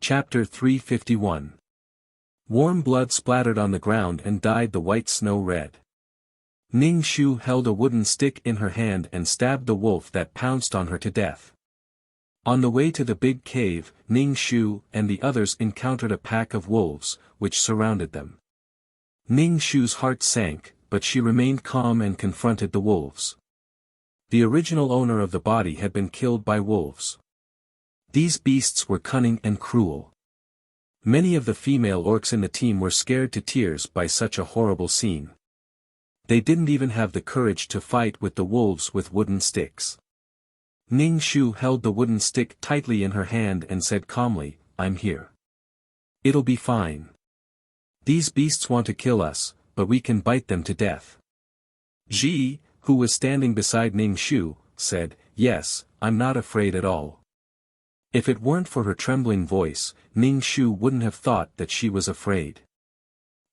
Chapter 351. Warm blood splattered on the ground and dyed the white snow red. Ning Shu held a wooden stick in her hand and stabbed the wolf that pounced on her to death. On the way to the big cave, Ning Shu and the others encountered a pack of wolves, which surrounded them. Ning Shu's heart sank, but she remained calm and confronted the wolves. The original owner of the body had been killed by wolves. These beasts were cunning and cruel. Many of the female orcs in the team were scared to tears by such a horrible scene. They didn't even have the courage to fight with the wolves with wooden sticks. Ning Shu held the wooden stick tightly in her hand and said calmly, "I'm here. It'll be fine. These beasts want to kill us, but we can bite them to death." Ji, who was standing beside Ning Shu, said, "Yes, I'm not afraid at all." If it weren't for her trembling voice, Ning Shu wouldn't have thought that she was afraid.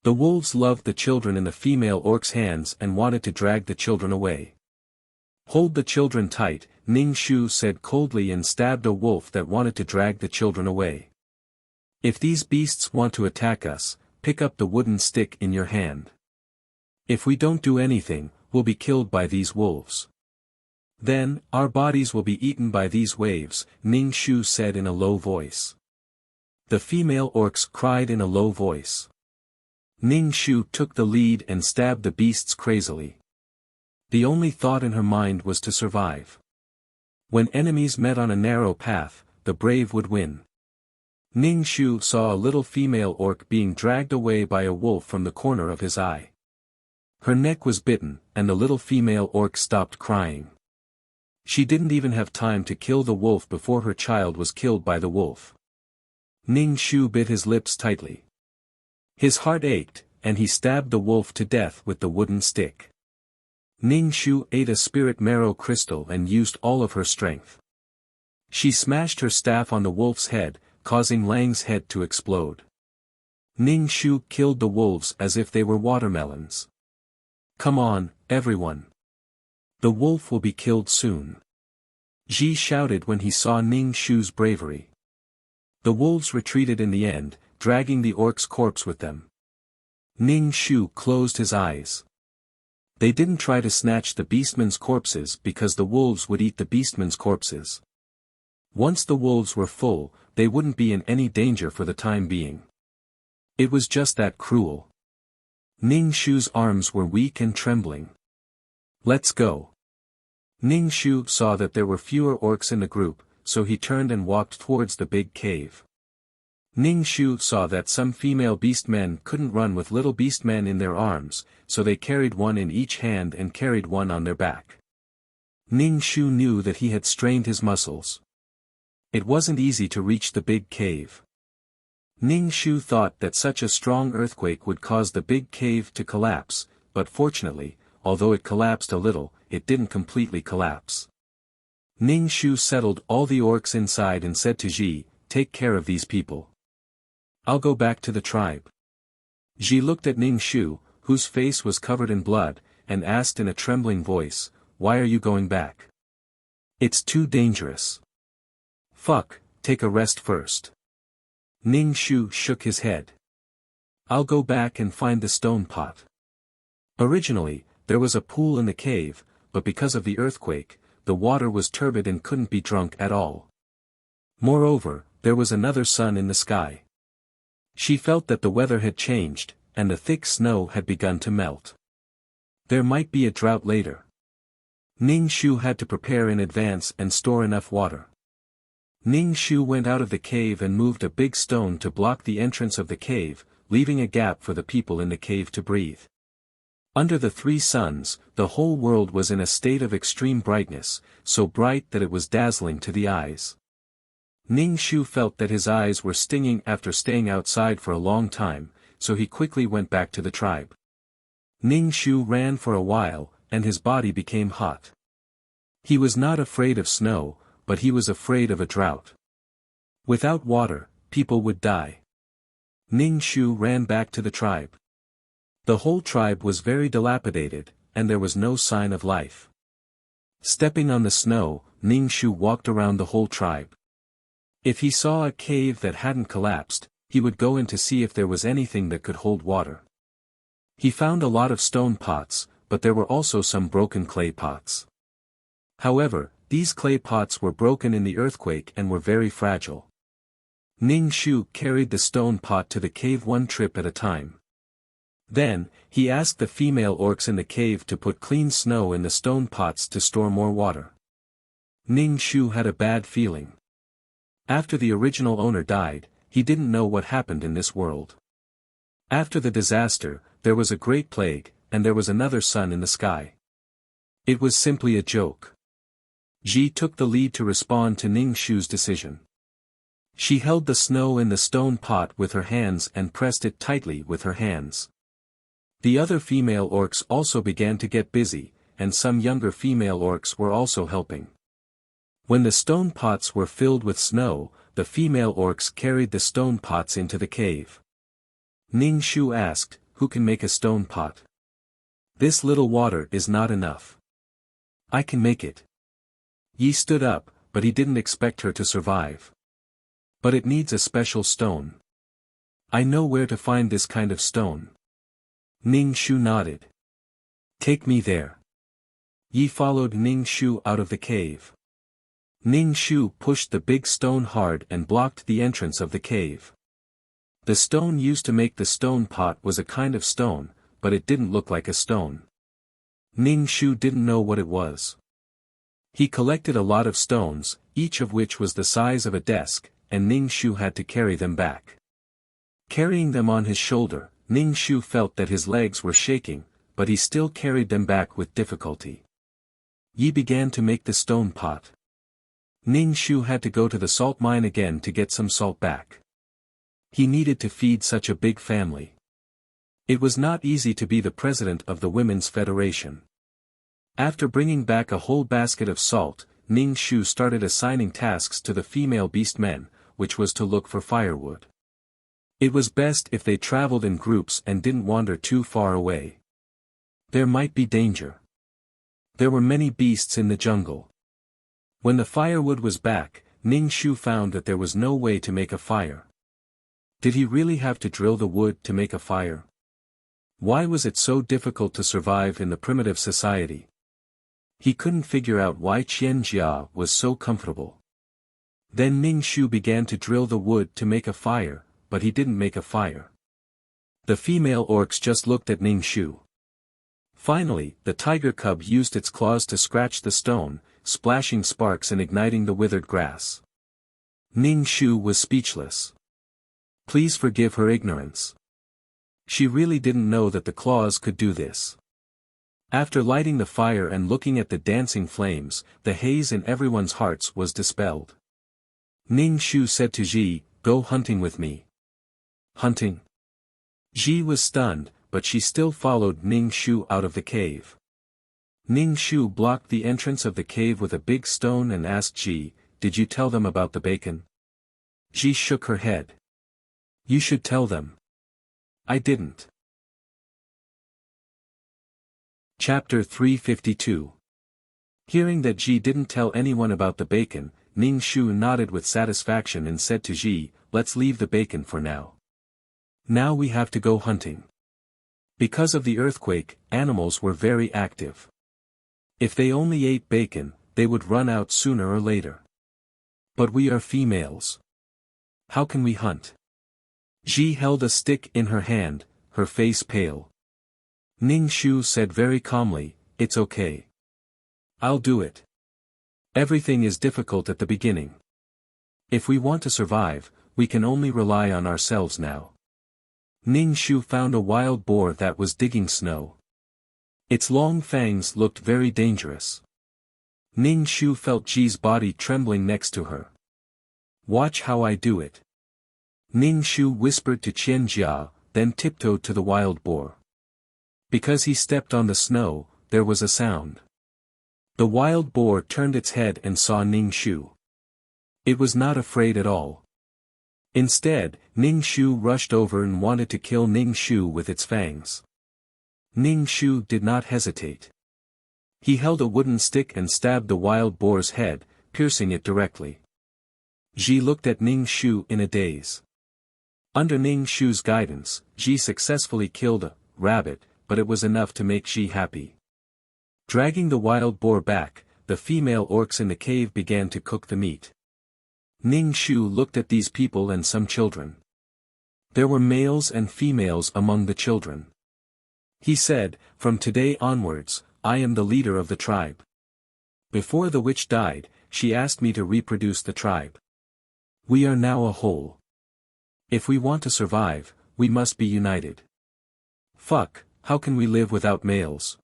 The wolves loved the children in the female orc's hands and wanted to drag the children away. "Hold the children tight," Ning Shu said coldly and stabbed a wolf that wanted to drag the children away. "If these beasts want to attack us, pick up the wooden stick in your hand. If we don't do anything, we'll be killed by these wolves. Then, our bodies will be eaten by these waves," Ning Shu said in a low voice. The female orcs cried in a low voice. Ning Shu took the lead and stabbed the beasts crazily. The only thought in her mind was to survive. When enemies met on a narrow path, the brave would win. Ning Shu saw a little female orc being dragged away by a wolf from the corner of his eye. Her neck was bitten, and the little female orc stopped crying. She didn't even have time to kill the wolf before her child was killed by the wolf. Ning Shu bit his lips tightly. His heart ached, and he stabbed the wolf to death with the wooden stick. Ning Shu ate a spirit marrow crystal and used all of her strength. She smashed her staff on the wolf's head, causing Lang's head to explode. Ning Shu killed the wolves as if they were watermelons. "Come on, everyone. The wolf will be killed soon," Ji shouted when he saw Ning Shu's bravery. The wolves retreated in the end, dragging the orc's corpse with them. Ning Shu closed his eyes. They didn't try to snatch the beastmen's corpses because the wolves would eat the beastmen's corpses. Once the wolves were full, they wouldn't be in any danger for the time being. It was just that cruel. Ning Shu's arms were weak and trembling. "Let's go." Ning Shu saw that there were fewer orcs in the group, so he turned and walked towards the big cave. Ning Shu saw that some female beastmen couldn't run with little beastmen in their arms, so they carried one in each hand and carried one on their back. Ning Shu knew that he had strained his muscles. It wasn't easy to reach the big cave. Ning Shu thought that such a strong earthquake would cause the big cave to collapse, but fortunately, although it collapsed a little, it didn't completely collapse. Ning Shu settled all the orcs inside and said to Ji, "Take care of these people. I'll go back to the tribe." Ji looked at Ning Shu, whose face was covered in blood, and asked in a trembling voice, "Why are you going back?" "It's too dangerous." "Fuck, take a rest first." Ning Shu shook his head. "I'll go back and find the stone pot." Originally, there was a pool in the cave, but because of the earthquake, the water was turbid and couldn't be drunk at all. Moreover, there was another sun in the sky. She felt that the weather had changed, and the thick snow had begun to melt. There might be a drought later. Ning Shu had to prepare in advance and store enough water. Ning Shu went out of the cave and moved a big stone to block the entrance of the cave, leaving a gap for the people in the cave to breathe. Under the three suns, the whole world was in a state of extreme brightness, so bright that it was dazzling to the eyes. Ning Shu felt that his eyes were stinging after staying outside for a long time, so he quickly went back to the tribe. Ning Shu ran for a while, and his body became hot. He was not afraid of snow, but he was afraid of a drought. Without water, people would die. Ning Shu ran back to the tribe. The whole tribe was very dilapidated, and there was no sign of life. Stepping on the snow, Ning Shu walked around the whole tribe. If he saw a cave that hadn't collapsed, he would go in to see if there was anything that could hold water. He found a lot of stone pots, but there were also some broken clay pots. However, these clay pots were broken in the earthquake and were very fragile. Ning Shu carried the stone pot to the cave one trip at a time. Then, he asked the female orcs in the cave to put clean snow in the stone pots to store more water. Ning Shu had a bad feeling. After the original owner died, he didn't know what happened in this world. After the disaster, there was a great plague, and there was another sun in the sky. It was simply a joke. Ji took the lead to respond to Ning Shu's decision. She held the snow in the stone pot with her hands and pressed it tightly with her hands. The other female orcs also began to get busy, and some younger female orcs were also helping. When the stone pots were filled with snow, the female orcs carried the stone pots into the cave. Ning Shu asked, "Who can make a stone pot? This little water is not enough. I can make it." Yi stood up, but he didn't expect her to survive. "But it needs a special stone. I know where to find this kind of stone." Ning Shu nodded. "Take me there." Yi followed Ning Shu out of the cave. Ning Shu pushed the big stone hard and blocked the entrance of the cave. The stone used to make the stone pot was a kind of stone, but it didn't look like a stone. Ning Shu didn't know what it was. He collected a lot of stones, each of which was the size of a desk, and Ning Shu had to carry them back. Carrying them on his shoulder, Ning Shu felt that his legs were shaking, but he still carried them back with difficulty. Yi began to make the stone pot. Ning Shu had to go to the salt mine again to get some salt back. He needed to feed such a big family. It was not easy to be the president of the Women's Federation. After bringing back a whole basket of salt, Ning Shu started assigning tasks to the female beastmen, which was to look for firewood. It was best if they traveled in groups and didn't wander too far away. There might be danger. There were many beasts in the jungle. When the firewood was back, Ning Shu found that there was no way to make a fire. Did he really have to drill the wood to make a fire? Why was it so difficult to survive in the primitive society? He couldn't figure out why Qianjia was so comfortable. Then Ning Shu began to drill the wood to make a fire, but he didn't make a fire. The female orcs just looked at Ning Shu. Finally, the tiger cub used its claws to scratch the stone, splashing sparks and igniting the withered grass. Ning Shu was speechless. Please forgive her ignorance. She really didn't know that the claws could do this. After lighting the fire and looking at the dancing flames, the haze in everyone's hearts was dispelled. Ning Shu said to Ji, "Go hunting with me." Hunting? Ji was stunned, but she still followed Ning Shu out of the cave. Ning Shu blocked the entrance of the cave with a big stone and asked Ji, "Did you tell them about the bacon?" Ji shook her head. "You should tell them." "I didn't." Chapter 352. Hearing that Ji didn't tell anyone about the bacon, Ning Shu nodded with satisfaction and said to Ji, "Let's leave the bacon for now. Now we have to go hunting." Because of the earthquake, animals were very active. If they only ate bacon, they would run out sooner or later. But we are females. How can we hunt? Ji held a stick in her hand, her face pale. Ning Shu said very calmly, "It's okay. I'll do it. Everything is difficult at the beginning. If we want to survive, we can only rely on ourselves now." Ning Shu found a wild boar that was digging snow. Its long fangs looked very dangerous. Ning Shu felt Ji's body trembling next to her. "Watch how I do it." Ning Shu whispered to Qianjia, then tiptoed to the wild boar. Because he stepped on the snow, there was a sound. The wild boar turned its head and saw Ning Shu. It was not afraid at all. Instead, Ning Shu rushed over and wanted to kill Ning Shu with its fangs. Ning Shu did not hesitate. He held a wooden stick and stabbed the wild boar's head, piercing it directly. Ji looked at Ning Shu in a daze. Under Ning Shu's guidance, Ji successfully killed a rabbit, but it was enough to make Ji happy. Dragging the wild boar back, the female orcs in the cave began to cook the meat. Ning Shu looked at these people and some children. There were males and females among the children. He said, "From today onwards, I am the leader of the tribe." Before the witch died, she asked me to reproduce the tribe. We are now a whole. If we want to survive, we must be united. Fuck, how can we live without males?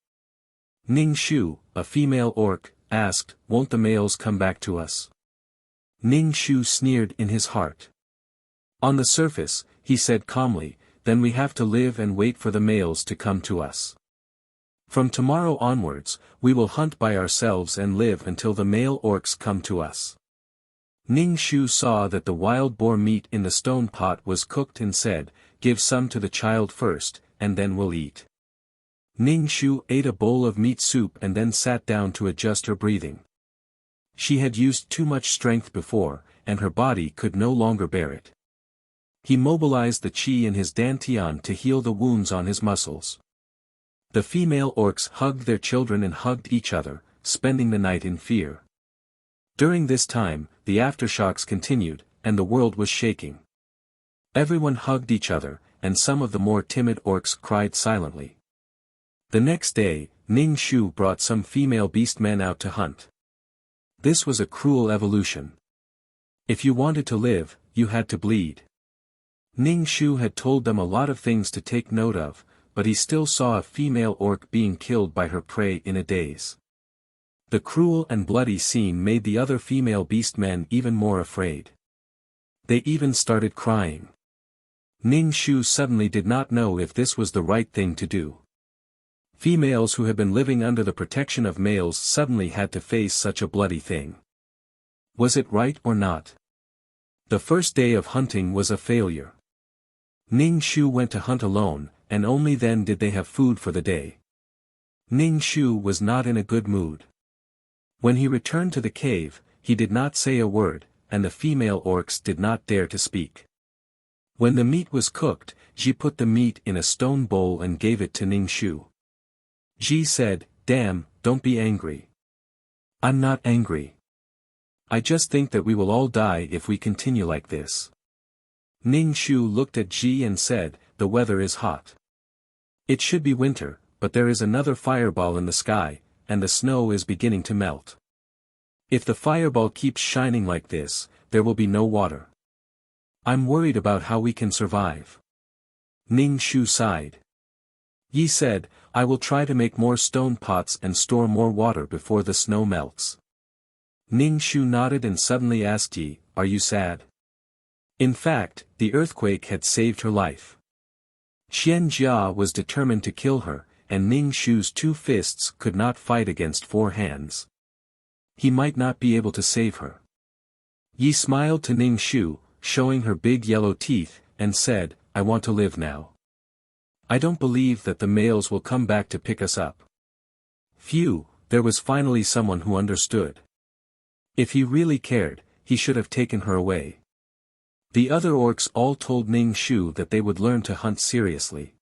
Ning Shu, a female orc, asked, "Won't the males come back to us?" Ning Shu sneered in his heart. On the surface, he said calmly, "Then we have to live and wait for the males to come to us. From tomorrow onwards, we will hunt by ourselves and live until the male orcs come to us." Ning Shu saw that the wild boar meat in the stone pot was cooked and said, "Give some to the child first, and then we'll eat." Ning Shu ate a bowl of meat soup and then sat down to adjust her breathing. She had used too much strength before, and her body could no longer bear it. He mobilized the chi in his dantian to heal the wounds on his muscles. The female orcs hugged their children and hugged each other, spending the night in fear. During this time, the aftershocks continued, and the world was shaking. Everyone hugged each other, and some of the more timid orcs cried silently. The next day, Ning Shu brought some female beastmen out to hunt. This was a cruel evolution. If you wanted to live, you had to bleed. Ning Shu had told them a lot of things to take note of, but he still saw a female orc being killed by her prey in a daze. The cruel and bloody scene made the other female beastmen even more afraid. They even started crying. Ning Shu suddenly did not know if this was the right thing to do. Females who had been living under the protection of males suddenly had to face such a bloody thing. Was it right or not? The first day of hunting was a failure. Ning Shu went to hunt alone, and only then did they have food for the day. Ning Shu was not in a good mood. When he returned to the cave, he did not say a word, and the female orcs did not dare to speak. When the meat was cooked, Ji put the meat in a stone bowl and gave it to Ning Shu. Ji said, "Damn, don't be angry." "I'm not angry. I just think that we will all die if we continue like this." Ning Shu looked at Ji and said, "The weather is hot. It should be winter, but there is another fireball in the sky, and the snow is beginning to melt. If the fireball keeps shining like this, there will be no water. I'm worried about how we can survive." Ning Shu sighed. Yi said, "I will try to make more stone pots and store more water before the snow melts." Ning Shu nodded and suddenly asked Yi, "Are you sad?" In fact, the earthquake had saved her life. Xian Jia was determined to kill her, and Ning Shu's 2 fists could not fight against 4 hands. He might not be able to save her. Yi smiled to Ning Shu, showing her big yellow teeth, and said, "I want to live now. I don't believe that the males will come back to pick us up." Phew, there was finally someone who understood. If he really cared, he should have taken her away. The other orcs all told Ning Shu that they would learn to hunt seriously.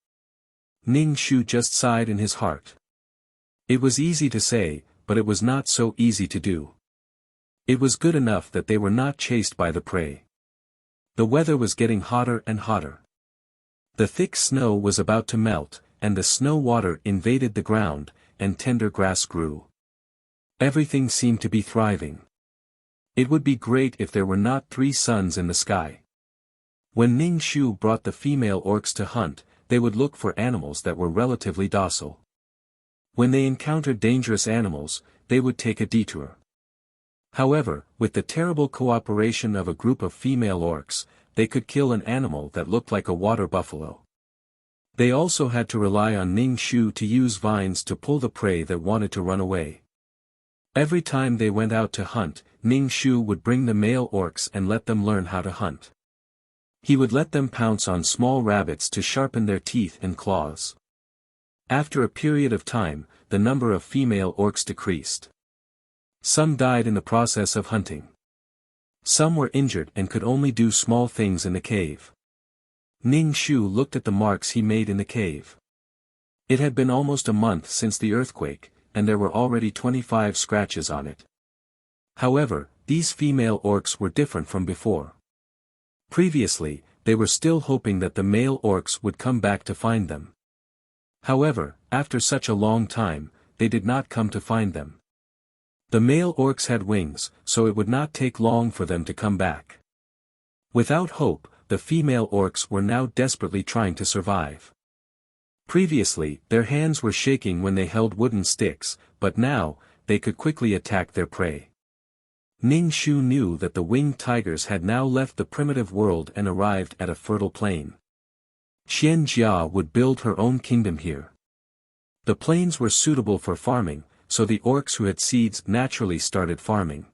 Ning Shu just sighed in his heart. It was easy to say, but it was not so easy to do. It was good enough that they were not chased by the prey. The weather was getting hotter and hotter. The thick snow was about to melt, and the snow water invaded the ground, and tender grass grew. Everything seemed to be thriving. It would be great if there were not 3 suns in the sky. When Ning Shu brought the female orcs to hunt, they would look for animals that were relatively docile. When they encountered dangerous animals, they would take a detour. However, with the terrible cooperation of a group of female orcs, they could kill an animal that looked like a water buffalo. They also had to rely on Ning Shu to use vines to pull the prey that wanted to run away. Every time they went out to hunt, Ning Shu would bring the male orcs and let them learn how to hunt. He would let them pounce on small rabbits to sharpen their teeth and claws. After a period of time, the number of female orcs decreased. Some died in the process of hunting. Some were injured and could only do small things in the cave. Ning Shu looked at the marks he made in the cave. It had been almost a month since the earthquake, and there were already 25 scratches on it. However, these female orcs were different from before. Previously, they were still hoping that the male orcs would come back to find them. However, after such a long time, they did not come to find them. The male orcs had wings, so it would not take long for them to come back. Without hope, the female orcs were now desperately trying to survive. Previously, their hands were shaking when they held wooden sticks, but now, they could quickly attack their prey. Ning Shu knew that the winged tigers had now left the primitive world and arrived at a fertile plain. Qian Jia would build her own kingdom here. The plains were suitable for farming, so the orcs who had seeds naturally started farming.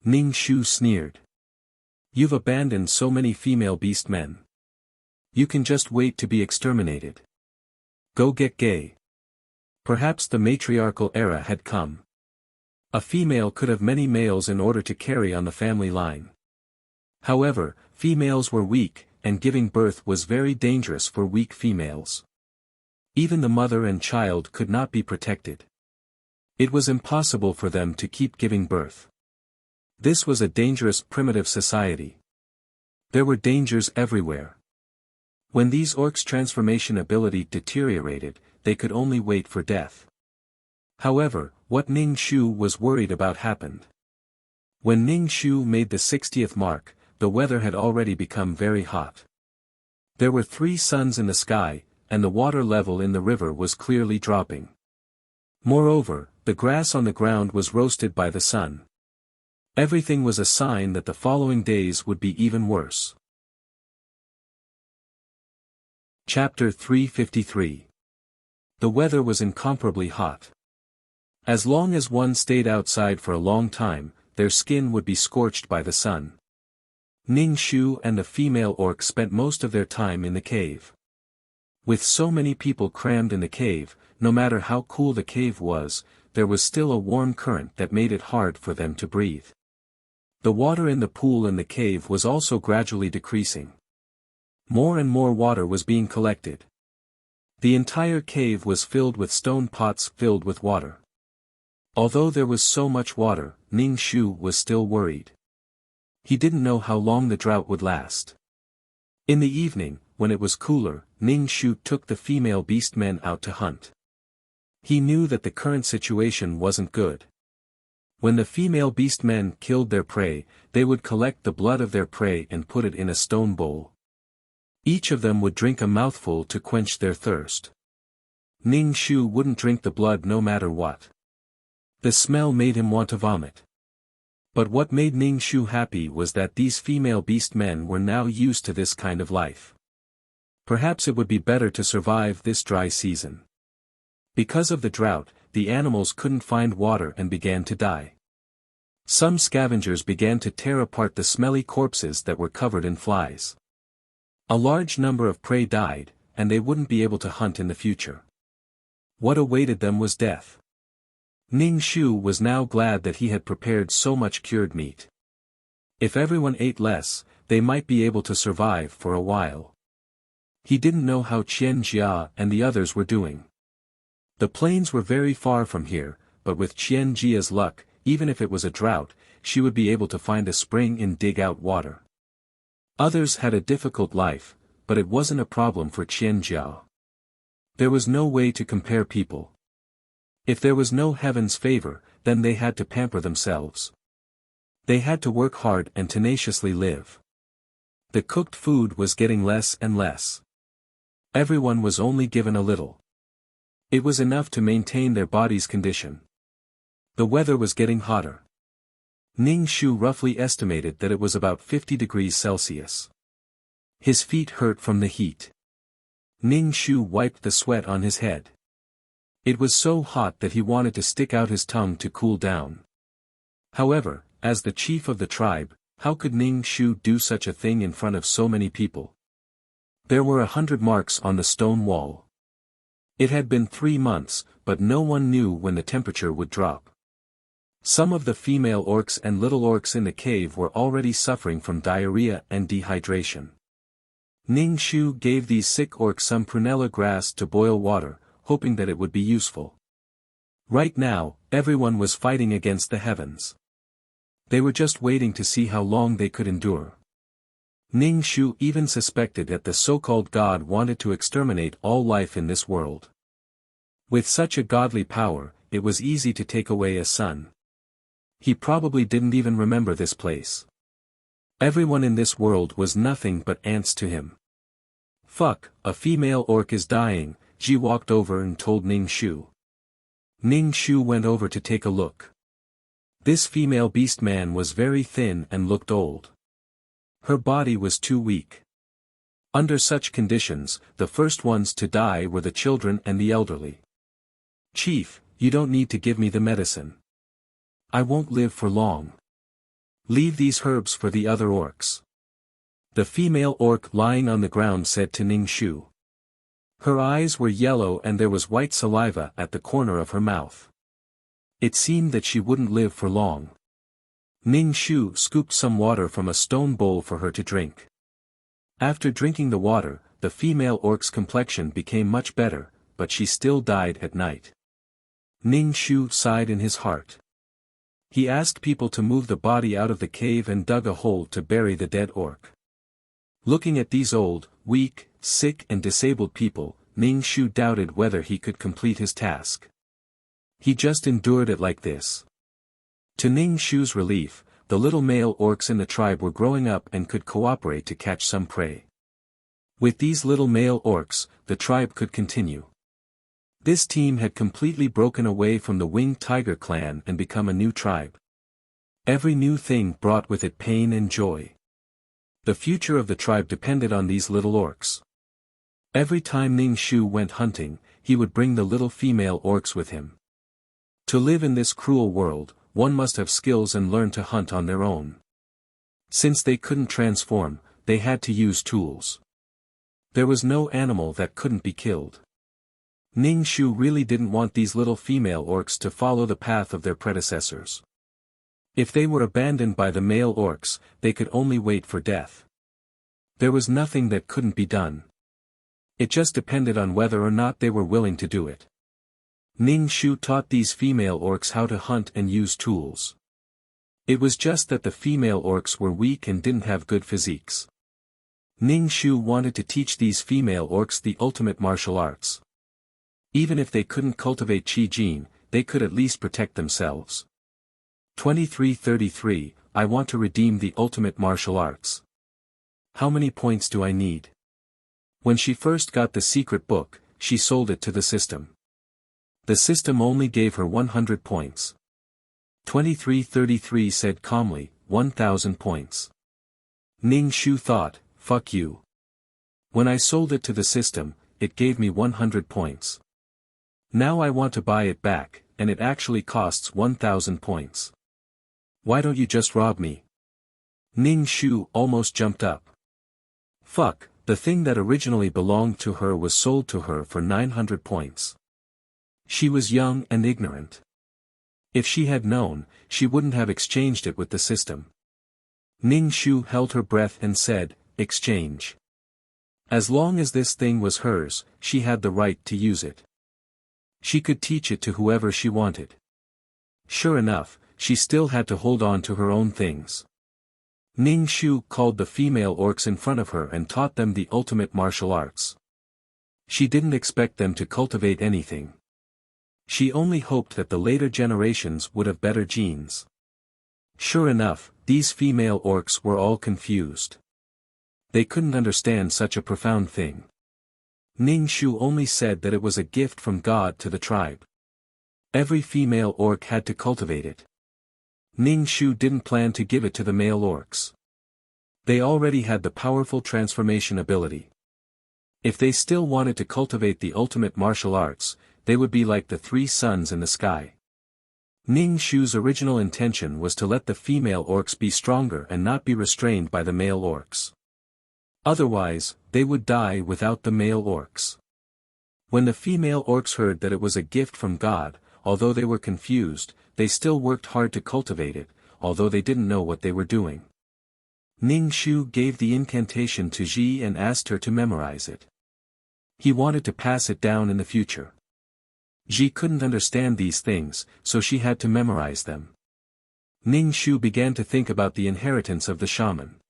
Ning Shu sneered. "You've abandoned so many female beast men. You can just wait to be exterminated. Go get gay." Perhaps the matriarchal era had come. A female could have many males in order to carry on the family line. However, females were weak, and giving birth was very dangerous for weak females. Even the mother and child could not be protected. It was impossible for them to keep giving birth. This was a dangerous primitive society. There were dangers everywhere. When these orcs' transformation ability deteriorated, they could only wait for death. However, what Ning Shu was worried about happened. When Ning Shu made the 60th mark, the weather had already become very hot. There were 3 suns in the sky, and the water level in the river was clearly dropping. Moreover, the grass on the ground was roasted by the sun. Everything was a sign that the following days would be even worse. Chapter 353. The weather was incomparably hot. As long as one stayed outside for a long time, their skin would be scorched by the sun. Ning Shu and the female orc spent most of their time in the cave. With so many people crammed in the cave, no matter how cool the cave was, there was still a warm current that made it hard for them to breathe. The water in the pool in the cave was also gradually decreasing. More and more water was being collected. The entire cave was filled with stone pots filled with water. Although there was so much water, Ning Shu was still worried. He didn't know how long the drought would last. In the evening, when it was cooler, Ning Shu took the female beastmen out to hunt. He knew that the current situation wasn't good. When the female beastmen killed their prey, they would collect the blood of their prey and put it in a stone bowl. Each of them would drink a mouthful to quench their thirst. Ning Shu wouldn't drink the blood no matter what. The smell made him want to vomit. But what made Ning Shu happy was that these female beastmen were now used to this kind of life. Perhaps it would be better to survive this dry season. Because of the drought, the animals couldn't find water and began to die. Some scavengers began to tear apart the smelly corpses that were covered in flies. A large number of prey died, and they wouldn't be able to hunt in the future. What awaited them was death. Ning Shu was now glad that he had prepared so much cured meat. If everyone ate less, they might be able to survive for a while. He didn't know how Qian Jia and the others were doing. The plains were very far from here, but with Qian Jia's luck, even if it was a drought, she would be able to find a spring and dig out water. Others had a difficult life, but it wasn't a problem for Qian Jia. There was no way to compare people. If there was no heaven's favor, then they had to pamper themselves. They had to work hard and tenaciously live. The cooked food was getting less and less. Everyone was only given a little. It was enough to maintain their body's condition. The weather was getting hotter. Ning Shu roughly estimated that it was about 50 degrees Celsius. His feet hurt from the heat. Ning Shu wiped the sweat on his head. It was so hot that he wanted to stick out his tongue to cool down. However, as the chief of the tribe, how could Ning Shu do such a thing in front of so many people? There were 100 marks on the stone wall. It had been 3 months, but no one knew when the temperature would drop. Some of the female orcs and little orcs in the cave were already suffering from diarrhea and dehydration. Ning Shu gave these sick orcs some prunella grass to boil water, hoping that it would be useful. Right now, everyone was fighting against the heavens. They were just waiting to see how long they could endure. Ning Shu even suspected that the so-called god wanted to exterminate all life in this world. With such a godly power, it was easy to take away a son. He probably didn't even remember this place. Everyone in this world was nothing but ants to him. Fuck, a female orc is dying, Ji walked over and told Ning Shu. Ning Shu went over to take a look. This female beast man was very thin and looked old. Her body was too weak. Under such conditions, the first ones to die were the children and the elderly. Chief, you don't need to give me the medicine. I won't live for long. Leave these herbs for the other orcs. The female orc lying on the ground said to Ning Shu. Her eyes were yellow and there was white saliva at the corner of her mouth. It seemed that she wouldn't live for long. Ning Shu scooped some water from a stone bowl for her to drink. After drinking the water, the female orc's complexion became much better, but she still died at night. Ning Shu sighed in his heart. He asked people to move the body out of the cave and dug a hole to bury the dead orc. Looking at these old, weak, sick and disabled people, Ning Shu doubted whether he could complete his task. He just endured it like this. To Ning Shu's relief, the little male orcs in the tribe were growing up and could cooperate to catch some prey. With these little male orcs, the tribe could continue. This team had completely broken away from the Winged Tiger clan and become a new tribe. Every new thing brought with it pain and joy. The future of the tribe depended on these little orcs. Every time Ning Shu went hunting, he would bring the little female orcs with him. To live in this cruel world, one must have skills and learn to hunt on their own. Since they couldn't transform, they had to use tools. There was no animal that couldn't be killed. Ning Shu really didn't want these little female orcs to follow the path of their predecessors. If they were abandoned by the male orcs, they could only wait for death. There was nothing that couldn't be done. It just depended on whether or not they were willing to do it. Ning Shu taught these female orcs how to hunt and use tools. It was just that the female orcs were weak and didn't have good physiques. Ning Shu wanted to teach these female orcs the ultimate martial arts. Even if they couldn't cultivate Qi Jin, they could at least protect themselves. 2333, I want to redeem the ultimate martial arts. How many points do I need? When she first got the secret book, she sold it to the system. The system only gave her 100 points. 2333 said calmly, 1,000 points. Ning Shu thought, fuck you. When I sold it to the system, it gave me 100 points. Now I want to buy it back, and it actually costs 1,000 points. Why don't you just rob me? Ning Shu almost jumped up. Fuck, the thing that originally belonged to her was sold to her for 900 points. She was young and ignorant. If she had known, she wouldn't have exchanged it with the system. Ning Shu held her breath and said, exchange. As long as this thing was hers, she had the right to use it. She could teach it to whoever she wanted. Sure enough, she still had to hold on to her own things. Ning Shu called the female orcs in front of her and taught them the ultimate martial arts. She didn't expect them to cultivate anything. She only hoped that the later generations would have better genes. Sure enough, these female orcs were all confused. They couldn't understand such a profound thing. Ning Shu only said that it was a gift from God to the tribe. Every female orc had to cultivate it. Ning Shu didn't plan to give it to the male orcs. They already had the powerful transformation ability. If they still wanted to cultivate the ultimate martial arts, they would be like the three suns in the sky. Ning Shu's original intention was to let the female orcs be stronger and not be restrained by the male orcs. Otherwise, they would die without the male orcs. When the female orcs heard that it was a gift from God, although they were confused, they still worked hard to cultivate it, although they didn't know what they were doing. Ning Shu gave the incantation to Ji and asked her to memorize it. He wanted to pass it down in the future. Ji couldn't understand these things, so she had to memorize them. Ning Shu began to think about the inheritance of the shaman.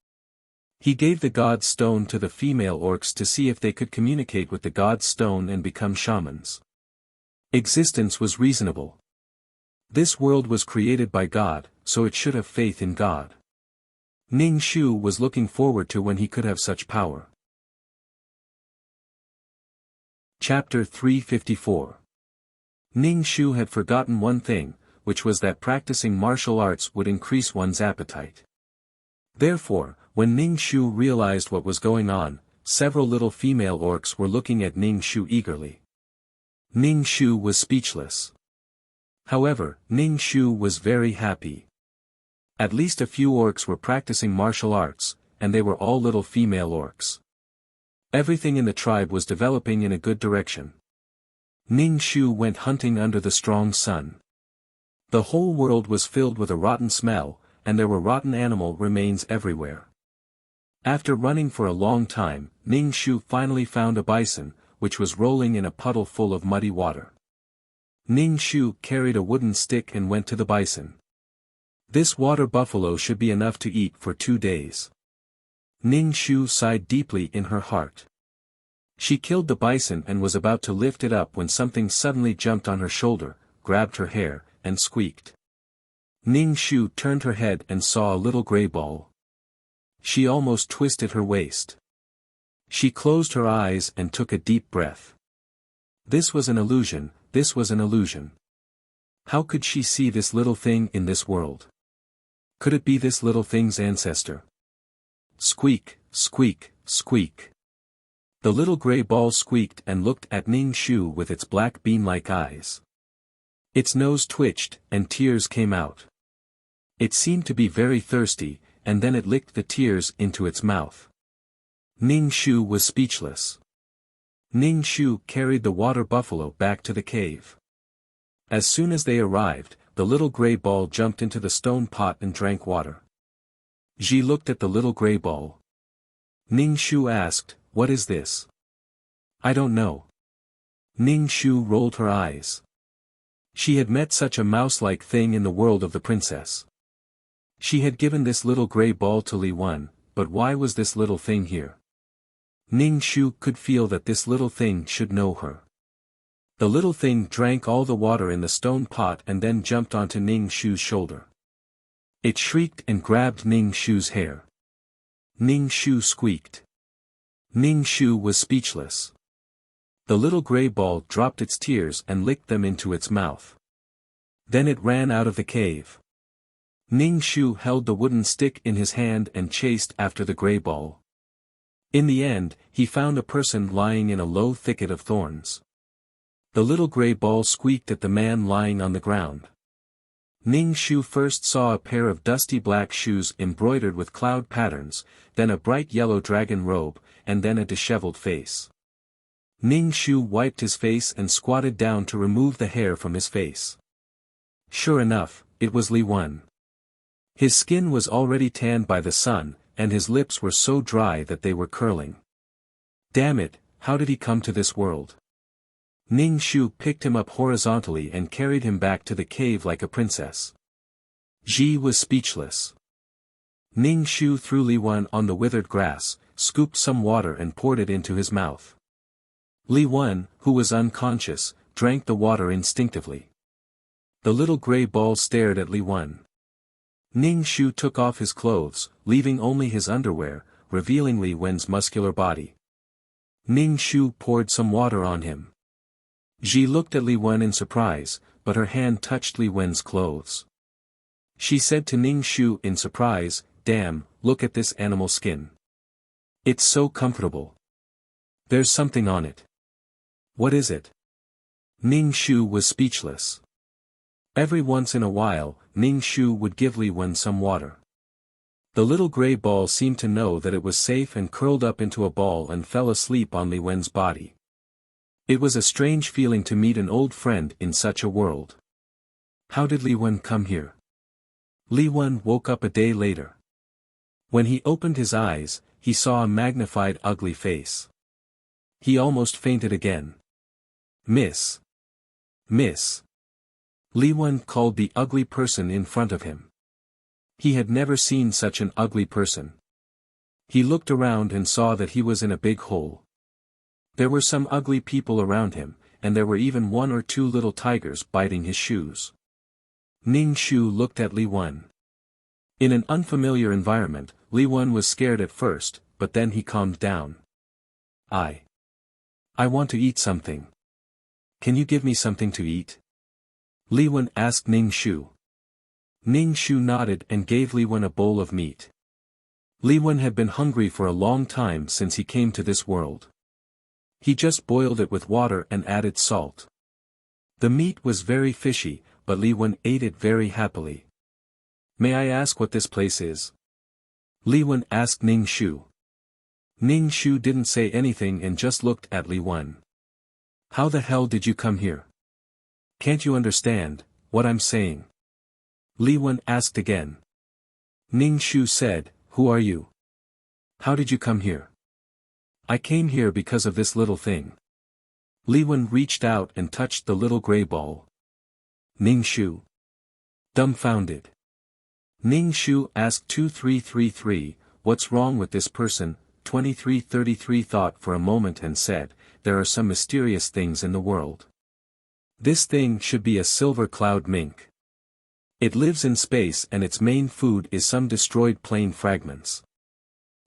He gave the god stone to the female orcs to see if they could communicate with the god stone and become shamans. Existence was reasonable. This world was created by God, so it should have faith in God. Ning Shu was looking forward to when he could have such power. Chapter 354. Ning Shu had forgotten one thing, which was that practicing martial arts would increase one's appetite. Therefore, when Ning Shu realized what was going on, several little female orcs were looking at Ning Shu eagerly. Ning Shu was speechless. However, Ning Shu was very happy. At least a few orcs were practicing martial arts, and they were all little female orcs. Everything in the tribe was developing in a good direction. Ning Shu went hunting under the strong sun. The whole world was filled with a rotten smell, and there were rotten animal remains everywhere. After running for a long time, Ning Shu finally found a bison, which was rolling in a puddle full of muddy water. Ning Shu carried a wooden stick and went to the bison. This water buffalo should be enough to eat for 2 days. Ning Shu sighed deeply in her heart. She killed the bison and was about to lift it up when something suddenly jumped on her shoulder, grabbed her hair, and squeaked. Ning Shu turned her head and saw a little gray ball. She almost twisted her waist. She closed her eyes and took a deep breath. This was an illusion, this was an illusion. How could she see this little thing in this world? Could it be this little thing's ancestor? Squeak, squeak, squeak. The little gray ball squeaked and looked at Ning Shu with its black bean-like eyes. Its nose twitched, and tears came out. It seemed to be very thirsty, and then it licked the tears into its mouth. Ning Shu was speechless. Ning Shu carried the water buffalo back to the cave. As soon as they arrived, the little gray ball jumped into the stone pot and drank water. Ji looked at the little gray ball. Ning Shu asked, "What is this?" "I don't know." Ning Shu rolled her eyes. She had met such a mouse-like thing in the world of the princess. She had given this little gray ball to Li Wen, but why was this little thing here? Ning Shu could feel that this little thing should know her. The little thing drank all the water in the stone pot and then jumped onto Ning Shu's shoulder. It shrieked and grabbed Ning Shu's hair. Ning Shu squeaked. Ning Shu was speechless. The little gray ball dropped its tears and licked them into its mouth. Then it ran out of the cave. Ning Shu held the wooden stick in his hand and chased after the gray ball. In the end, he found a person lying in a low thicket of thorns. The little gray ball squeaked at the man lying on the ground. Ning Shu first saw a pair of dusty black shoes embroidered with cloud patterns, then a bright yellow dragon robe, and then a disheveled face. Ning Shu wiped his face and squatted down to remove the hair from his face. Sure enough, it was Li Wen. His skin was already tanned by the sun, and his lips were so dry that they were curling. Damn it, how did he come to this world? Ning Shu picked him up horizontally and carried him back to the cave like a princess. Ji was speechless. Ning Shu threw Li Wen on the withered grass, scooped some water and poured it into his mouth. Li Wen, who was unconscious, drank the water instinctively. The little gray ball stared at Li Wen. Ning Shu took off his clothes, leaving only his underwear, revealing Li Wen's muscular body. Ning Shu poured some water on him. Ji looked at Li Wen in surprise, but her hand touched Li Wen's clothes. She said to Ning Shu in surprise, "Damn, look at this animal skin. It's so comfortable. There's something on it." "What is it?" Ning Shu was speechless. Every once in a while, Ning Shu would give Li Wen some water. The little gray ball seemed to know that it was safe and curled up into a ball and fell asleep on Li Wen's body. It was a strange feeling to meet an old friend in such a world. How did Li Wen come here? Li Wen woke up a day later. When he opened his eyes, he saw a magnified ugly face. He almost fainted again. Miss. Miss. Li Wen called the ugly person in front of him. He had never seen such an ugly person. He looked around and saw that he was in a big hole. There were some ugly people around him, and there were even 1 or 2 little tigers biting his shoes. Ning Shu looked at Li Wen. In an unfamiliar environment, Li Wen was scared at first, but then he calmed down. I want to eat something. Can you give me something to eat? Li Wen asked Ning Shu. Ning Shu nodded and gave Li Wen a bowl of meat. Li Wen had been hungry for a long time since he came to this world. He just boiled it with water and added salt. The meat was very fishy, but Li Wen ate it very happily. May I ask what this place is? Li Wen asked Ning Shu. Ning Shu didn't say anything and just looked at Li Wen. How the hell did you come here? Can't you understand what I'm saying? Li Wen asked again. Ning Shu said, Who are you? How did you come here? I came here because of this little thing. Li Wen reached out and touched the little gray ball. Ning Shu. Dumbfounded. Ning Shu asked 2333, What's wrong with this person? 2333 thought for a moment and said, There are some mysterious things in the world. This thing should be a silver cloud mink. It lives in space and its main food is some destroyed plane fragments.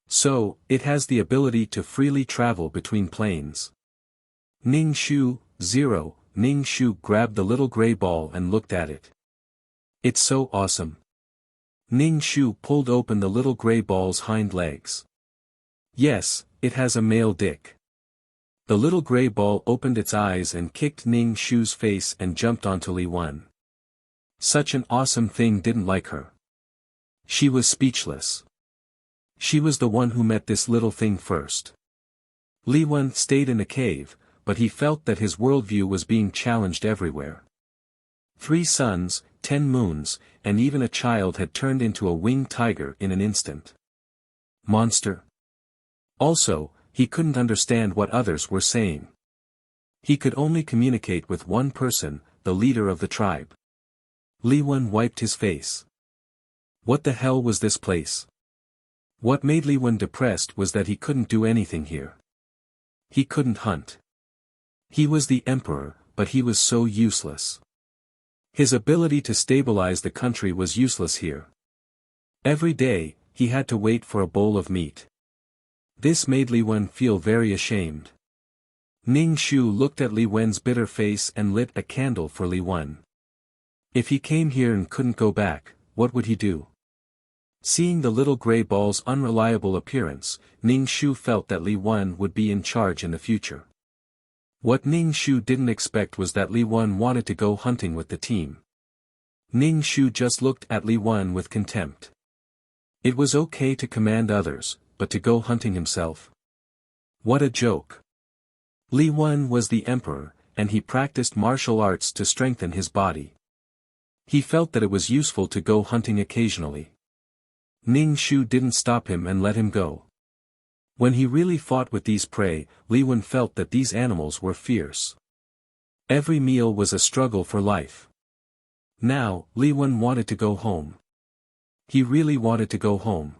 So, it has the ability to freely travel between planes. Ning Shu, 0, Ning Shu grabbed the little gray ball and looked at it. It's so awesome. Ning Shu pulled open the little gray ball's hind legs. Yes, it has a male dick. The little gray ball opened its eyes and kicked Ning Shu's face and jumped onto Li Wen. Such an awesome thing didn't like her. She was speechless. She was the one who met this little thing first. Li Wen stayed in a cave, but he felt that his worldview was being challenged everywhere. 3 suns, 10 moons, and even a child had turned into a winged tiger in an instant. Monster. Also, he couldn't understand what others were saying. He could only communicate with one person, the leader of the tribe. Li Wen wiped his face. What the hell was this place? What made Li Wen depressed was that he couldn't do anything here. He couldn't hunt. He was the emperor, but he was so useless. His ability to stabilize the country was useless here. Every day, he had to wait for a bowl of meat. This made Li Wen feel very ashamed. Ning Shu looked at Li Wen's bitter face and lit a candle for Li Wen. If he came here and couldn't go back, what would he do? Seeing the little gray ball's unreliable appearance, Ning Shu felt that Li Wen would be in charge in the future. What Ning Shu didn't expect was that Li Wen wanted to go hunting with the team. Ning Shu just looked at Li Wen with contempt. It was okay to command others, but to go hunting himself? What a joke. Li Wen was the emperor, and he practiced martial arts to strengthen his body. He felt that it was useful to go hunting occasionally. Ning Shu didn't stop him and let him go. When he really fought with these prey, Li Wen felt that these animals were fierce. Every meal was a struggle for life. Now, Li Wen wanted to go home. He really wanted to go home.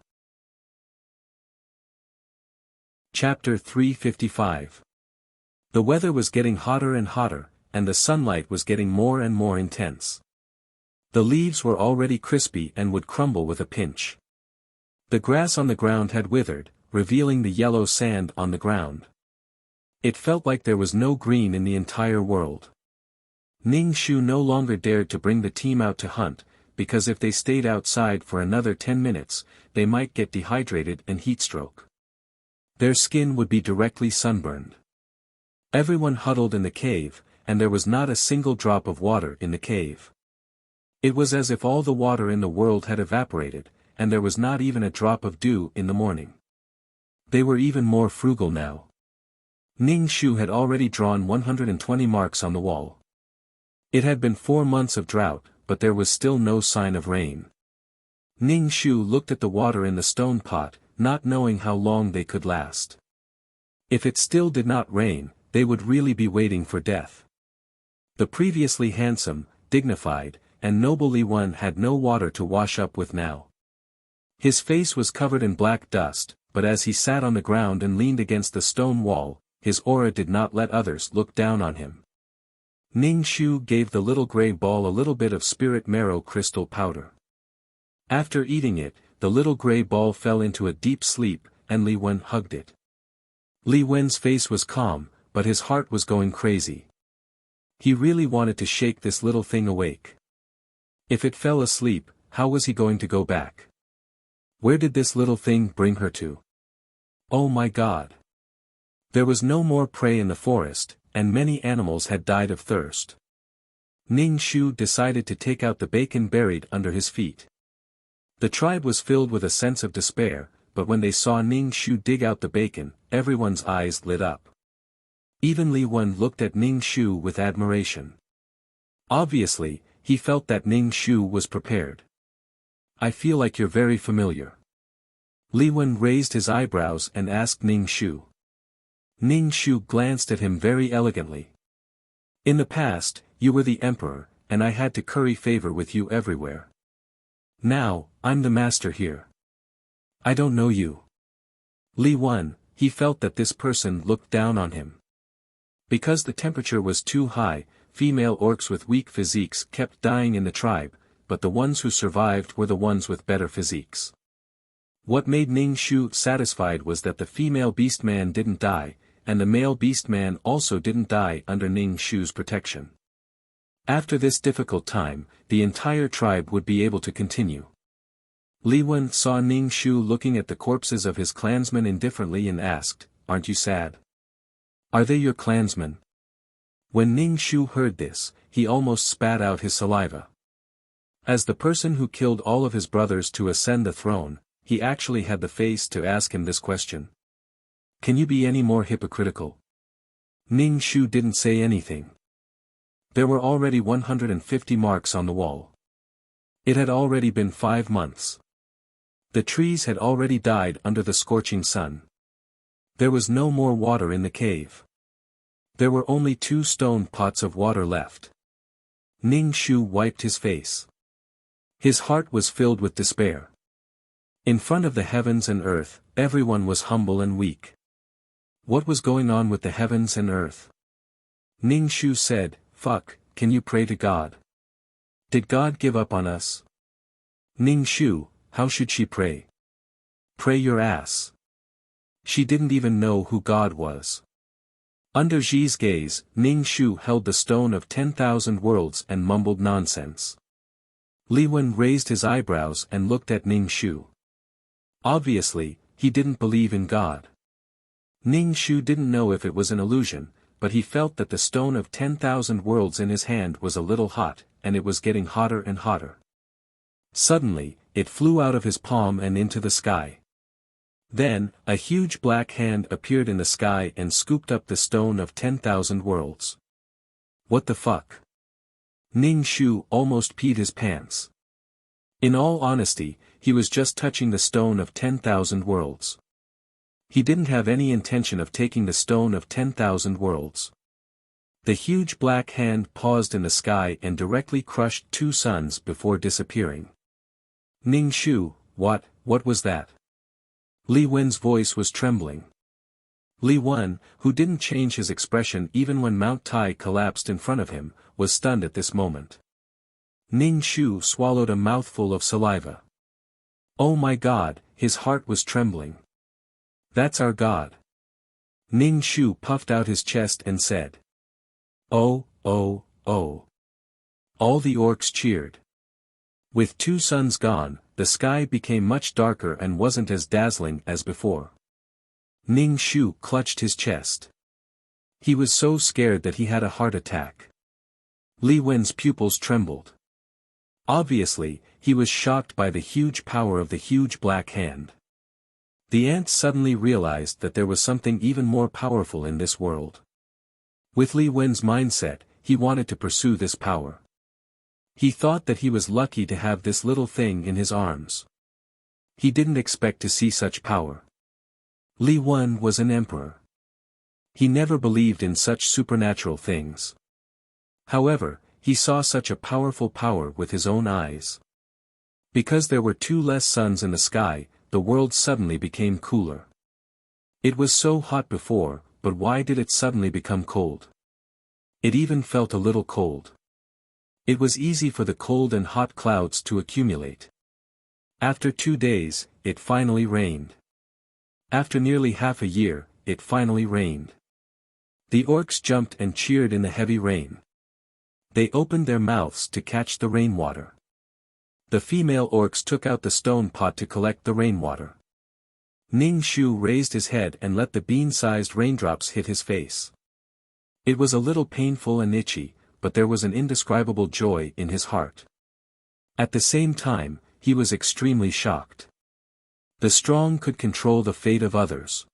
Chapter 355. The weather was getting hotter and hotter, and the sunlight was getting more and more intense. The leaves were already crispy and would crumble with a pinch. The grass on the ground had withered, revealing the yellow sand on the ground. It felt like there was no green in the entire world. Ning Shu no longer dared to bring the team out to hunt, because if they stayed outside for another 10 minutes, they might get dehydrated and heatstroke. Their skin would be directly sunburned. Everyone huddled in the cave, and there was not a single drop of water in the cave. It was as if all the water in the world had evaporated, and there was not even a drop of dew in the morning. They were even more frugal now. Ning Shu had already drawn 120 marks on the wall. It had been 4 months of drought, but there was still no sign of rain. Ning Shu looked at the water in the stone pot, not knowing how long they could last. If it still did not rain, they would really be waiting for death. The previously handsome, dignified, and noble Li Wen had no water to wash up with now. His face was covered in black dust, but as he sat on the ground and leaned against the stone wall, his aura did not let others look down on him. Ning Shu gave the little gray ball a little bit of spirit marrow crystal powder. After eating it, the little gray ball fell into a deep sleep, and Li Wen hugged it. Li Wen's face was calm, but his heart was going crazy. He really wanted to shake this little thing awake. If it fell asleep, how was he going to go back? Where did this little thing bring her to? Oh my God! There was no more prey in the forest, and many animals had died of thirst. Ning Shu decided to take out the bacon buried under his feet. The tribe was filled with a sense of despair, but when they saw Ning Shu dig out the bacon, everyone's eyes lit up. Even Li Wen looked at Ning Shu with admiration. Obviously, he felt that Ning Shu was prepared. I feel like you're very familiar. Li Wen raised his eyebrows and asked Ning Shu. Ning Shu glanced at him very elegantly. In the past, you were the emperor, and I had to curry favor with you everywhere. Now, I'm the master here. I don't know you. Li Wen, he felt that this person looked down on him. Because the temperature was too high, female orcs with weak physiques kept dying in the tribe, but the ones who survived were the ones with better physiques. What made Ning Shu satisfied was that the female beastman didn't die, and the male beastman also didn't die under Ning Shu's protection. After this difficult time, the entire tribe would be able to continue. Li Wen saw Ning Shu looking at the corpses of his clansmen indifferently and asked, "Aren't you sad? Are they your clansmen?" When Ning Shu heard this, he almost spat out his saliva. As the person who killed all of his brothers to ascend the throne, he actually had the face to ask him this question. Can you be any more hypocritical? Ning Shu didn't say anything. There were already 150 marks on the wall. It had already been 5 months. The trees had already died under the scorching sun. There was no more water in the cave. There were only 2 stone pots of water left. Ning Shu wiped his face. His heart was filled with despair. In front of the heavens and earth, everyone was humble and weak. What was going on with the heavens and earth? Ning Shu said, "Fuck, can you pray to God? Did God give up on us?" Ning Shu, how should she pray? Pray your ass. She didn't even know who God was. Under Xi's gaze, Ning Shu held the stone of 10,000 worlds and mumbled nonsense. Li Wen raised his eyebrows and looked at Ning Shu. Obviously, he didn't believe in God. Ning Shu didn't know if it was an illusion, but he felt that the stone of 10,000 worlds in his hand was a little hot, and it was getting hotter and hotter. Suddenly, it flew out of his palm and into the sky. Then, a huge black hand appeared in the sky and scooped up the stone of 10,000 worlds. What the fuck? Ning Shu almost peed his pants. In all honesty, he was just touching the stone of 10,000 worlds. He didn't have any intention of taking the stone of 10,000 worlds. The huge black hand paused in the sky and directly crushed 2 suns before disappearing. Ning Shu, what was that? Li Wen's voice was trembling. Li Wen, who didn't change his expression even when Mount Tai collapsed in front of him, was stunned at this moment. Ning Shu swallowed a mouthful of saliva. Oh my God, his heart was trembling. That's our God. Ning Shu puffed out his chest and said. Oh, oh, oh. All the orcs cheered. With 2 suns gone, the sky became much darker and wasn't as dazzling as before. Ning Shu clutched his chest. He was so scared that he had a heart attack. Li Wen's pupils trembled. Obviously, he was shocked by the huge power of the huge black hand. The ant suddenly realized that there was something even more powerful in this world. With Li Wen's mindset, he wanted to pursue this power. He thought that he was lucky to have this little thing in his arms. He didn't expect to see such power. Li Wen was an emperor. He never believed in such supernatural things. However, he saw such a powerful power with his own eyes. Because there were 2 less suns in the sky, the world suddenly became cooler. It was so hot before, but why did it suddenly become cold? It even felt a little cold. It was easy for the cold and hot clouds to accumulate. After 2 days, it finally rained. After nearly half a year, it finally rained. The orcs jumped and cheered in the heavy rain. They opened their mouths to catch the rainwater. The female orcs took out the stone pot to collect the rainwater. Ning Shu raised his head and let the bean-sized raindrops hit his face. It was a little painful and itchy, but there was an indescribable joy in his heart. At the same time, he was extremely shocked. The strong could control the fate of others.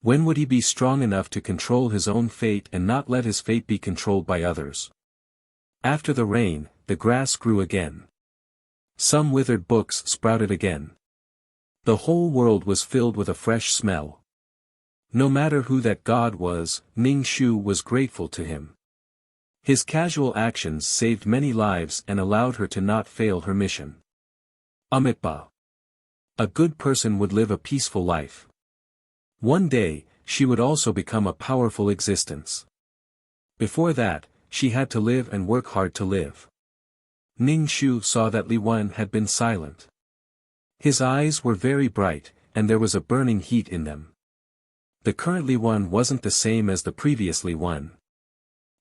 When would he be strong enough to control his own fate and not let his fate be controlled by others? After the rain, the grass grew again. Some withered books sprouted again. The whole world was filled with a fresh smell. No matter who that god was, Ning Shu was grateful to him. His casual actions saved many lives and allowed her to not fail her mission. Amitabha. A good person would live a peaceful life. One day, she would also become a powerful existence. Before that, she had to live and work hard to live. Ning Shu saw that Li Wen had been silent. His eyes were very bright, and there was a burning heat in them. The current Li Wen wasn't the same as the previous Li Wen.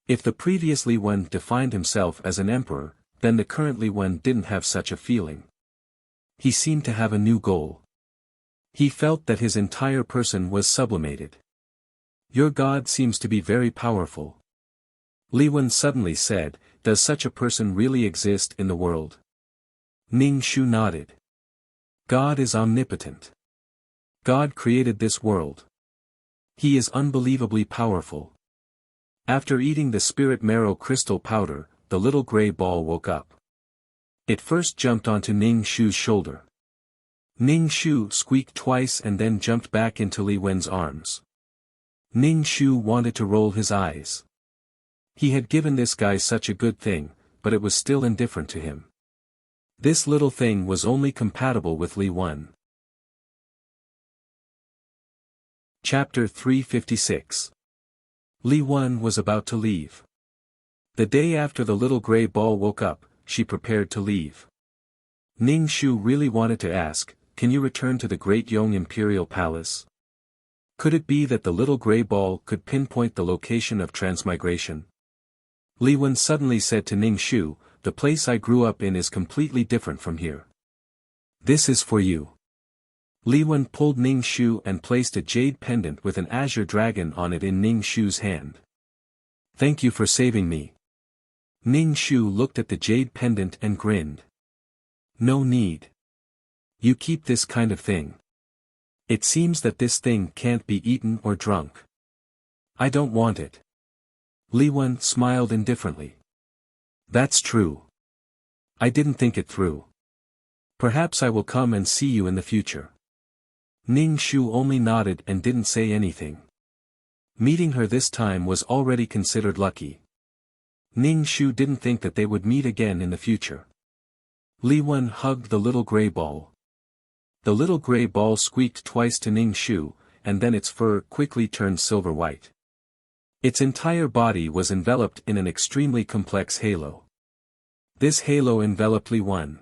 If the previous Li Wen defined himself as an emperor, then the current Li Wen didn't have such a feeling. He seemed to have a new goal. He felt that his entire person was sublimated. Your god seems to be very powerful. Li Wen suddenly said, does such a person really exist in the world? Ning Shu nodded. God is omnipotent. God created this world. He is unbelievably powerful. After eating the spirit marrow crystal powder, the little gray ball woke up. It first jumped onto Ning Shu's shoulder. Ning Shu squeaked twice and then jumped back into Li Wen's arms. Ning Shu wanted to roll his eyes. He had given this guy such a good thing, but it was still indifferent to him. This little thing was only compatible with Li Wen. Chapter 356. Li Wen was about to leave. The day after the little gray ball woke up, she prepared to leave. Ning Shu really wanted to ask, can you return to the Great Yong Imperial Palace? Could it be that the little gray ball could pinpoint the location of Transmigration? Li Wen suddenly said to Ning Shu, the place I grew up in is completely different from here. This is for you. Li Wen pulled Ning Shu and placed a jade pendant with an azure dragon on it in Ning Shu's hand. Thank you for saving me. Ning Shu looked at the jade pendant and grinned. No need. You keep this kind of thing. It seems that this thing can't be eaten or drunk. I don't want it. Li Wen smiled indifferently. That's true. I didn't think it through. Perhaps I will come and see you in the future. Ning Shu only nodded and didn't say anything. Meeting her this time was already considered lucky. Ning Shu didn't think that they would meet again in the future. Li Wen hugged the little gray ball. The little gray ball squeaked twice to Ning Shu, and then its fur quickly turned silver white. Its entire body was enveloped in an extremely complex halo. This halo enveloped Li Wen.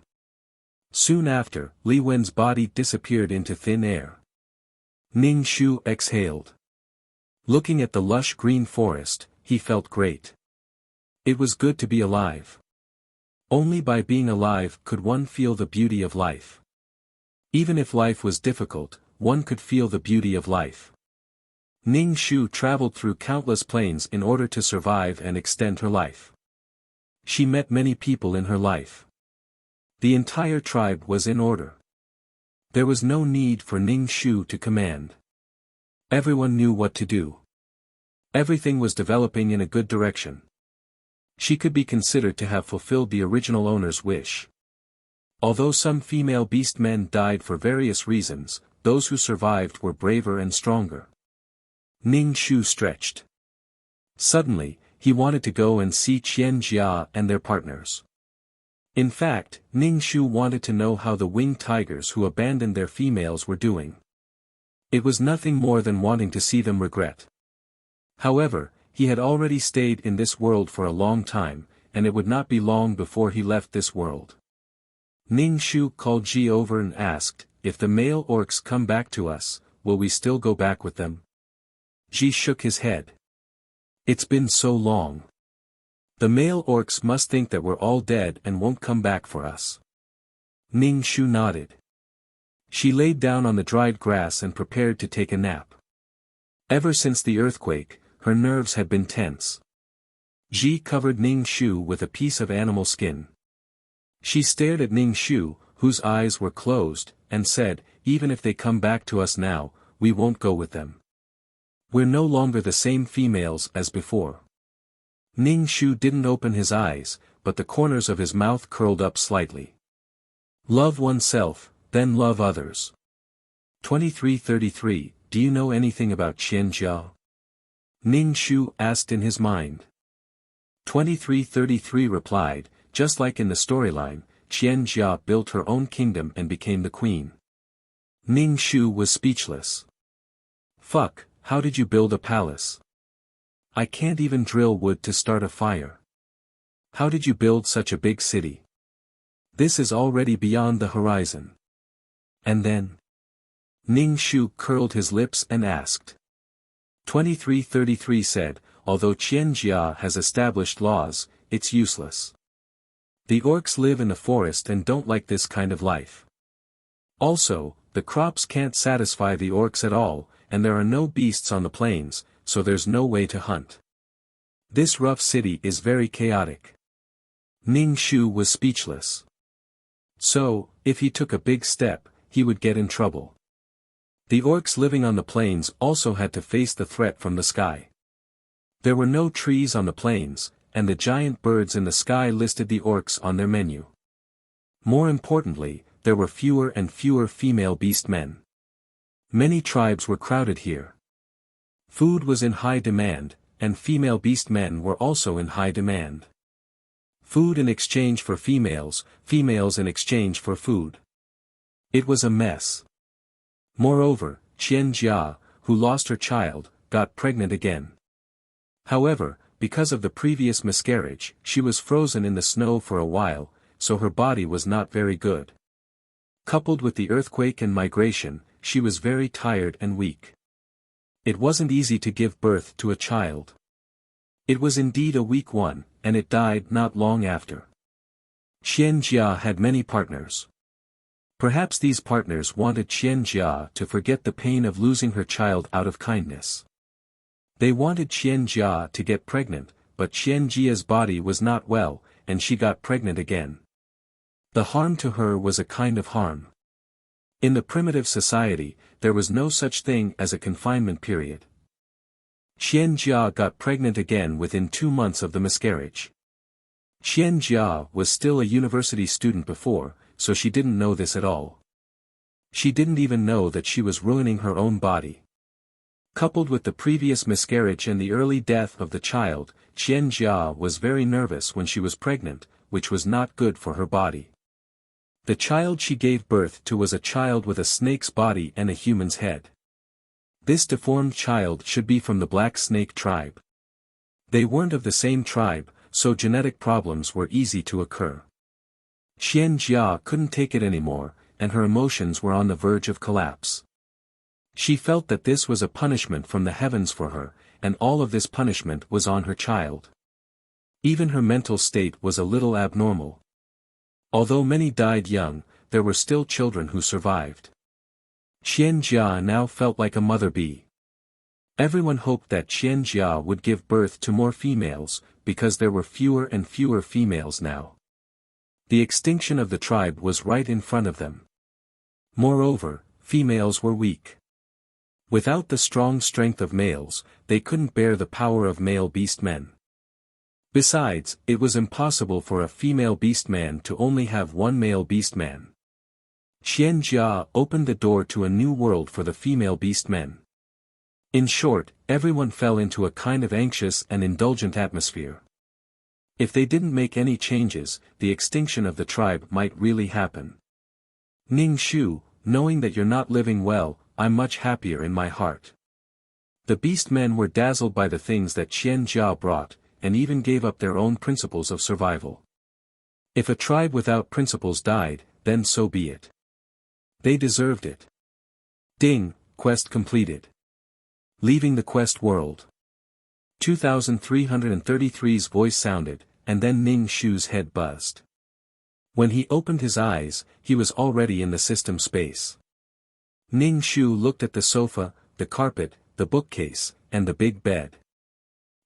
Soon after, Li Wen's body disappeared into thin air. Ning Shu exhaled. Looking at the lush green forest, he felt great. It was good to be alive. Only by being alive could one feel the beauty of life. Even if life was difficult, one could feel the beauty of life. Ning Shu traveled through countless plains in order to survive and extend her life. She met many people in her life. The entire tribe was in order. There was no need for Ning Shu to command. Everyone knew what to do. Everything was developing in a good direction. She could be considered to have fulfilled the original owner's wish. Although some female beast men died for various reasons, those who survived were braver and stronger. Ning Shu stretched. Suddenly, he wanted to go and see Qian Jia and their partners. In fact, Ning Shu wanted to know how the winged tigers who abandoned their females were doing. It was nothing more than wanting to see them regret. However, he had already stayed in this world for a long time, and it would not be long before he left this world. Ning Shu called Ji over and asked, "If the male orcs come back to us, will we still go back with them?" Ji shook his head. "It's been so long. The male orcs must think that we're all dead and won't come back for us." Ning Shu nodded. She laid down on the dried grass and prepared to take a nap. Ever since the earthquake, her nerves had been tense. Ji covered Ning Shu with a piece of animal skin. She stared at Ning Shu, whose eyes were closed, and said, "Even if they come back to us now, we won't go with them. We're no longer the same females as before." Ning Shu didn't open his eyes, but the corners of his mouth curled up slightly. Love oneself, then love others. 2333, do you know anything about Qian Jia? Ning Shu asked in his mind. 2333 replied, "Just like in the storyline, Qian Jia built her own kingdom and became the queen." Ning Shu was speechless. "Fuck, how did you build a palace? I can't even drill wood to start a fire. How did you build such a big city? This is already beyond the horizon." And then? Ning Shu curled his lips and asked. 2333 said, "Although Qian Jia has established laws, it's useless. The orcs live in the forest and don't like this kind of life. Also, the crops can't satisfy the orcs at all, and there are no beasts on the plains, so there's no way to hunt. This rough city is very chaotic." Ning Shu was speechless. So, if he took a big step, he would get in trouble. The orcs living on the plains also had to face the threat from the sky. There were no trees on the plains, and the giant birds in the sky listed the orcs on their menu. More importantly, there were fewer and fewer female beast men. Many tribes were crowded here. Food was in high demand, and female beast men were also in high demand. Food in exchange for females, females in exchange for food. It was a mess. Moreover, Qian Jia, who lost her child, got pregnant again. However, because of the previous miscarriage, she was frozen in the snow for a while, so her body was not very good. Coupled with the earthquake and migration, she was very tired and weak. It wasn't easy to give birth to a child. It was indeed a weak one, and it died not long after. Qian Jia had many partners. Perhaps these partners wanted Qian Jia to forget the pain of losing her child out of kindness. They wanted Qian Jia to get pregnant, but Qian Jia's body was not well, and she got pregnant again. The harm to her was a kind of harm. In the primitive society, there was no such thing as a confinement period. Qian Jia got pregnant again within 2 months of the miscarriage. Qian Jia was still a university student before, so she didn't know this at all. She didn't even know that she was ruining her own body. Coupled with the previous miscarriage and the early death of the child, Qian Jia was very nervous when she was pregnant, which was not good for her body. The child she gave birth to was a child with a snake's body and a human's head. This deformed child should be from the Black Snake tribe. They weren't of the same tribe, so genetic problems were easy to occur. Qian Jia couldn't take it anymore, and her emotions were on the verge of collapse. She felt that this was a punishment from the heavens for her, and all of this punishment was on her child. Even her mental state was a little abnormal. Although many died young, there were still children who survived. Qian Jia now felt like a mother bee. Everyone hoped that Qian Jia would give birth to more females, because there were fewer and fewer females now. The extinction of the tribe was right in front of them. Moreover, females were weak. Without the strong strength of males, they couldn't bear the power of male beast men. Besides, it was impossible for a female beastman to only have one male beastman. Xian Jia opened the door to a new world for the female beastmen. In short, everyone fell into a kind of anxious and indulgent atmosphere. If they didn't make any changes, the extinction of the tribe might really happen. Ning Shu, knowing that you're not living well, I'm much happier in my heart. The beastmen were dazzled by the things that Xian Jia brought, and even gave up their own principles of survival. If a tribe without principles died, then so be it. They deserved it. Ding, quest completed. Leaving the quest world. 2333's voice sounded, and then Ning Shu's head buzzed. When he opened his eyes, he was already in the system space. Ning Shu looked at the sofa, the carpet, the bookcase, and the big bed.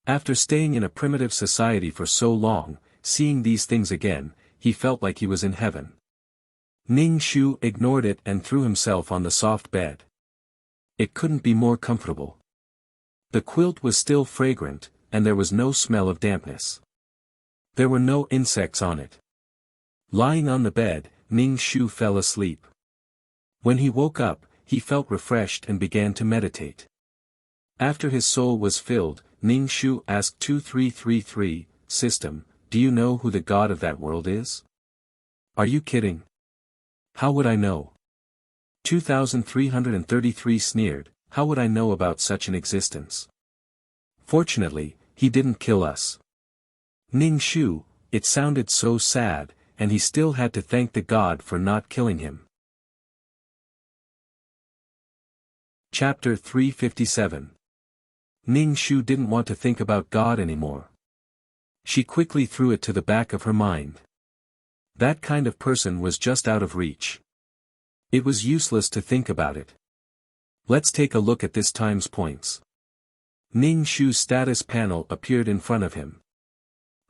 After staying in a primitive society for so long, seeing these things again, he felt like he was in heaven. Ning Shu ignored it and threw himself on the soft bed. It couldn't be more comfortable. The quilt was still fragrant, and there was no smell of dampness. There were no insects on it. Lying on the bed, Ning Shu fell asleep. When he woke up, he felt refreshed and began to meditate. After his soul was filled, Ning Shu asked 2333, System, do you know who the god of that world is? Are you kidding? How would I know? 2333 sneered, how would I know about such an existence? Fortunately, he didn't kill us. Ning Shu, it sounded so sad, and he still had to thank the god for not killing him. Chapter 357. Ning Shu didn't want to think about God anymore. She quickly threw it to the back of her mind. That kind of person was just out of reach. It was useless to think about it. Let's take a look at this times points. Ning Shu's status panel appeared in front of him.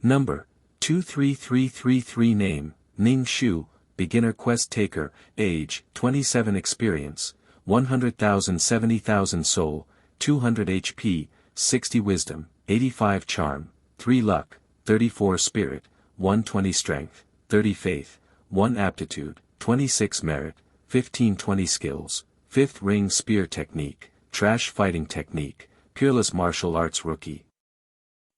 Number, 23333 Name, Ning Shu, Beginner Quest Taker, Age, 27 Experience, 100,000 70,000 Soul, 200 HP, 60 Wisdom, 85 Charm, 3 Luck, 34 Spirit, 120 Strength, 30 Faith, 1 Aptitude, 26 Merit, 15-20 Skills, 5th Ring Spear Technique, Trash Fighting Technique, Peerless Martial Arts Rookie.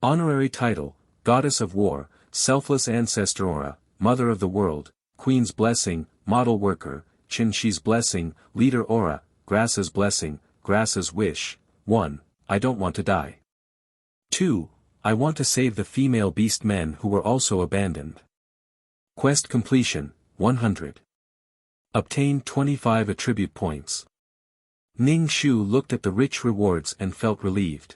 Honorary Title, Goddess of War, Selfless Ancestor Aura, Mother of the World, Queen's Blessing, Model Worker, Qin Shi's Blessing, Leader Aura, Grass's Blessing, Grass's Wish. 1. I don't want to die. 2. I want to save the female beast men who were also abandoned. Quest completion, 100. Obtained 25 attribute points. Ning Shu looked at the rich rewards and felt relieved.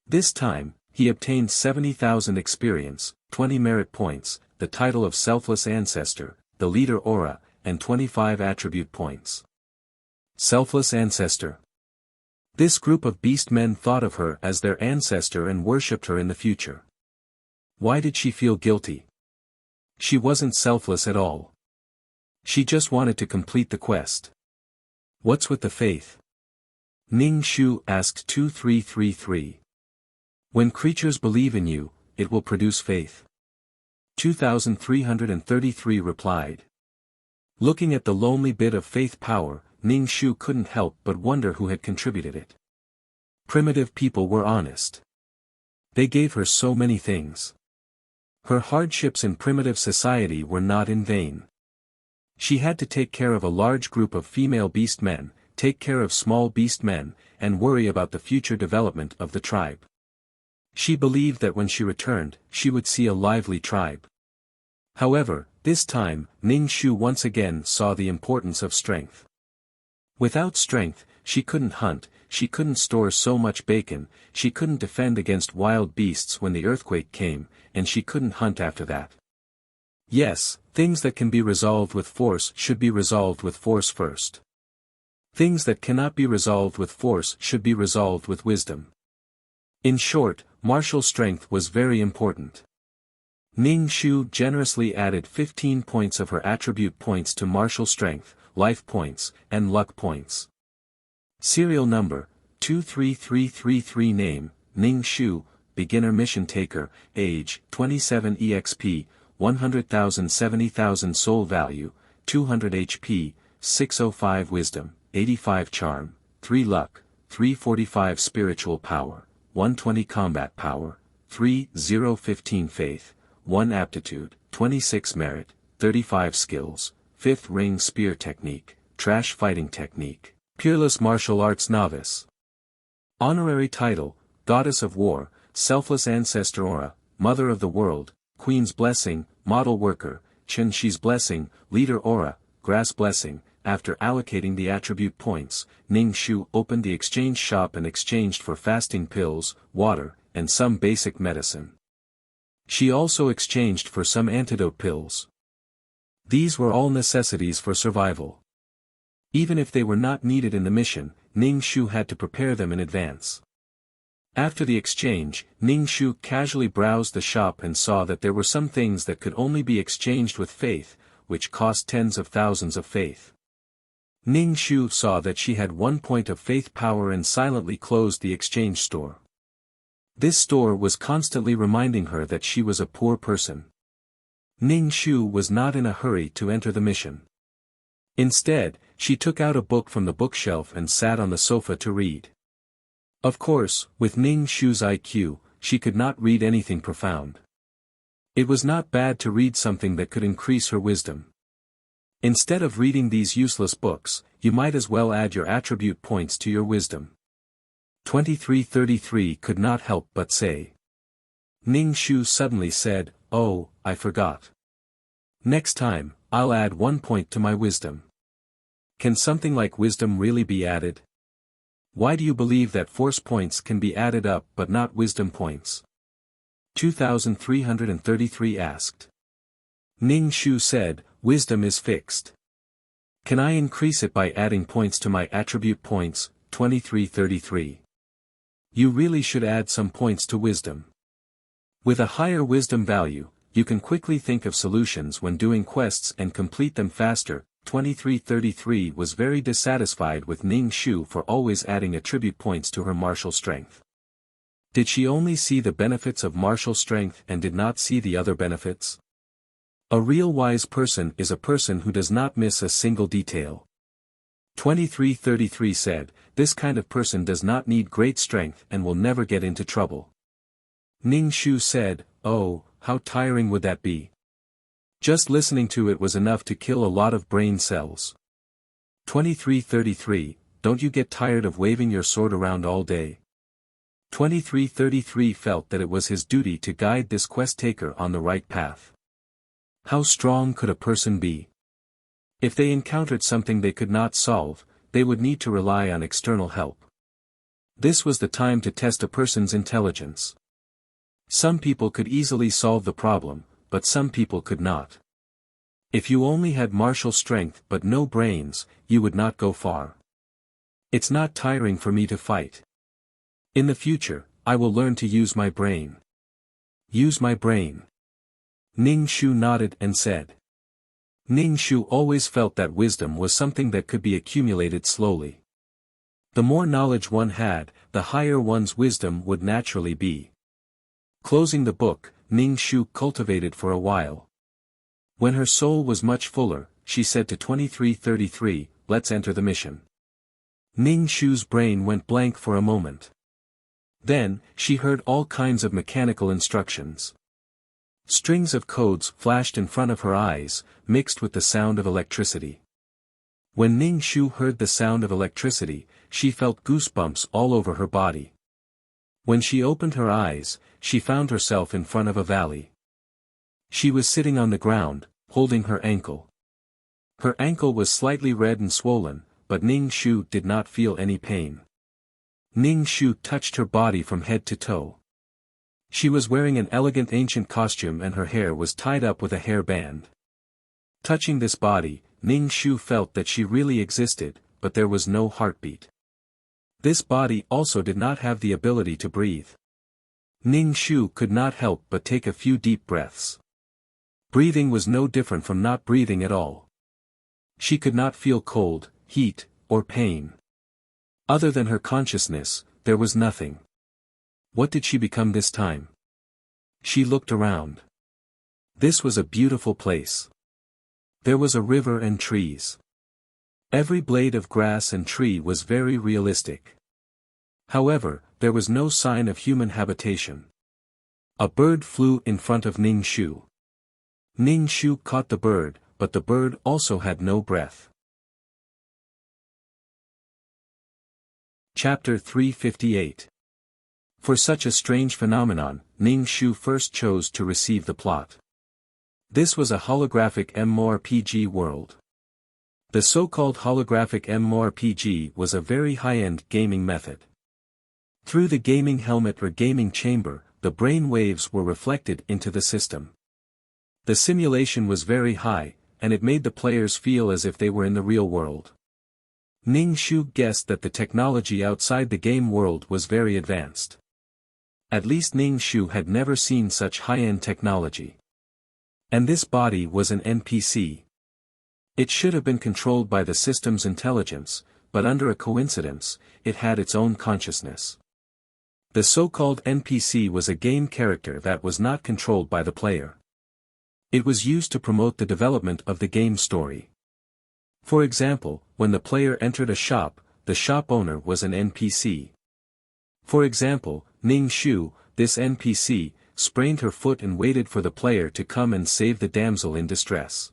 This time, he obtained 70,000 experience, 20 merit points, the title of Selfless Ancestor, the Leader Aura, and 25 attribute points. Selfless Ancestor. This group of beast men thought of her as their ancestor and worshipped her in the future. Why did she feel guilty? She wasn't selfless at all. She just wanted to complete the quest. What's with the faith? Ning Shu asked 2333. When creatures believe in you, it will produce faith. 2333 replied. Looking at the lonely bit of faith power, Ning Shu couldn't help but wonder who had contributed it. Primitive people were honest. They gave her so many things. Her hardships in primitive society were not in vain. She had to take care of a large group of female beast men, take care of small beast men, and worry about the future development of the tribe. She believed that when she returned, she would see a lively tribe. However, this time, Ning Shu once again saw the importance of strength. Without strength, she couldn't hunt, she couldn't store so much bacon, she couldn't defend against wild beasts when the earthquake came, and she couldn't hunt after that. Yes, things that can be resolved with force should be resolved with force first. Things that cannot be resolved with force should be resolved with wisdom. In short, martial strength was very important. Ning Shu generously added 15 points of her attribute points to martial strength, life points, and luck points. Serial number, 23333 Name, Ning Shu, beginner mission taker, age, 27 EXP, 100,000 70,000 soul value, 200 HP, 605 wisdom, 85 charm, 3 luck, 345 spiritual power, 120 combat power, 3,015 faith, 1 aptitude, 26 merit, 35 skills, 5th ring spear technique, trash fighting technique, peerless martial arts novice. Honorary title, Goddess of War, Selfless Ancestor Aura, Mother of the World, Queen's Blessing, Model Worker, Chen Shi's Blessing, Leader Aura, Grass Blessing. After allocating the attribute points, Ning Shu opened the exchange shop and exchanged for fasting pills, water, and some basic medicine. She also exchanged for some antidote pills. These were all necessities for survival. Even if they were not needed in the mission, Ning Shu had to prepare them in advance. After the exchange, Ning Shu casually browsed the shop and saw that there were some things that could only be exchanged with faith, which cost tens of thousands of faith. Ning Shu saw that she had 1 point of faith power and silently closed the exchange store. This store was constantly reminding her that she was a poor person. Ning Shu was not in a hurry to enter the mission. Instead, she took out a book from the bookshelf and sat on the sofa to read. Of course, with Ning Shu's IQ, she could not read anything profound. It was not bad to read something that could increase her wisdom. Instead of reading these useless books, you might as well add your attribute points to your wisdom. 2333 could not help but say. Ning Shu suddenly said, "Oh, I forgot. Next time, I'll add 1 point to my wisdom." Can something like wisdom really be added? Why do you believe that force points can be added up but not wisdom points? 2333 asked. Ning Shu said, "Wisdom is fixed. Can I increase it by adding points to my attribute points?" 2333. You really should add some points to wisdom. With a higher wisdom value, you can quickly think of solutions when doing quests and complete them faster. 2333 was very dissatisfied with Ning Shu for always adding attribute points to her martial strength. Did she only see the benefits of martial strength and did not see the other benefits? A real wise person is a person who does not miss a single detail. 2333 said, "This kind of person does not need great strength and will never get into trouble." Ning Shu said, "Oh, how tiring would that be? Just listening to it was enough to kill a lot of brain cells." 2333, don't you get tired of waving your sword around all day? 2333 felt that it was his duty to guide this quest taker on the right path. How strong could a person be? If they encountered something they could not solve, they would need to rely on external help. This was the time to test a person's intelligence. Some people could easily solve the problem, but some people could not. If you only had martial strength but no brains, you would not go far. It's not tiring for me to fight. In the future, I will learn to use my brain. Use my brain. Ning Shu nodded and said. Ning Shu always felt that wisdom was something that could be accumulated slowly. The more knowledge one had, the higher one's wisdom would naturally be. Closing the book, Ning Shu cultivated for a while. When her soul was much fuller, she said to 2333, "Let's enter the mission." Ning Shu's brain went blank for a moment. Then, she heard all kinds of mechanical instructions. Strings of codes flashed in front of her eyes, mixed with the sound of electricity. When Ning Shu heard the sound of electricity, she felt goosebumps all over her body. When she opened her eyes, she found herself in front of a valley. She was sitting on the ground, holding her ankle. Her ankle was slightly red and swollen, but Ning Shu did not feel any pain. Ning Shu touched her body from head to toe. She was wearing an elegant ancient costume and her hair was tied up with a hair band. Touching this body, Ning Shu felt that she really existed, but there was no heartbeat. This body also did not have the ability to breathe. Ning Shu could not help but take a few deep breaths. Breathing was no different from not breathing at all. She could not feel cold, heat, or pain. Other than her consciousness, there was nothing. What did she become this time? She looked around. This was a beautiful place. There was a river and trees. Every blade of grass and tree was very realistic. However, there was no sign of human habitation. A bird flew in front of Ning Shu. Ning Shu caught the bird, but the bird also had no breath. Chapter 358. For such a strange phenomenon, Ning Shu first chose to receive the plot. This was a holographic MMORPG world. The so-called holographic MMORPG was a very high-end gaming method. Through the gaming helmet or gaming chamber, the brain waves were reflected into the system. The simulation was very high, and it made the players feel as if they were in the real world. Ning Shu guessed that the technology outside the game world was very advanced. At least Ning Shu had never seen such high-end technology. And this body was an NPC. It should have been controlled by the system's intelligence, but under a coincidence, it had its own consciousness. The so-called NPC was a game character that was not controlled by the player. It was used to promote the development of the game story. For example, when the player entered a shop, the shop owner was an NPC. For example, Ning Shu, this NPC, sprained her foot and waited for the player to come and save the damsel in distress.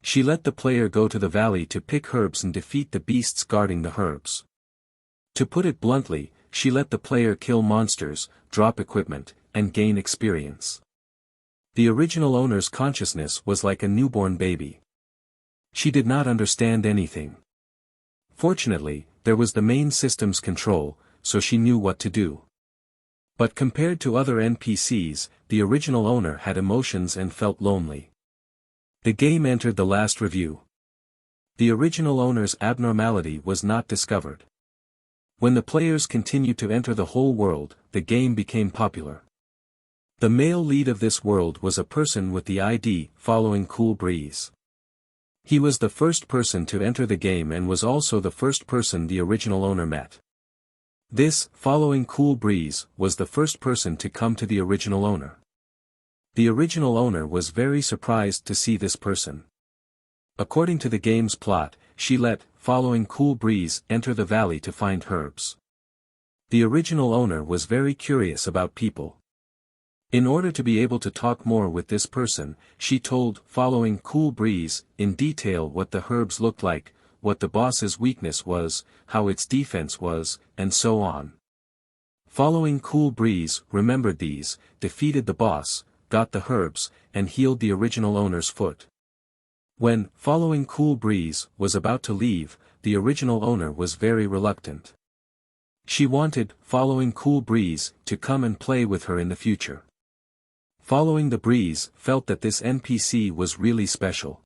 She let the player go to the valley to pick herbs and defeat the beasts guarding the herbs. To put it bluntly, she let the player kill monsters, drop equipment, and gain experience. The original owner's consciousness was like a newborn baby. She did not understand anything. Fortunately, there was the main system's control, so she knew what to do. But compared to other NPCs, the original owner had emotions and felt lonely. The game entered the last review. The original owner's abnormality was not discovered. When the players continued to enter the whole world, the game became popular. The male lead of this world was a person with the ID following Cool Breeze. He was the first person to enter the game and was also the first person the original owner met. This, following Cool Breeze, was the first person to come to the original owner. The original owner was very surprised to see this person. According to the game's plot, she let, following Cool Breeze, enter the valley to find herbs. The original owner was very curious about people. In order to be able to talk more with this person, she told, following Cool Breeze, in detail what the herbs looked like, what the boss's weakness was, how its defense was, and so on. Following Cool Breeze remembered these, defeated the boss, got the herbs, and healed the original owner's foot. When, following Cool Breeze, was about to leave, the original owner was very reluctant. She wanted, following Cool Breeze, to come and play with her in the future. Following the Breeze felt that this NPC was really special.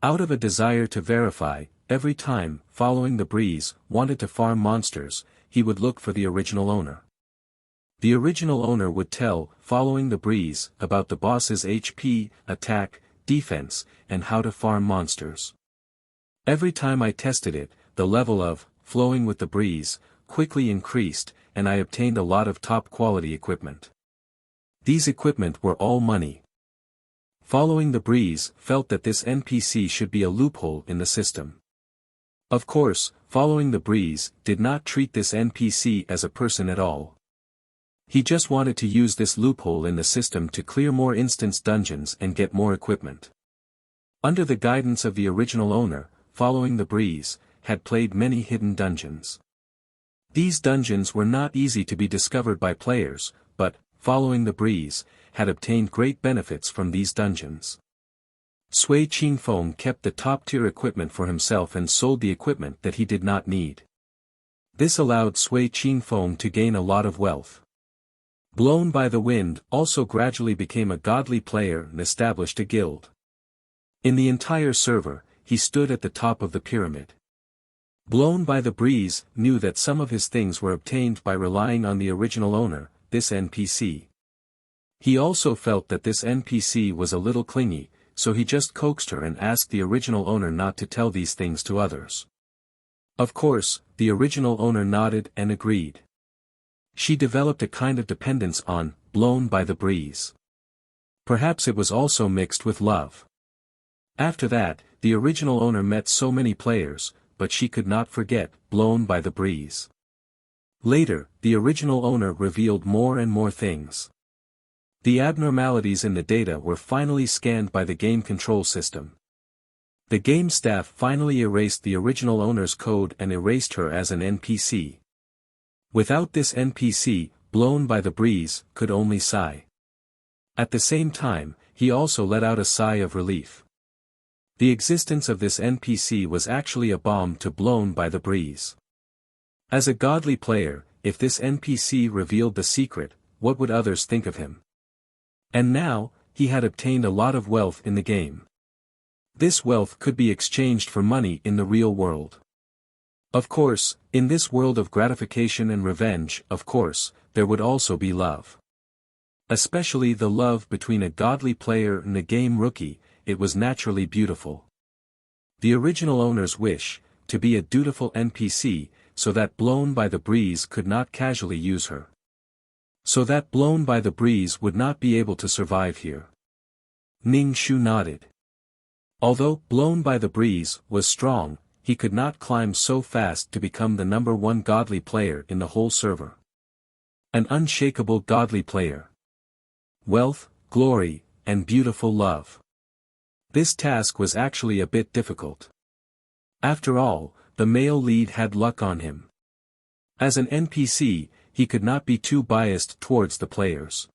Out of a desire to verify, every time, following the Breeze, wanted to farm monsters, he would look for the original owner. The original owner would tell, following the Breeze, about the boss's HP, attack, defense, and how to farm monsters. Every time I tested it, the level of, flowing with the Breeze, quickly increased, and I obtained a lot of top-quality equipment. These equipment were all money. Following the Breeze felt that this NPC should be a loophole in the system. Of course, following the Breeze did not treat this NPC as a person at all. He just wanted to use this loophole in the system to clear more instance dungeons and get more equipment. Under the guidance of the original owner, following the Breeze, had played many hidden dungeons. These dungeons were not easy to be discovered by players, but, following the Breeze, had obtained great benefits from these dungeons. Sui Qingfeng kept the top-tier equipment for himself and sold the equipment that he did not need. This allowed Sui Qingfeng to gain a lot of wealth. Blown by the Wind also gradually became a godly player and established a guild. In the entire server, he stood at the top of the pyramid. Blown by the Breeze knew that some of his things were obtained by relying on the original owner, this NPC. He also felt that this NPC was a little clingy, so he just coaxed her and asked the original owner not to tell these things to others. Of course, the original owner nodded and agreed. She developed a kind of dependence on, blown by the breeze. Perhaps it was also mixed with love. After that, the original owner met so many players, but she could not forget, blown by the breeze. Later, the original owner revealed more and more things. The abnormalities in the data were finally scanned by the game control system. The game staff finally erased the original owner's code and erased her as an NPC. Without this NPC, blown by the breeze, could only sigh. At the same time, he also let out a sigh of relief. The existence of this NPC was actually a balm to blown by the breeze. As a godly player, if this NPC revealed the secret, what would others think of him? And now, he had obtained a lot of wealth in the game. This wealth could be exchanged for money in the real world. Of course, in this world of gratification and revenge, of course, there would also be love. Especially the love between a godly player and a game rookie, it was naturally beautiful. The original owner's wish, to be a dutiful NPC, so that blown by the breeze could not casually use her. So that blown by the breeze would not be able to survive here. Ning Shu nodded. Although blown by the breeze was strong, he could not climb so fast to become the #1 godly player in the whole server. An unshakable godly player. Wealth, glory, and beautiful love. This task was actually a bit difficult. After all, the male lead had luck on him. As an NPC, he could not be too biased towards the players.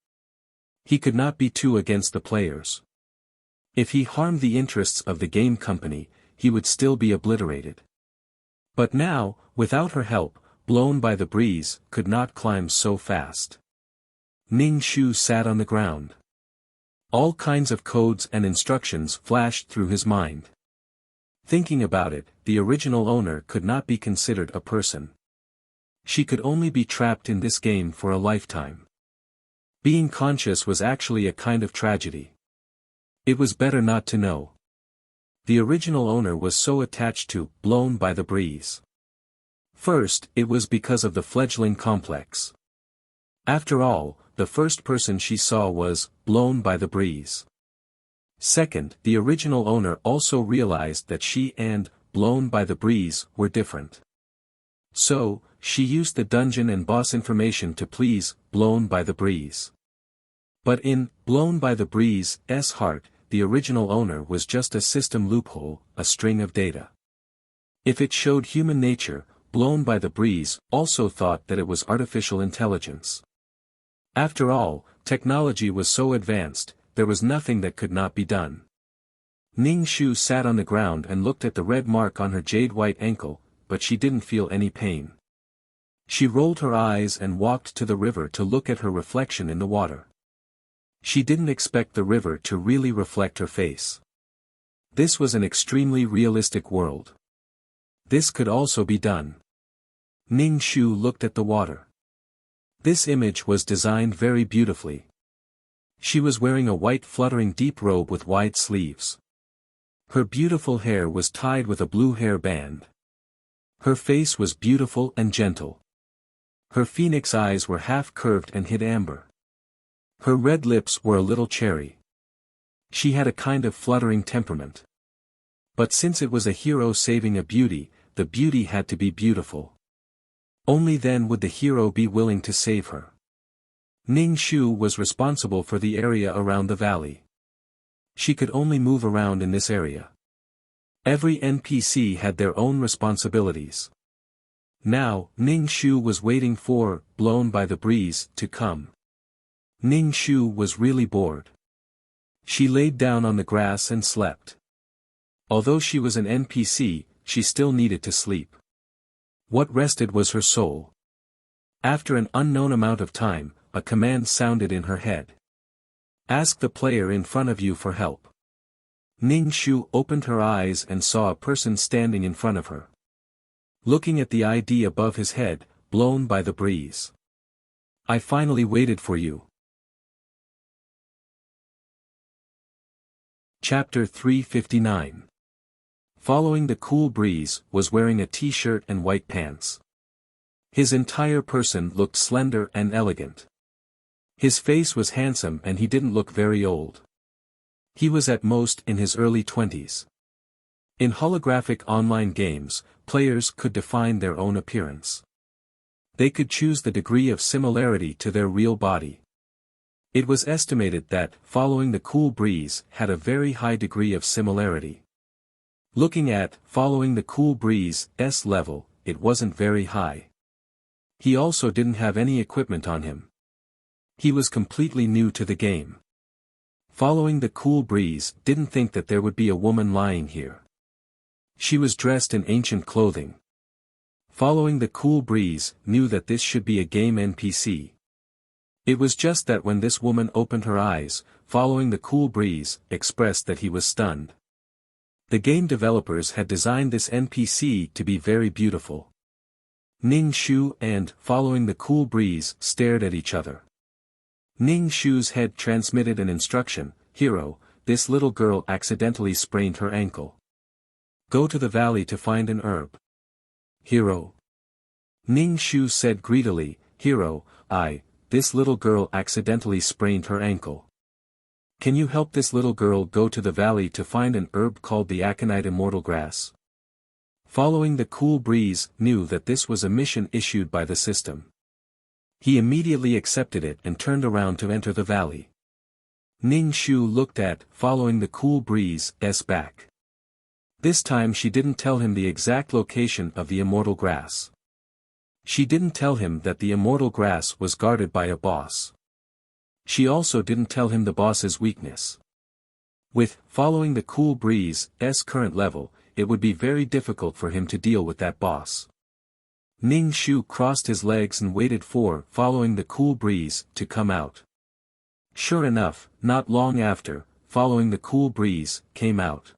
He could not be too against the players. If he harmed the interests of the game company, he would still be obliterated. But now, without her help, blown by the breeze, could not climb so fast. Ning Shu sat on the ground. All kinds of codes and instructions flashed through his mind. Thinking about it, the original owner could not be considered a person. She could only be trapped in this game for a lifetime. Being conscious was actually a kind of tragedy. It was better not to know. The original owner was so attached to, blown by the breeze. First, it was because of the fledgling complex. After all, the first person she saw was, blown by the breeze. Second, the original owner also realized that she and, blown by the breeze, were different. So, she used the dungeon and boss information to please, blown by the breeze. But in, blown by the breeze's heart, the original owner was just a system loophole, a string of data. If it showed human nature, blown by the breeze also thought that it was artificial intelligence. After all, technology was so advanced, there was nothing that could not be done. Ning Shu sat on the ground and looked at the red mark on her jade-white ankle, but she didn't feel any pain. She rolled her eyes and walked to the river to look at her reflection in the water. She didn't expect the river to really reflect her face. This was an extremely realistic world. This could also be done. Ning Shu looked at the water. This image was designed very beautifully. She was wearing a white fluttering deep robe with wide sleeves. Her beautiful hair was tied with a blue hair band. Her face was beautiful and gentle. Her phoenix eyes were half curved and hid amber. Her red lips were a little cherry. She had a kind of fluttering temperament. But since it was a hero saving a beauty, the beauty had to be beautiful. Only then would the hero be willing to save her. Ning Shu was responsible for the area around the valley. She could only move around in this area. Every NPC had their own responsibilities. Now, Ning Shu was waiting for, blown by the breeze, to come. Ning Shu was really bored. She laid down on the grass and slept. Although she was an NPC, she still needed to sleep. What rested was her soul. After an unknown amount of time, a command sounded in her head. Ask the player in front of you for help. Ning Shu opened her eyes and saw a person standing in front of her. Looking at the ID above his head, blown by the breeze. I finally waited for you. Chapter 359. Following the cool breeze, was wearing a t-shirt and white pants. His entire person looked slender and elegant. His face was handsome and he didn't look very old. He was at most in his early 20s. In holographic online games, players could define their own appearance. They could choose the degree of similarity to their real body. It was estimated that Following the Cool Breeze had a very high degree of similarity. Looking at Following the Cool Breeze's level, it wasn't very high. He also didn't have any equipment on him. He was completely new to the game. Following the Cool Breeze didn't think that there would be a woman lying here. She was dressed in ancient clothing. Following the Cool Breeze knew that this should be a game NPC. It was just that when this woman opened her eyes, Following the Cool Breeze expressed that he was stunned. The game developers had designed this NPC to be very beautiful. Ning Shu and Following the Cool Breeze stared at each other. Ning Shu's head transmitted an instruction, "Hero, this little girl accidentally sprained her ankle. Go to the valley to find an herb." "Hero." Ning Shu said greedily, "Hero, this little girl accidentally sprained her ankle. Can you help this little girl go to the valley to find an herb called the aconite immortal grass?" Following the Cool Breeze knew that this was a mission issued by the system. He immediately accepted it and turned around to enter the valley. Ning Shu looked at Following the Cool Breeze's back. This time she didn't tell him the exact location of the immortal grass. She didn't tell him that the immortal grass was guarded by a boss. She also didn't tell him the boss's weakness. With Following the Cool Breeze's current level, it would be very difficult for him to deal with that boss. Ning Shu crossed his legs and waited for Following the Cool Breeze to come out. Sure enough, not long after, Following the Cool Breeze came out.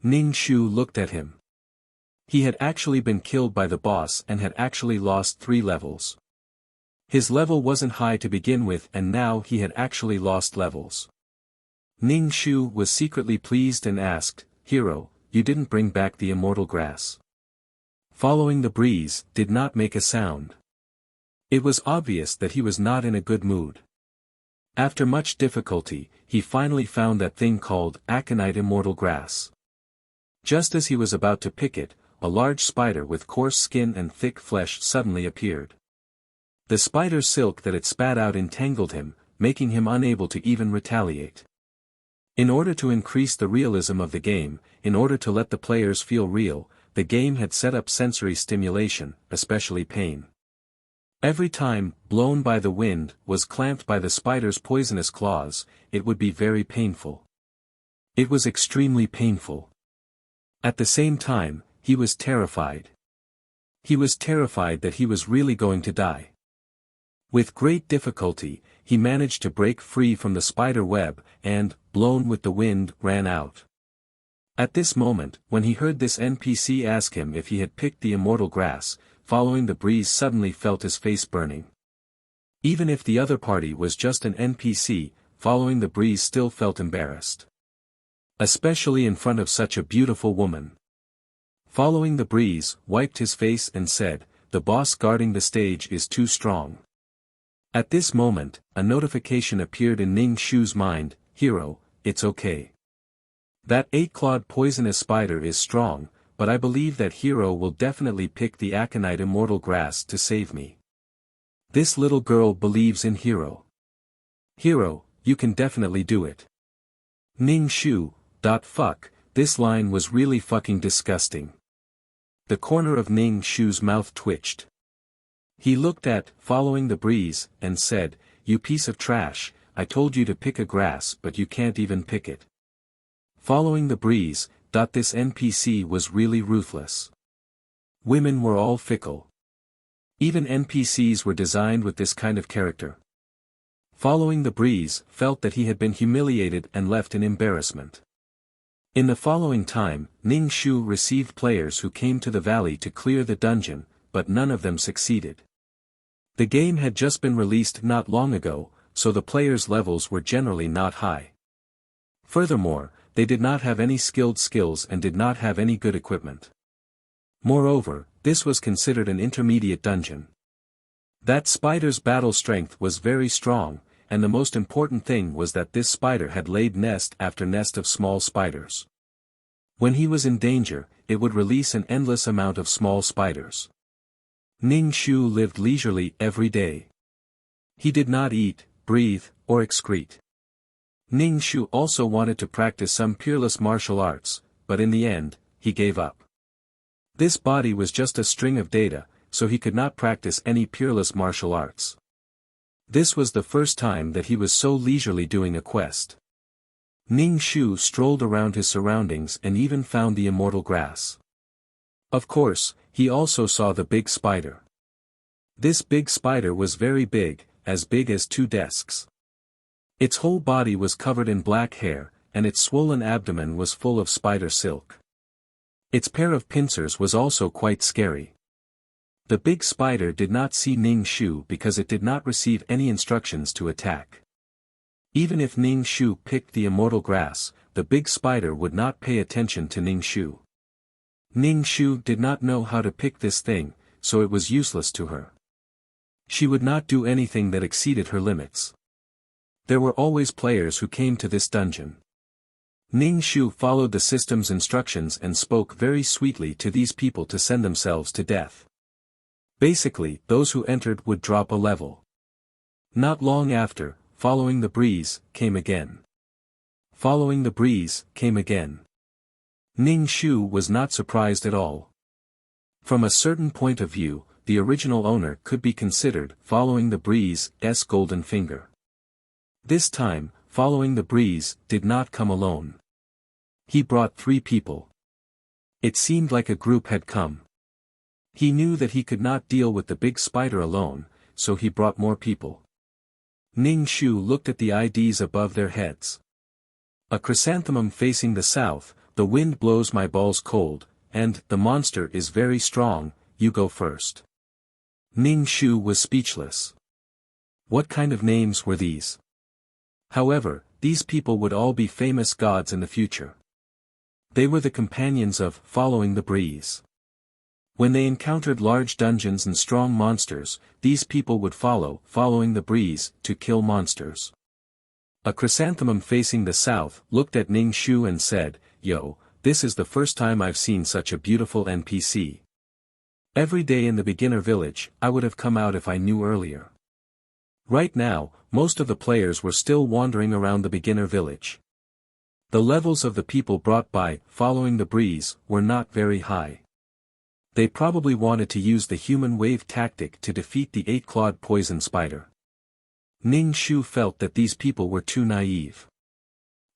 Ning Shu looked at him. He had actually been killed by the boss and had actually lost 3 levels. His level wasn't high to begin with and now he had actually lost levels. Ning Shu was secretly pleased and asked, "Hero, you didn't bring back the immortal grass?" Following the Breeze did not make a sound. It was obvious that he was not in a good mood. After much difficulty, he finally found that thing called aconite immortal grass. Just as he was about to pick it, a large spider with coarse skin and thick flesh suddenly appeared. The spider's silk that it spat out entangled him, making him unable to even retaliate. In order to increase the realism of the game, in order to let the players feel real, the game had set up sensory stimulation, especially pain. Every time, blown by the wind, was clamped by the spider's poisonous claws, it would be very painful. It was extremely painful. At the same time, he was terrified. He was terrified that he was really going to die. With great difficulty, he managed to break free from the spider web, and, blown with the wind, ran out. At this moment, when he heard this NPC ask him if he had picked the immortal grass, Following the Breeze suddenly felt his face burning. Even if the other party was just an NPC, Following the Breeze still felt embarrassed. Especially in front of such a beautiful woman. Following the Breeze wiped his face and said, "The boss guarding the stage is too strong." At this moment, a notification appeared in Ning Shu's mind, "Hero, it's okay. That 8-clawed poisonous spider is strong, but I believe that Hero will definitely pick the aconite immortal grass to save me. This little girl believes in Hero. Hero, you can definitely do it." Ning Shu, fuck, this line was really fucking disgusting. The corner of Ning Shu's mouth twitched. He looked at Following the Breeze, and said, "You piece of trash, I told you to pick a grass but you can't even pick it." Following the Breeze, this NPC was really ruthless. Women were all fickle. Even NPCs were designed with this kind of character. Following the Breeze felt that he had been humiliated and left in embarrassment. In the following time, Ning Shu received players who came to the valley to clear the dungeon, but none of them succeeded. The game had just been released not long ago, so the players' levels were generally not high. Furthermore, they did not have any skilled skills and did not have any good equipment. Moreover, this was considered an intermediate dungeon. That spider's battle strength was very strong, and the most important thing was that this spider had laid nest after nest of small spiders. When he was in danger, it would release an endless amount of small spiders. Ning Shu lived leisurely every day. He did not eat, breathe, or excrete. Ning Shu also wanted to practice some peerless martial arts, but in the end, he gave up. This body was just a string of data, so he could not practice any peerless martial arts. This was the first time that he was so leisurely doing a quest. Ning Shu strolled around his surroundings and even found the immortal grass. Of course, he also saw the big spider. This big spider was very big as 2 desks. Its whole body was covered in black hair, and its swollen abdomen was full of spider silk. Its pair of pincers was also quite scary. The big spider did not see Ning Shu because it did not receive any instructions to attack. Even if Ning Shu picked the immortal grass, the big spider would not pay attention to Ning Shu. Ning Shu did not know how to pick this thing, so it was useless to her. She would not do anything that exceeded her limits. There were always players who came to this dungeon. Ning Shu followed the system's instructions and spoke very sweetly to these people to send themselves to death. Basically, those who entered would drop a level. Not long after, Following the Breeze came again. Following the Breeze came again. Ning Shu was not surprised at all. From a certain point of view, the original owner could be considered Following the Breeze's golden finger. This time, Following the Breeze did not come alone. He brought 3 people. It seemed like a group had come. He knew that he could not deal with the big spider alone, so he brought more people. Ning Shu looked at the IDs above their heads. A chrysanthemum facing the south, the wind blows my balls cold, and the monster is very strong, you go first. Ning Shu was speechless. What kind of names were these? However, these people would all be famous gods in the future. They were the companions of Following the Breeze. When they encountered large dungeons and strong monsters, these people would Following the Breeze to kill monsters. A chrysanthemum facing the south looked at Ning Shu and said, "Yo, this is the first time I've seen such a beautiful NPC. Every day in the beginner village, I would have come out if I knew earlier." Right now, most of the players were still wandering around the beginner village. The levels of the people brought by Following the Breeze were not very high. They probably wanted to use the human wave tactic to defeat the 8-clawed poison spider. Ning Shu felt that these people were too naive.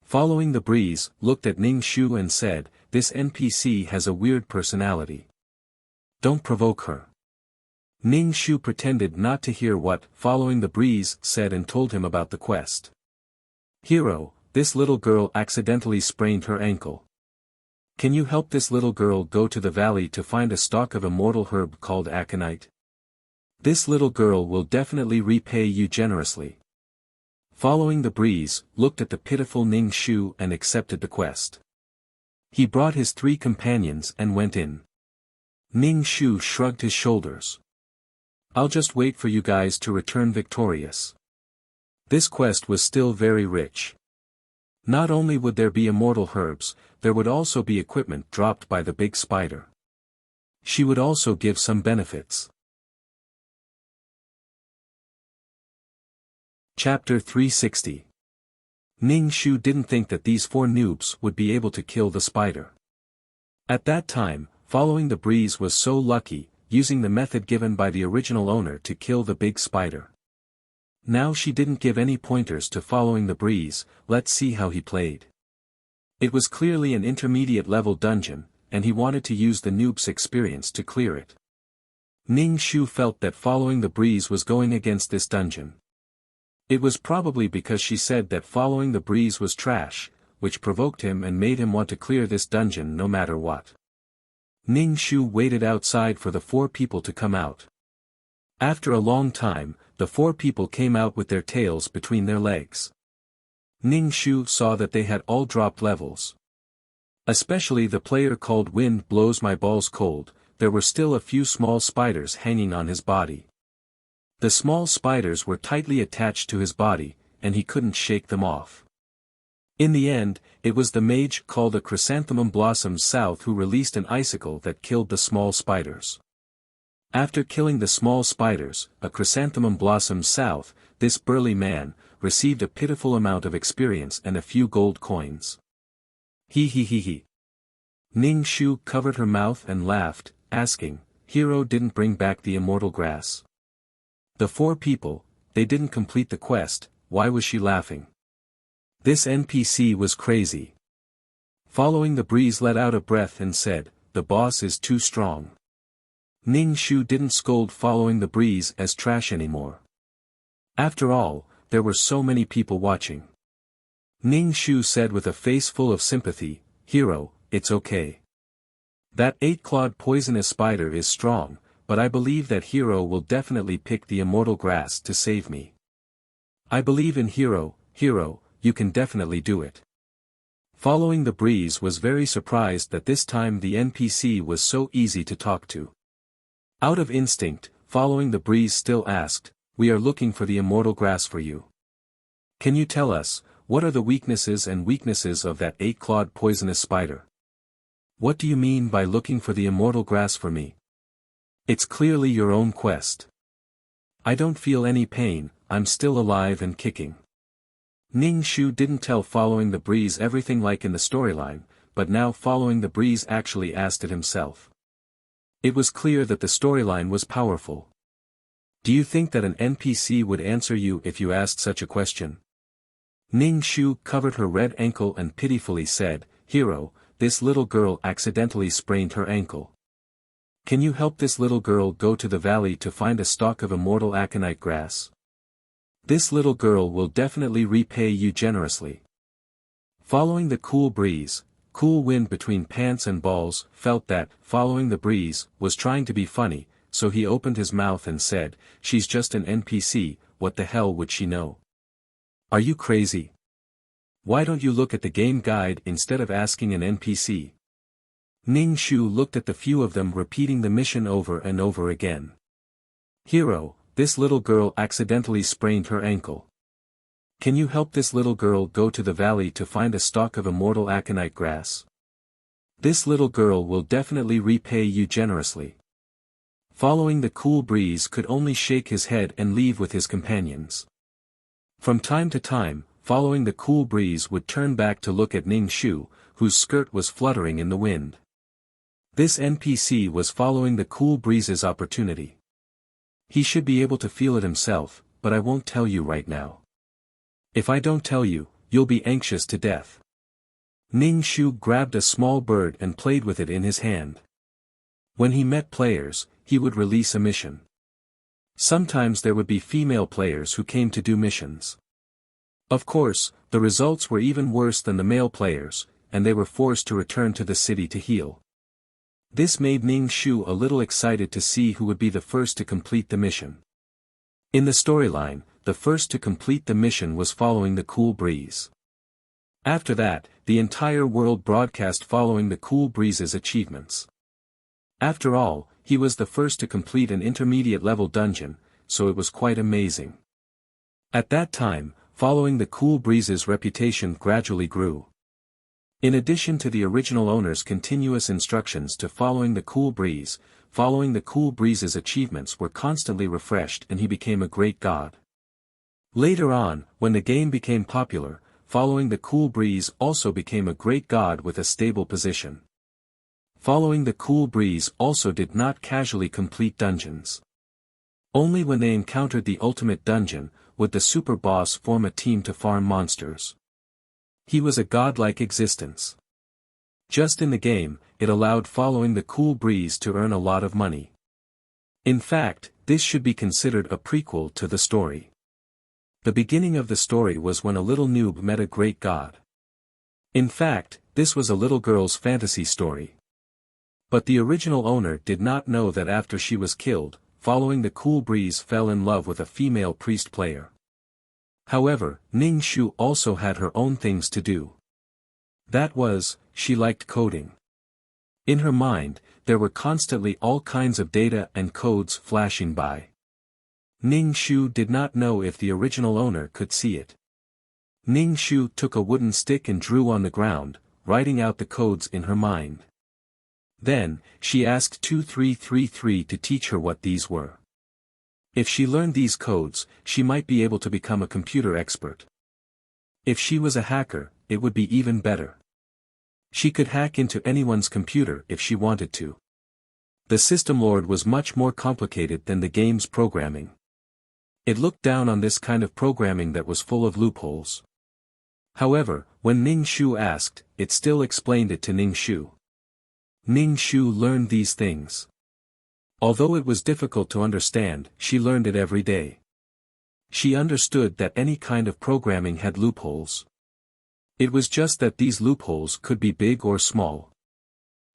Following the Breeze looked at Ning Shu and said, "This NPC has a weird personality. Don't provoke her." Ning Shu pretended not to hear what Following the Breeze said and told him about the quest. "Hero, this little girl accidentally sprained her ankle. Can you help this little girl go to the valley to find a stalk of immortal herb called aconite? This little girl will definitely repay you generously." Following the Breeze looked at the pitiful Ning Shu and accepted the quest. He brought his 3 companions and went in. Ning Shu shrugged his shoulders. "I'll just wait for you guys to return victorious." This quest was still very rich. Not only would there be immortal herbs, there would also be equipment dropped by the big spider. She would also give some benefits. Chapter 360. Ning Shu didn't think that these 4 noobs would be able to kill the spider. At that time, Following the Breeze was so lucky, using the method given by the original owner to kill the big spider. Now she didn't give any pointers to Following the Breeze, let's see how he played. It was clearly an intermediate level dungeon, and he wanted to use the noob's experience to clear it. Ning Shu felt that Following the Breeze was going against this dungeon. It was probably because she said that Following the Breeze was trash, which provoked him and made him want to clear this dungeon no matter what. Ning Shu waited outside for the 4 people to come out. After a long time, the 4 people came out with their tails between their legs. Ning Shu saw that they had all dropped levels. Especially the player called Wind Blows My Balls Cold, there were still a few small spiders hanging on his body. The small spiders were tightly attached to his body, and he couldn't shake them off. In the end, it was the mage called a Chrysanthemum Blossom South who released an icicle that killed the small spiders. After killing the small spiders, a Chrysanthemum Blossom South, this burly man, received a pitiful amount of experience and a few gold coins. He. Ning Shu covered her mouth and laughed, asking, "Hero didn't bring back the immortal grass. The 4 people, they didn't complete the quest, why was she laughing?" This NPC was crazy. Following the Breeze let out a breath and said, "The boss is too strong." Ning Shu didn't scold Following the Breeze as trash anymore. After all, there were so many people watching. Ning Shu said with a face full of sympathy, "Hero, it's okay. That 8-clawed poisonous spider is strong, but I believe that Hero will definitely pick the immortal grass to save me. I believe in Hero, you can definitely do it." Following the Breeze was very surprised that this time the NPC was so easy to talk to. Out of instinct, Following the Breeze still asked, "We are looking for the immortal grass for you. Can you tell us, what are the weaknesses of that 8-clawed poisonous spider? What do you mean by looking for the immortal grass for me? It's clearly your own quest." "I don't feel any pain, I'm still alive and kicking." Ning Shu didn't tell Following the Breeze everything like in the storyline, but now Following the Breeze actually asked it himself. It was clear that the storyline was powerful. Do you think that an NPC would answer you if you asked such a question? Ning Shu covered her red ankle and pitifully said, "Hero, this little girl accidentally sprained her ankle. Can you help this little girl go to the valley to find a stalk of immortal aconite grass? This little girl will definitely repay you generously." Following the cool breeze, cool wind between pants and balls, felt that, Following the Breeze, was trying to be funny, so he opened his mouth and said, "She's just an NPC, what the hell would she know? Are you crazy? Why don't you look at the game guide instead of asking an NPC?" Ning Shu looked at the few of them repeating the mission over and over again. "Hero, this little girl accidentally sprained her ankle. Can you help this little girl go to the valley to find a stalk of immortal aconite grass? This little girl will definitely repay you generously." Following the cool breeze could only shake his head and leave with his companions. From time to time, Following the cool breeze would turn back to look at Ning Shu, whose skirt was fluttering in the wind. This NPC was following the cool breeze's opportunity. He should be able to feel it himself, but I won't tell you right now. If I don't tell you, you'll be anxious to death. Ning Shu grabbed a small bird and played with it in his hand. When he met players, he would release a mission. Sometimes there would be female players who came to do missions. Of course, the results were even worse than the male players, and they were forced to return to the city to heal. This made Ning Shu a little excited to see who would be the first to complete the mission. In the storyline, the first to complete the mission was Following the Cool Breeze. After that, the entire world broadcast Following the Cool Breeze's achievements. After all, he was the first to complete an intermediate level dungeon, so it was quite amazing. At that time, Following the Cool Breeze's reputation gradually grew. In addition to the original owner's continuous instructions to Following the Cool Breeze, Following the Cool Breeze's achievements were constantly refreshed and he became a great god. Later on, when the game became popular, Following the Cool Breeze also became a great god with a stable position. Following the Cool Breeze also did not casually complete dungeons. Only when they encountered the ultimate dungeon, would the super boss form a team to farm monsters. He was a godlike existence. Just in the game, it allowed Following the Cool Breeze to earn a lot of money. In fact, this should be considered a prequel to the story. The beginning of the story was when a little noob met a great god. In fact, this was a little girl's fantasy story. But the original owner did not know that after she was killed, Following the Cool Breeze fell in love with a female priest player. However, Ning Shu also had her own things to do. That was, she liked coding. In her mind, there were constantly all kinds of data and codes flashing by. Ning Shu did not know if the original owner could see it. Ning Shu took a wooden stick and drew on the ground, writing out the codes in her mind. Then, she asked 2333 to teach her what these were. If she learned these codes, she might be able to become a computer expert. If she was a hacker, it would be even better. She could hack into anyone's computer if she wanted to. The system lord was much more complicated than the game's programming. It looked down on this kind of programming that was full of loopholes. However, when Ning Shu asked, it still explained it to Ning Shu. Ning Shu learned these things. Although it was difficult to understand, she learned it every day. She understood that any kind of programming had loopholes. It was just that these loopholes could be big or small.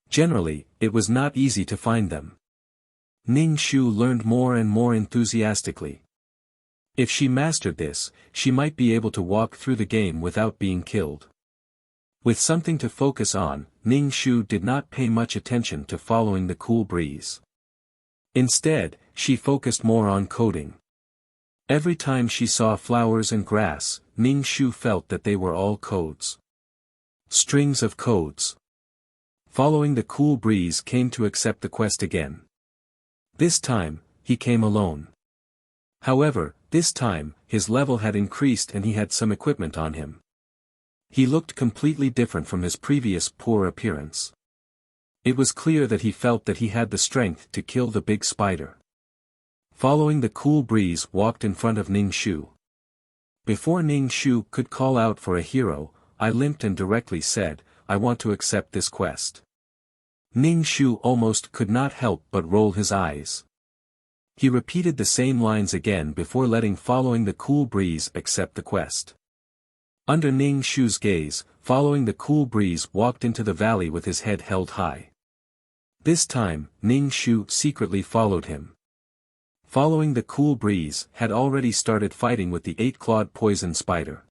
Generally, it was not easy to find them. Ning Shu learned more and more enthusiastically. If she mastered this, she might be able to walk through the game without being killed. With something to focus on, Ning Shu did not pay much attention to following the cool breeze. Instead, she focused more on coding. Every time she saw flowers and grass, Ning Shu felt that they were all codes. Strings of codes. Following the cool breeze came to accept the quest again. This time, he came alone. However, this time, his level had increased and he had some equipment on him. He looked completely different from his previous poor appearance. It was clear that he felt that he had the strength to kill the big spider. Following the cool breeze walked in front of Ning Shu. Before Ning Shu could call out for a hero, I limped and directly said, "I want to accept this quest." Ning Shu almost could not help but roll his eyes. He repeated the same lines again before letting following the cool breeze accept the quest. Under Ning Shu's gaze, following the cool breeze walked into the valley with his head held high. This time, Ning Shu secretly followed him. Following the cool breeze had already started fighting with the 8-clawed poison spider.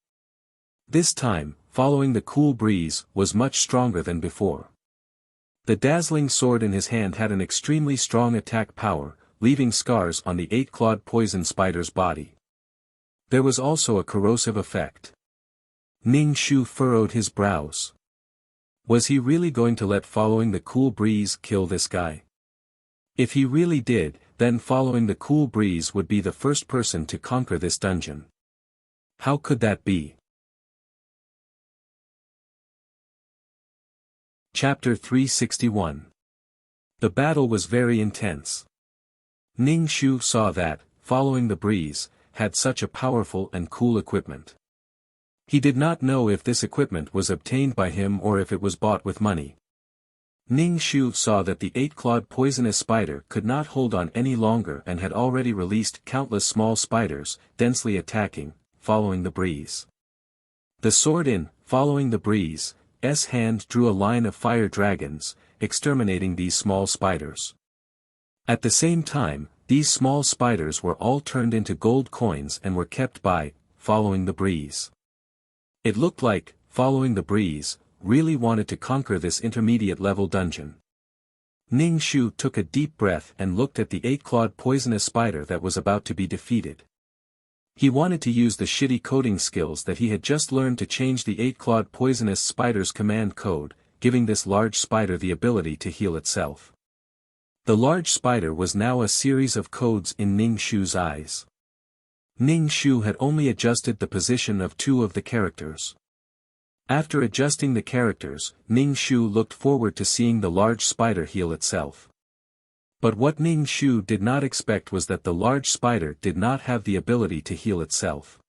This time, following the cool breeze was much stronger than before. The dazzling sword in his hand had an extremely strong attack power, leaving scars on the 8-clawed poison spider's body. There was also a corrosive effect. Ning Shu furrowed his brows. Was he really going to let following the cool breeze kill this guy? If he really did, then following the cool breeze would be the first person to conquer this dungeon. How could that be? Chapter 361. The battle was very intense. Ning Shu saw that, following the breeze, had such a powerful and cool equipment. He did not know if this equipment was obtained by him or if it was bought with money. Ning Shu saw that the 8-clawed poisonous spider could not hold on any longer and had already released countless small spiders, densely attacking, following the breeze. The sword in, following the breeze, S hand drew a line of fire dragons, exterminating these small spiders. At the same time, these small spiders were all turned into gold coins and were kept by, following the breeze. It looked like, following the breeze, really wanted to conquer this intermediate level dungeon. Ning Shu took a deep breath and looked at the 8-clawed poisonous spider that was about to be defeated. He wanted to use the shitty coding skills that he had just learned to change the 8-clawed poisonous spider's command code, giving this large spider the ability to heal itself. The large spider was now a series of codes in Ning Shu's eyes. Ning Shu had only adjusted the position of 2 of the characters. After adjusting the characters, Ning Shu looked forward to seeing the large spider heal itself. But what Ning Shu did not expect was that the large spider did not have the ability to heal itself.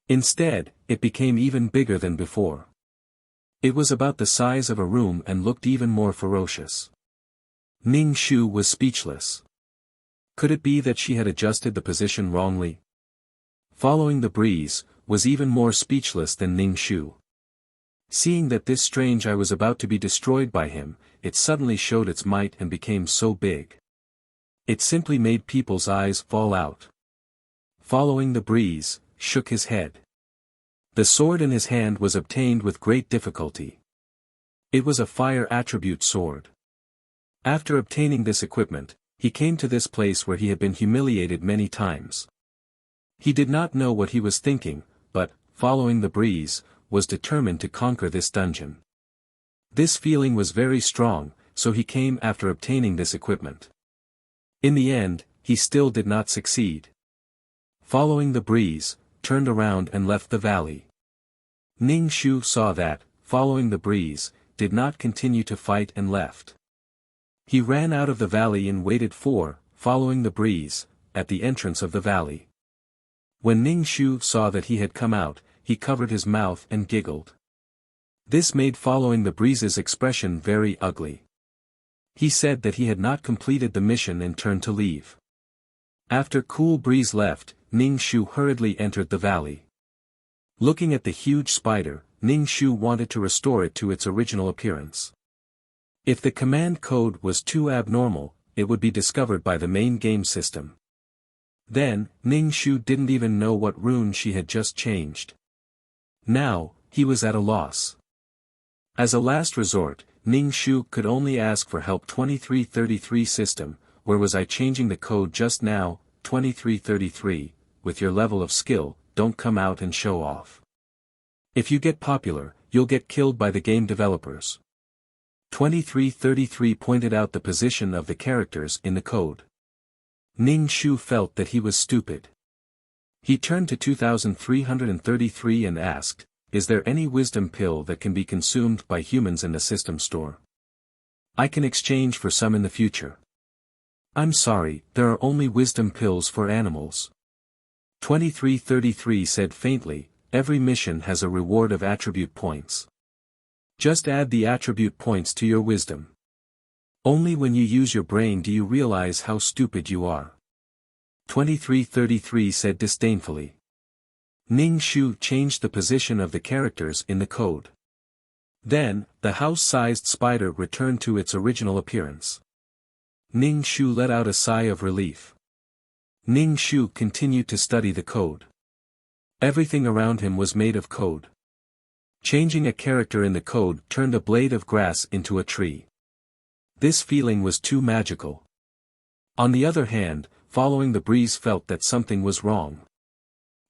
Instead, it became even bigger than before. It was about the size of a room and looked even more ferocious. Ning Shu was speechless. Could it be that she had adjusted the position wrongly? Following the breeze, was even more speechless than Ning Shu. Seeing that this strange eye was about to be destroyed by him, it suddenly showed its might and became so big. It simply made people's eyes fall out. Following the breeze, shook his head. The sword in his hand was obtained with great difficulty. It was a fire attribute sword. After obtaining this equipment, he came to this place where he had been humiliated many times. He did not know what he was thinking, but, following the breeze, was determined to conquer this dungeon. This feeling was very strong, so he came after obtaining this equipment. In the end, he still did not succeed. Following the breeze, turned around and left the valley. Ning Shu saw that, following the breeze, did not continue to fight and left. He ran out of the valley and waited for, following the breeze, at the entrance of the valley. When Ning Shu saw that he had come out, he covered his mouth and giggled. This made following the breeze's expression very ugly. He said that he had not completed the mission and turned to leave. After Cool Breeze left, Ning Shu hurriedly entered the valley. Looking at the huge spider, Ning Shu wanted to restore it to its original appearance. If the command code was too abnormal, it would be discovered by the main game system. Then, Ning Shu didn't even know what rune she had just changed. Now, he was at a loss. As a last resort, Ning Shu could only ask for help. 2333 system, where was I changing the code just now? 2333, with your level of skill, don't come out and show off. If you get popular, you'll get killed by the game developers. 2333 pointed out the position of the characters in the code. Ning Shu felt that he was stupid. He turned to 2333 and asked, "Is there any wisdom pill that can be consumed by humans in the system store? I can exchange for some in the future." "I'm sorry, there are only wisdom pills for animals." 2333 said faintly, "Every mission has a reward of attribute points. Just add the attribute points to your wisdom. Only when you use your brain do you realize how stupid you are." 2333 said disdainfully. Ning Shu changed the position of the characters in the code. Then, the house-sized spider returned to its original appearance. Ning Shu let out a sigh of relief. Ning Shu continued to study the code. Everything around him was made of code. Changing a character in the code turned a blade of grass into a tree. This feeling was too magical. On the other hand, following the breeze felt that something was wrong.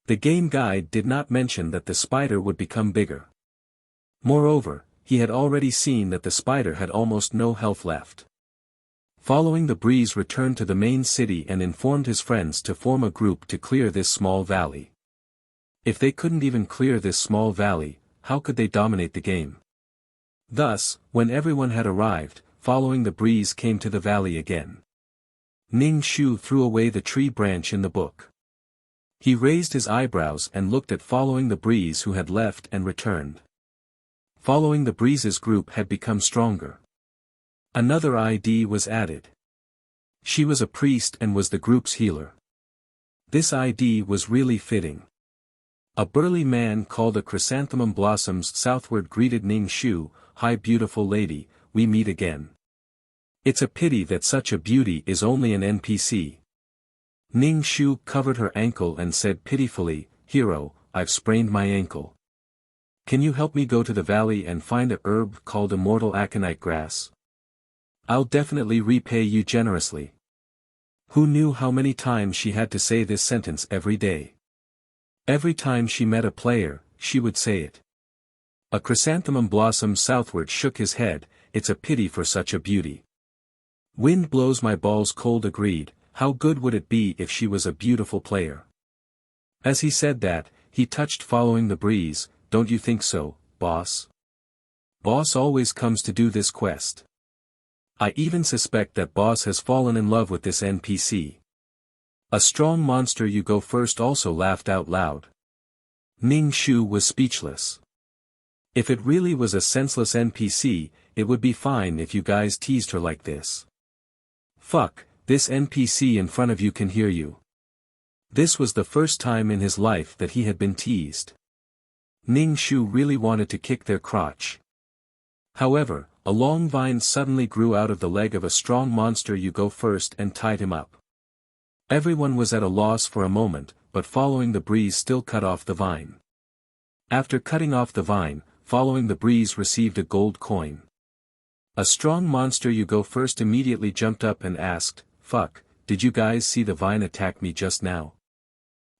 The game guide did not mention that the spider would become bigger. Moreover, he had already seen that the spider had almost no health left. Following the breeze returned to the main city and informed his friends to form a group to clear this small valley. If they couldn't even clear this small valley, how could they dominate the game? Thus, when everyone had arrived, following the breeze came to the valley again. Ning Shu threw away the tree branch in the book. He raised his eyebrows and looked at following the breeze who had left and returned. Following the breeze's group had become stronger. Another ID was added. She was a priest and was the group's healer. This ID was really fitting. A burly man called a chrysanthemum blossoms southward greeted Ning Shu, "Hi beautiful lady, we meet again. It's a pity that such a beauty is only an NPC." Ning Shu covered her ankle and said pitifully, "Hero, I've sprained my ankle. Can you help me go to the valley and find a herb called immortal aconite grass? I'll definitely repay you generously." Who knew how many times she had to say this sentence every day? Every time she met a player, she would say it. A chrysanthemum blossom southward shook his head, "It's a pity for such a beauty." Wind blows my balls cold agreed, how good would it be if she was a beautiful player? As he said that, he touched following the breeze, "Don't you think so, boss? Boss always comes to do this quest. I even suspect that boss has fallen in love with this NPC. A strong monster you go first also laughed out loud. Ning Shu was speechless. If it really was a senseless NPC, it would be fine if you guys teased her like this. Fuck, this NPC in front of you can hear you. This was the first time in his life that he had been teased. Ning Shu really wanted to kick their crotch. However, a long vine suddenly grew out of the leg of a strong monster you go first and tied him up. Everyone was at a loss for a moment, but following the breeze still cut off the vine. After cutting off the vine, following the breeze received a gold coin. A strong monster you go first immediately jumped up and asked, "Fuck, did you guys see the vine attack me just now?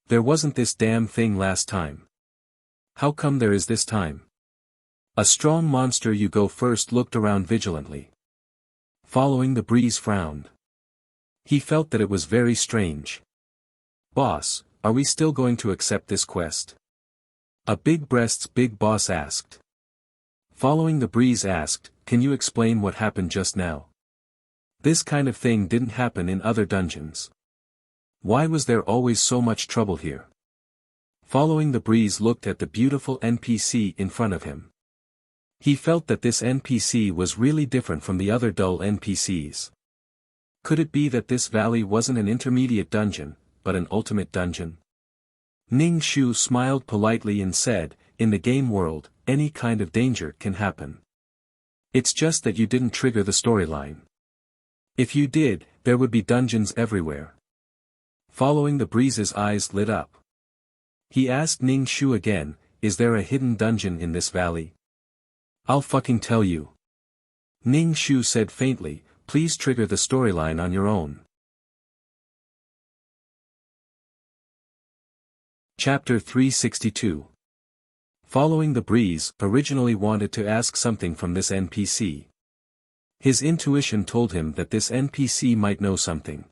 There wasn't this damn thing last time. How come there is this time?" A strong monster you go first looked around vigilantly. Following the breeze frowned. He felt that it was very strange. "Boss, are we still going to accept this quest?" A big breasts big boss asked. Following the breeze asked, "Can you explain what happened just now? This kind of thing didn't happen in other dungeons. Why was there always so much trouble here?" Following the breeze looked at the beautiful NPC in front of him. He felt that this NPC was really different from the other dull NPCs. Could it be that this valley wasn't an intermediate dungeon, but an ultimate dungeon? Ning Shu smiled politely and said, "In the game world, any kind of danger can happen. It's just that you didn't trigger the storyline. If you did, there would be dungeons everywhere." Following the breeze's eyes lit up. He asked Ning Shu again, "Is there a hidden dungeon in this valley?" "I'll fucking tell you." Ning Shu said faintly, "Please trigger the storyline on your own." Chapter 362. Following the breeze originally wanted to ask something from this NPC. His intuition told him that this NPC might know something.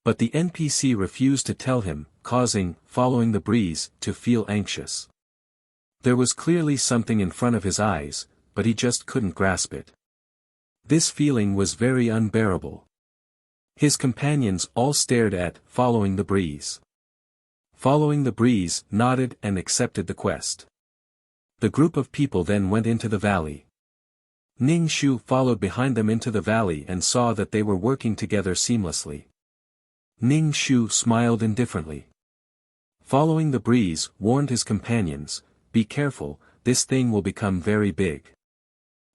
But the NPC refused to tell him, causing, following the breeze, to feel anxious. There was clearly something in front of his eyes, but he just couldn't grasp it. This feeling was very unbearable. His companions all stared at, following the breeze. Following the breeze nodded and accepted the quest. The group of people then went into the valley. Ning Shu followed behind them into the valley and saw that they were working together seamlessly. Ning Shu smiled indifferently. Following the breeze warned his companions, "Be careful, this thing will become very big."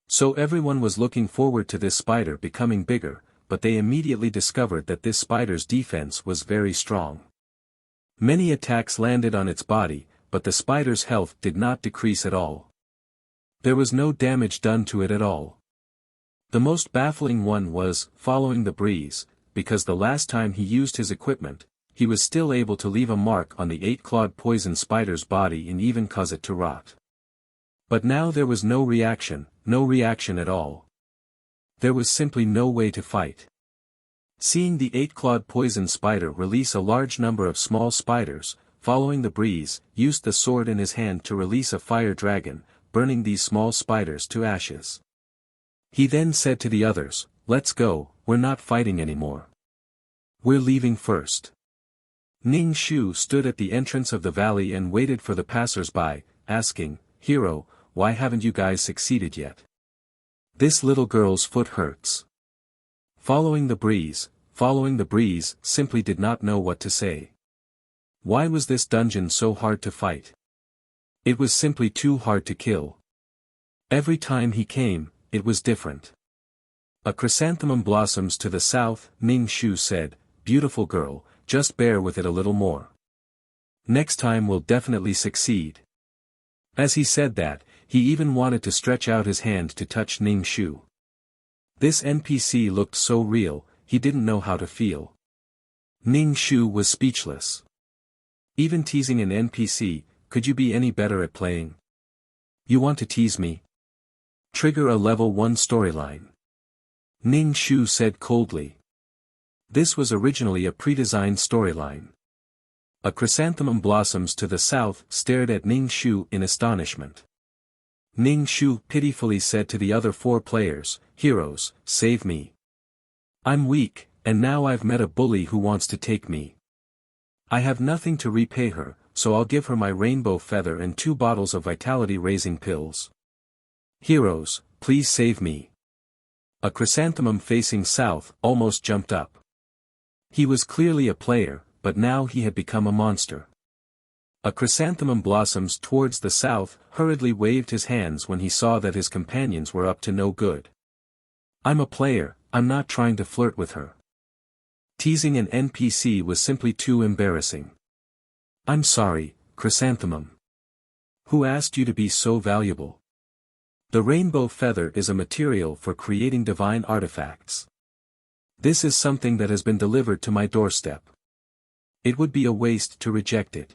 So everyone was looking forward to this spider becoming bigger, but they immediately discovered that this spider's defense was very strong. Many attacks landed on its body, but the spider's health did not decrease at all. There was no damage done to it at all. The most baffling one was, following the breeze, because the last time he used his equipment, he was still able to leave a mark on the 8-clawed poison spider's body and even cause it to rot. But now there was no reaction at all. There was simply no way to fight. Seeing the 8-clawed poison spider release a large number of small spiders, following the breeze, used the sword in his hand to release a fire dragon, burning these small spiders to ashes. He then said to the others, "Let's go, we're not fighting anymore. We're leaving first." Ning Shu stood at the entrance of the valley and waited for the passers-by, asking, "Hero, why haven't you guys succeeded yet? This little girl's foot hurts." Following the breeze simply did not know what to say. Why was this dungeon so hard to fight? It was simply too hard to kill. Every time he came, it was different. "A chrysanthemum blossoms to the south," Ning Shu said, "Beautiful girl, just bear with it a little more. Next time we'll definitely succeed." As he said that, he even wanted to stretch out his hand to touch Ning Shu. This NPC looked so real, he didn't know how to feel. Ning Shu was speechless. Even teasing an NPC, could you be any better at playing? You want to tease me? Trigger a level 1 storyline. Ning Shu said coldly. This was originally a pre-designed storyline. A chrysanthemum blossoms to the south stared at Ning Shu in astonishment. Ning Shu pitifully said to the other 4 players, "Heroes, save me. I'm weak, and now I've met a bully who wants to take me. I have nothing to repay her, so I'll give her my rainbow feather and 2 bottles of vitality-raising pills. Heroes, please save me." A chrysanthemum facing south almost jumped up. He was clearly a player, but now he had become a monster. A chrysanthemum blossoms towards the south hurriedly waved his hands when he saw that his companions were up to no good. "I'm a player, I'm not trying to flirt with her." Teasing an NPC was simply too embarrassing. "I'm sorry, chrysanthemum. Who asked you to be so valuable? The rainbow feather is a material for creating divine artifacts. This is something that has been delivered to my doorstep. It would be a waste to reject it.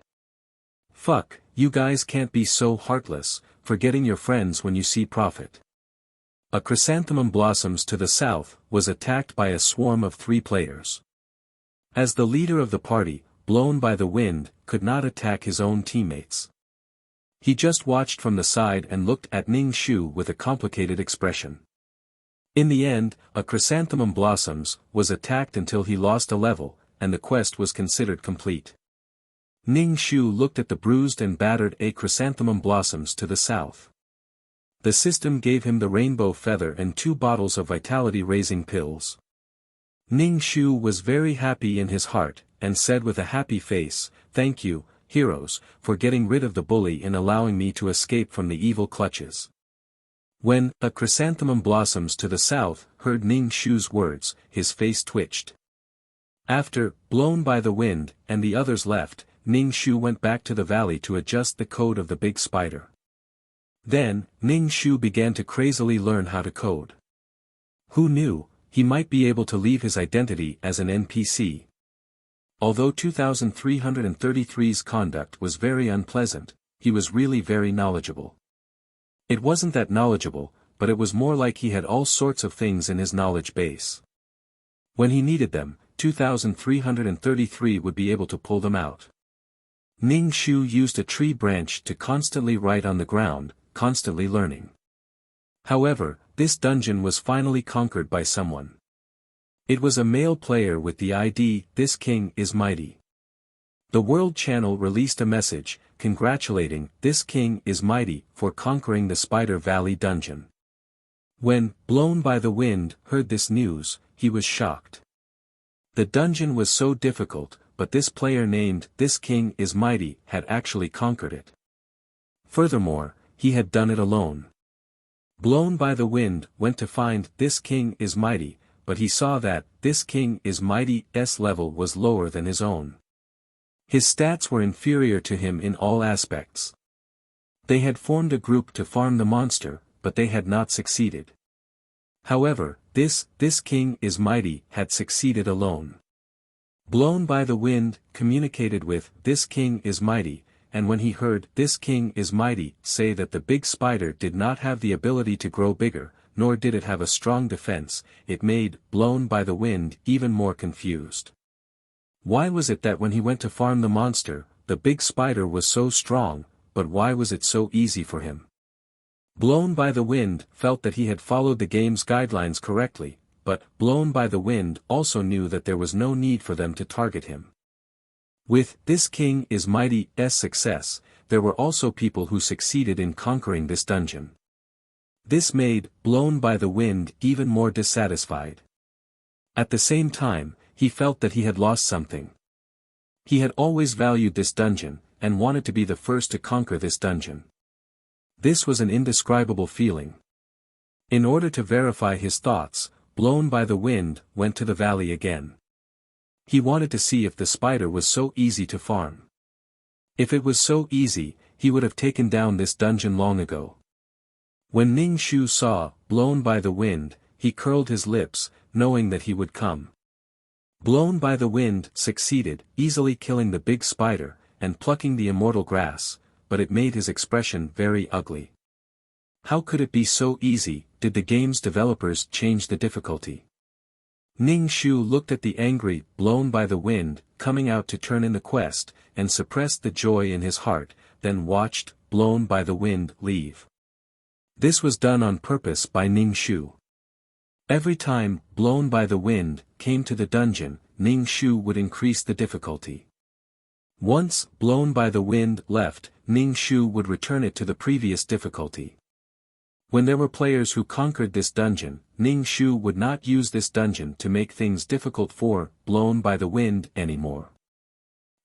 Fuck, you guys can't be so heartless, forgetting your friends when you see profit. A chrysanthemum blossoms to the south was attacked by a swarm of 3 players. As the leader of the party, blown by the wind, could not attack his own teammates. He just watched from the side and looked at Ning Shu with a complicated expression. In the end, a chrysanthemum blossoms was attacked until he lost a level, and the quest was considered complete. Ning Shu looked at the bruised and battered a chrysanthemum blossoms to the south. The system gave him the rainbow feather and 2 bottles of vitality-raising pills. Ning Shu was very happy in his heart, and said with a happy face, "Thank you, heroes, for getting rid of the bully and allowing me to escape from the evil clutches." When a chrysanthemum blossoms to the south heard Ning Shu's words, his face twitched. After, blown by the wind, and the others left, Ning Shu went back to the valley to adjust the code of the big spider. Then, Ning Shu began to crazily learn how to code. Who knew, he might be able to leave his identity as an NPC. Although 2333's conduct was very unpleasant, he was really very knowledgeable. It wasn't that knowledgeable, but it was more like he had all sorts of things in his knowledge base. When he needed them, 2333 would be able to pull them out. Ning Shu used a tree branch to constantly write on the ground, constantly learning. However, this dungeon was finally conquered by someone. It was a male player with the ID, "This King is Mighty." The World Channel released a message, congratulating "This King is Mighty" for conquering the Spider Valley dungeon. When, blown by the wind, heard this news, he was shocked. The dungeon was so difficult, but this player named "This King is Mighty" had actually conquered it. Furthermore, he had done it alone. Blown by the wind went to find "This King is Mighty," but he saw that "This King is Mighty's level was lower than his own. His stats were inferior to him in all aspects. They had formed a group to farm the monster, but they had not succeeded. However, this King is Mighty had succeeded alone. Blown by the wind communicated with "This King is Mighty," and when he heard "This King is Mighty" say that the big spider did not have the ability to grow bigger, nor did it have a strong defense, it made blown by the wind even more confused. Why was it that when he went to farm the monster, the big spider was so strong, but why was it so easy for him? Blown by the wind felt that he had followed the game's guidelines correctly, but blown by the wind also knew that there was no need for them to target him. With "This King is Mighty's success, there were also people who succeeded in conquering this dungeon. This made blown by the wind even more dissatisfied. At the same time, he felt that he had lost something. He had always valued this dungeon, and wanted to be the first to conquer this dungeon. This was an indescribable feeling. In order to verify his thoughts, blown by the wind went to the valley again. He wanted to see if the spider was so easy to farm. If it was so easy, he would have taken down this dungeon long ago. When Ning Shu saw, blown by the wind, he curled his lips, knowing that he would come. Blown by the wind succeeded, easily killing the big spider, and plucking the immortal grass, but it made his expression very ugly. How could it be so easy? Did the game's developers change the difficulty? Ning Shu looked at the angry, blown by the wind, coming out to turn in the quest, and suppressed the joy in his heart, then watched, blown by the wind, leave. This was done on purpose by Ning Shu. Every time, blown by the wind, came to the dungeon, Ning Shu would increase the difficulty. Once, blown by the wind left, Ning Shu would return it to the previous difficulty. When there were players who conquered this dungeon, Ning Shu would not use this dungeon to make things difficult for, blown by the wind, anymore.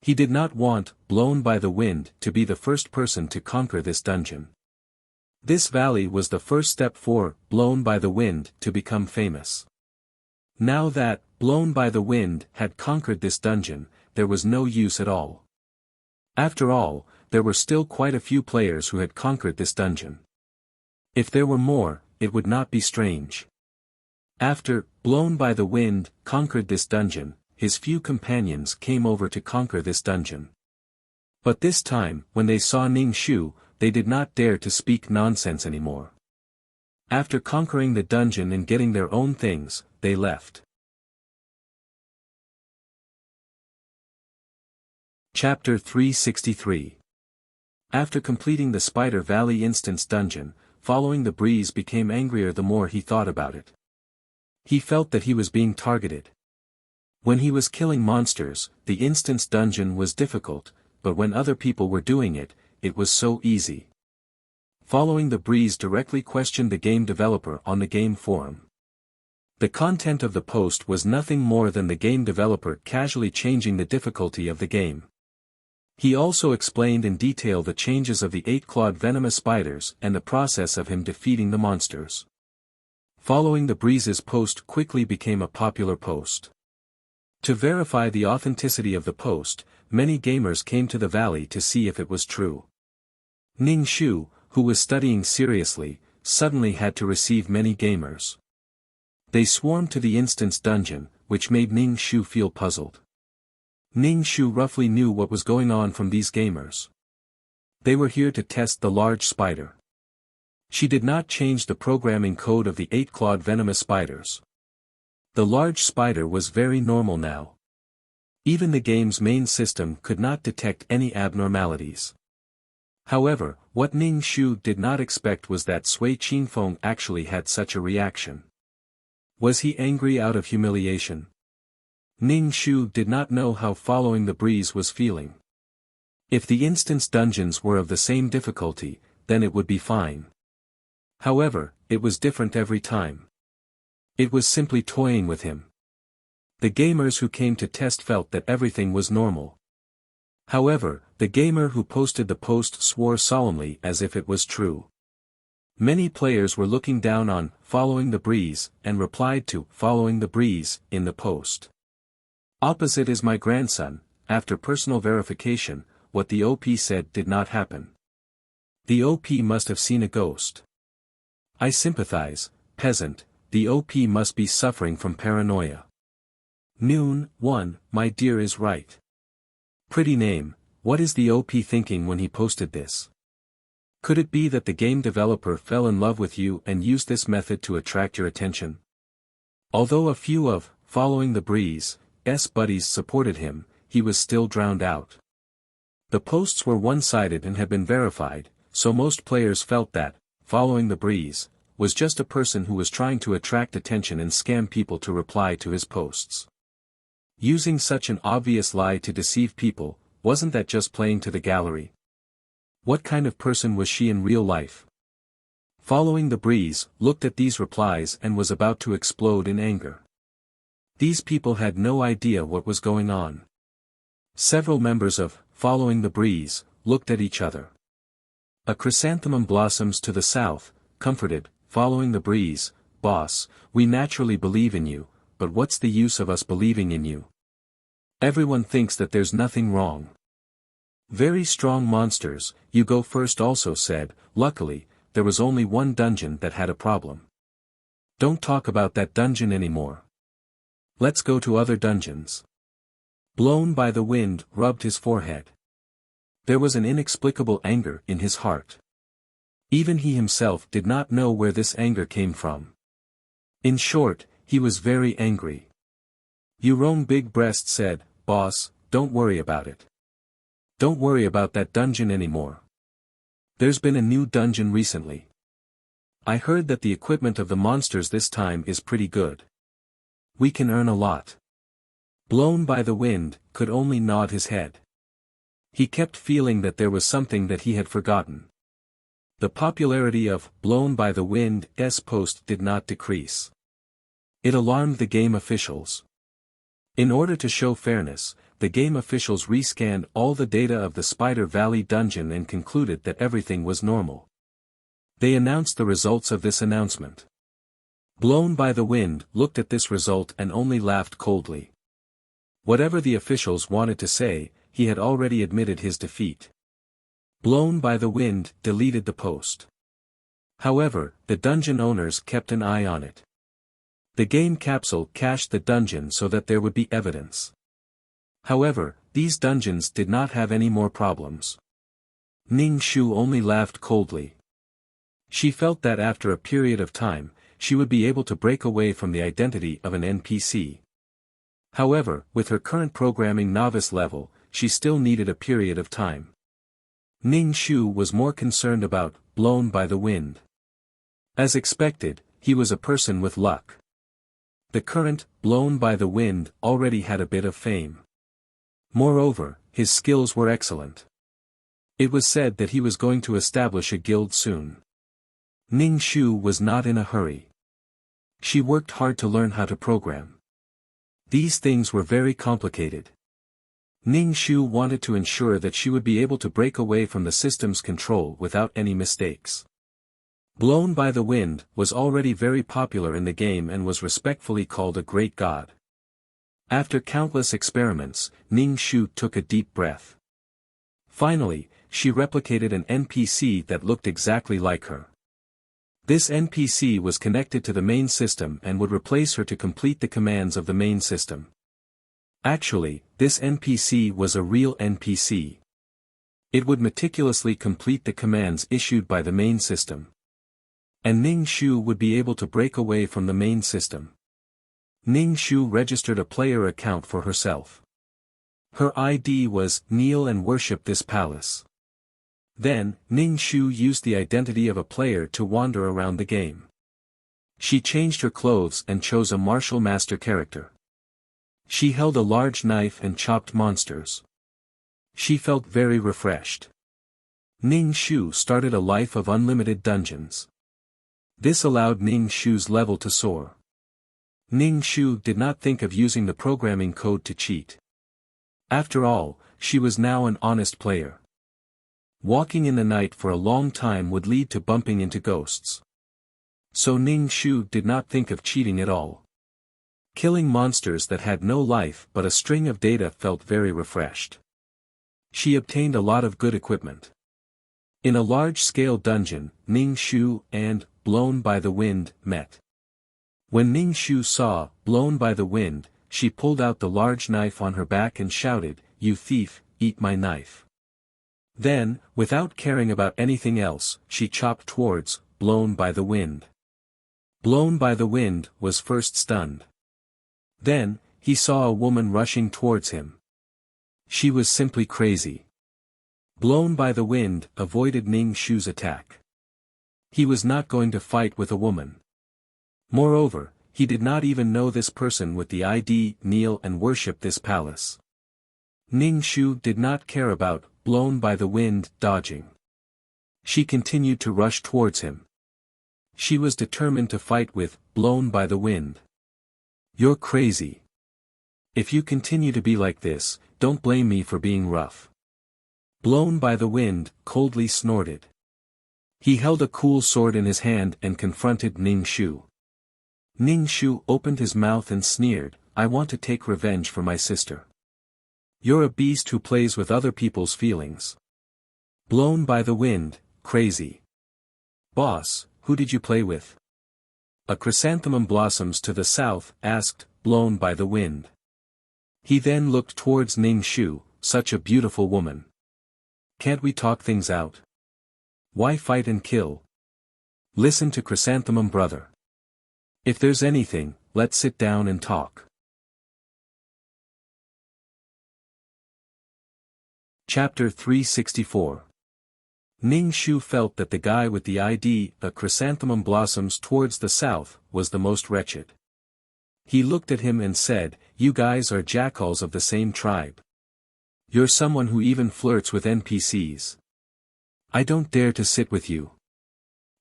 He did not want, blown by the wind, to be the first person to conquer this dungeon. This valley was the first step for, blown by the wind, to become famous. Now that, blown by the wind, had conquered this dungeon, there was no use at all. After all, there were still quite a few players who had conquered this dungeon. If there were more, it would not be strange. After, Blown by the Wind, conquered this dungeon, his few companions came over to conquer this dungeon. But this time, when they saw Ning Shu, they did not dare to speak nonsense anymore. After conquering the dungeon and getting their own things, they left. Chapter 363. After completing the Spider Valley Instance dungeon, Following the Breeze became angrier the more he thought about it. He felt that he was being targeted. When he was killing monsters, the Instance dungeon was difficult, but when other people were doing it, it was so easy. Following the Breeze directly questioned the game developer on the game forum. The content of the post was nothing more than the game developer casually changing the difficulty of the game. He also explained in detail the changes of the 8-clawed venomous spiders and the process of him defeating the monsters. Following the Breeze's post quickly became a popular post. To verify the authenticity of the post, many gamers came to the valley to see if it was true. Ning Shu, who was studying seriously, suddenly had to receive many gamers. They swarmed to the Instance dungeon, which made Ning Shu feel puzzled. Ning Shu roughly knew what was going on from these gamers. They were here to test the large spider. She did not change the programming code of the 8-clawed venomous spiders. The large spider was very normal now. Even the game's main system could not detect any abnormalities. However, what Ning Shu did not expect was that Sui Qingfeng actually had such a reaction. Was he angry out of humiliation? Ning Shu did not know how Following the Breeze was feeling. If the Instance dungeons were of the same difficulty, then it would be fine. However, it was different every time. It was simply toying with him. The gamers who came to test felt that everything was normal. However, the gamer who posted the post swore solemnly as if it was true. Many players were looking down on Following the Breeze and replied to Following the Breeze in the post. Opposite is my grandson. After personal verification, what the OP said did not happen. The OP must have seen a ghost. I sympathize, peasant, the OP must be suffering from paranoia. Noon, 1, my dear is right. Pretty name, what is the OP thinking when he posted this? Could it be that the game developer fell in love with you and used this method to attract your attention? Although a few of Following the Breeze's buddies supported him, he was still drowned out. The posts were one-sided and had been verified, so most players felt that Following the Breeze was just a person who was trying to attract attention and scam people to reply to his posts. Using such an obvious lie to deceive people, wasn't that just playing to the gallery? What kind of person was she in real life? Following the Breeze looked at these replies and was about to explode in anger. These people had no idea what was going on. Several members of Following the Breeze looked at each other. A chrysanthemum blossoms to the south, comforted, Following the Breeze, boss, we naturally believe in you, but what's the use of us believing in you? Everyone thinks that there's nothing wrong. Very strong monsters, you go first also said, luckily, there was only one dungeon that had a problem. Don't talk about that dungeon anymore. Let's go to other dungeons. Blown by the Wind rubbed his forehead. There was an inexplicable anger in his heart. Even he himself did not know where this anger came from. In short, he was very angry. Yurong Big Breast said, boss, don't worry about it. Don't worry about that dungeon anymore. There's been a new dungeon recently. I heard that the equipment of the monsters this time is pretty good. We can earn a lot. Blown by the Wind could only nod his head. He kept feeling that there was something that he had forgotten. The popularity of Blown by the Wind's post did not decrease. It alarmed the game officials. In order to show fairness, the game officials rescanned all the data of the Spider Valley dungeon and concluded that everything was normal. They announced the results of this announcement. Blown by the Wind looked at this result and only laughed coldly. Whatever the officials wanted to say, he had already admitted his defeat. Blown by the Wind deleted the post. However, the dungeon owners kept an eye on it. The game capsule cached the dungeon so that there would be evidence. However, these dungeons did not have any more problems. Ning Shu only laughed coldly. She felt that after a period of time, she would be able to break away from the identity of an NPC. However, with her current programming novice level, she still needed a period of time. Ning Shu was more concerned about, blown by the wind. As expected, he was a person with luck. The current, blown by the wind, already had a bit of fame. Moreover, his skills were excellent. It was said that he was going to establish a guild soon. Ning Shu was not in a hurry. She worked hard to learn how to program. These things were very complicated. Ning Shu wanted to ensure that she would be able to break away from the system's control without any mistakes. Blown by the Wind was already very popular in the game and was respectfully called a great god. After countless experiments, Ning Shu took a deep breath. Finally, she replicated an NPC that looked exactly like her. This NPC was connected to the main system and would replace her to complete the commands of the main system. Actually, this NPC was a real NPC. It would meticulously complete the commands issued by the main system. And Ning Shu would be able to break away from the main system. Ning Shu registered a player account for herself. Her ID was, "Kneel and worship this palace." Then, Ning Shu used the identity of a player to wander around the game. She changed her clothes and chose a martial master character. She held a large knife and chopped monsters. She felt very refreshed. Ning Shu started a life of unlimited dungeons. This allowed Ning Shu's level to soar. Ning Shu did not think of using the programming code to cheat. After all, she was now an honest player. Walking in the night for a long time would lead to bumping into ghosts. So Ning Shu did not think of cheating at all. Killing monsters that had no life but a string of data felt very refreshed. She obtained a lot of good equipment. In a large-scale dungeon, Ning Shu and, Blown by the Wind, met. When Ning Shu saw, Blown by the Wind, she pulled out the large knife on her back and shouted, "You thief, eat my knife." Then, without caring about anything else, she chopped towards, Blown by the Wind. Blown by the Wind was first stunned. Then, he saw a woman rushing towards him. She was simply crazy. Blown by the Wind avoided Ning Shu's attack. He was not going to fight with a woman. Moreover, he did not even know this person with the ID, "Kneel and worship this palace." Ning Shu did not care about, Blown by the Wind, dodging. She continued to rush towards him. She was determined to fight with, Blown by the Wind. "You're crazy. If you continue to be like this, don't blame me for being rough." Blown by the Wind coldly snorted. He held a cool sword in his hand and confronted Ning Shu. Ning Shu opened his mouth and sneered, "I want to take revenge for my sister." "You're a beast who plays with other people's feelings." Blown by the Wind, crazy. "Boss, who did you play with?" "A chrysanthemum blossoms to the south," asked, Blown by the Wind. He then looked towards Ning Shu, "Such a beautiful woman. Can't we talk things out? Why fight and kill? Listen to Chrysanthemum brother. If there's anything, let's sit down and talk." Chapter 364. Ning Shu felt that the guy with the ID, "A chrysanthemum blossoms towards the south," was the most wretched. He looked at him and said, "You guys are jackals of the same tribe. You're someone who even flirts with NPCs. I don't dare to sit with you."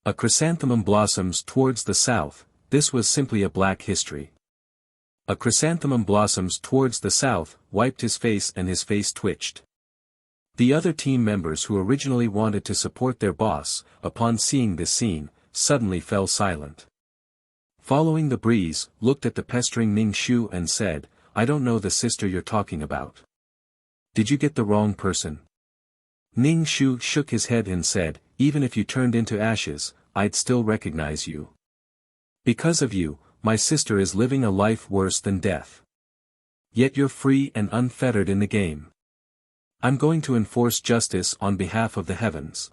A chrysanthemum blossoms towards the south, this was simply a black history. A chrysanthemum blossoms towards the south, wiped his face and his face twitched. The other team members who originally wanted to support their boss, upon seeing this scene, suddenly fell silent. Following the breeze, looked at the pestering Ning Shu and said, "I don't know the sister you're talking about. Did you get the wrong person?" Ning Shu shook his head and said, "Even if you turned into ashes, I'd still recognize you. Because of you, my sister is living a life worse than death. Yet you're free and unfettered in the game. I'm going to enforce justice on behalf of the heavens.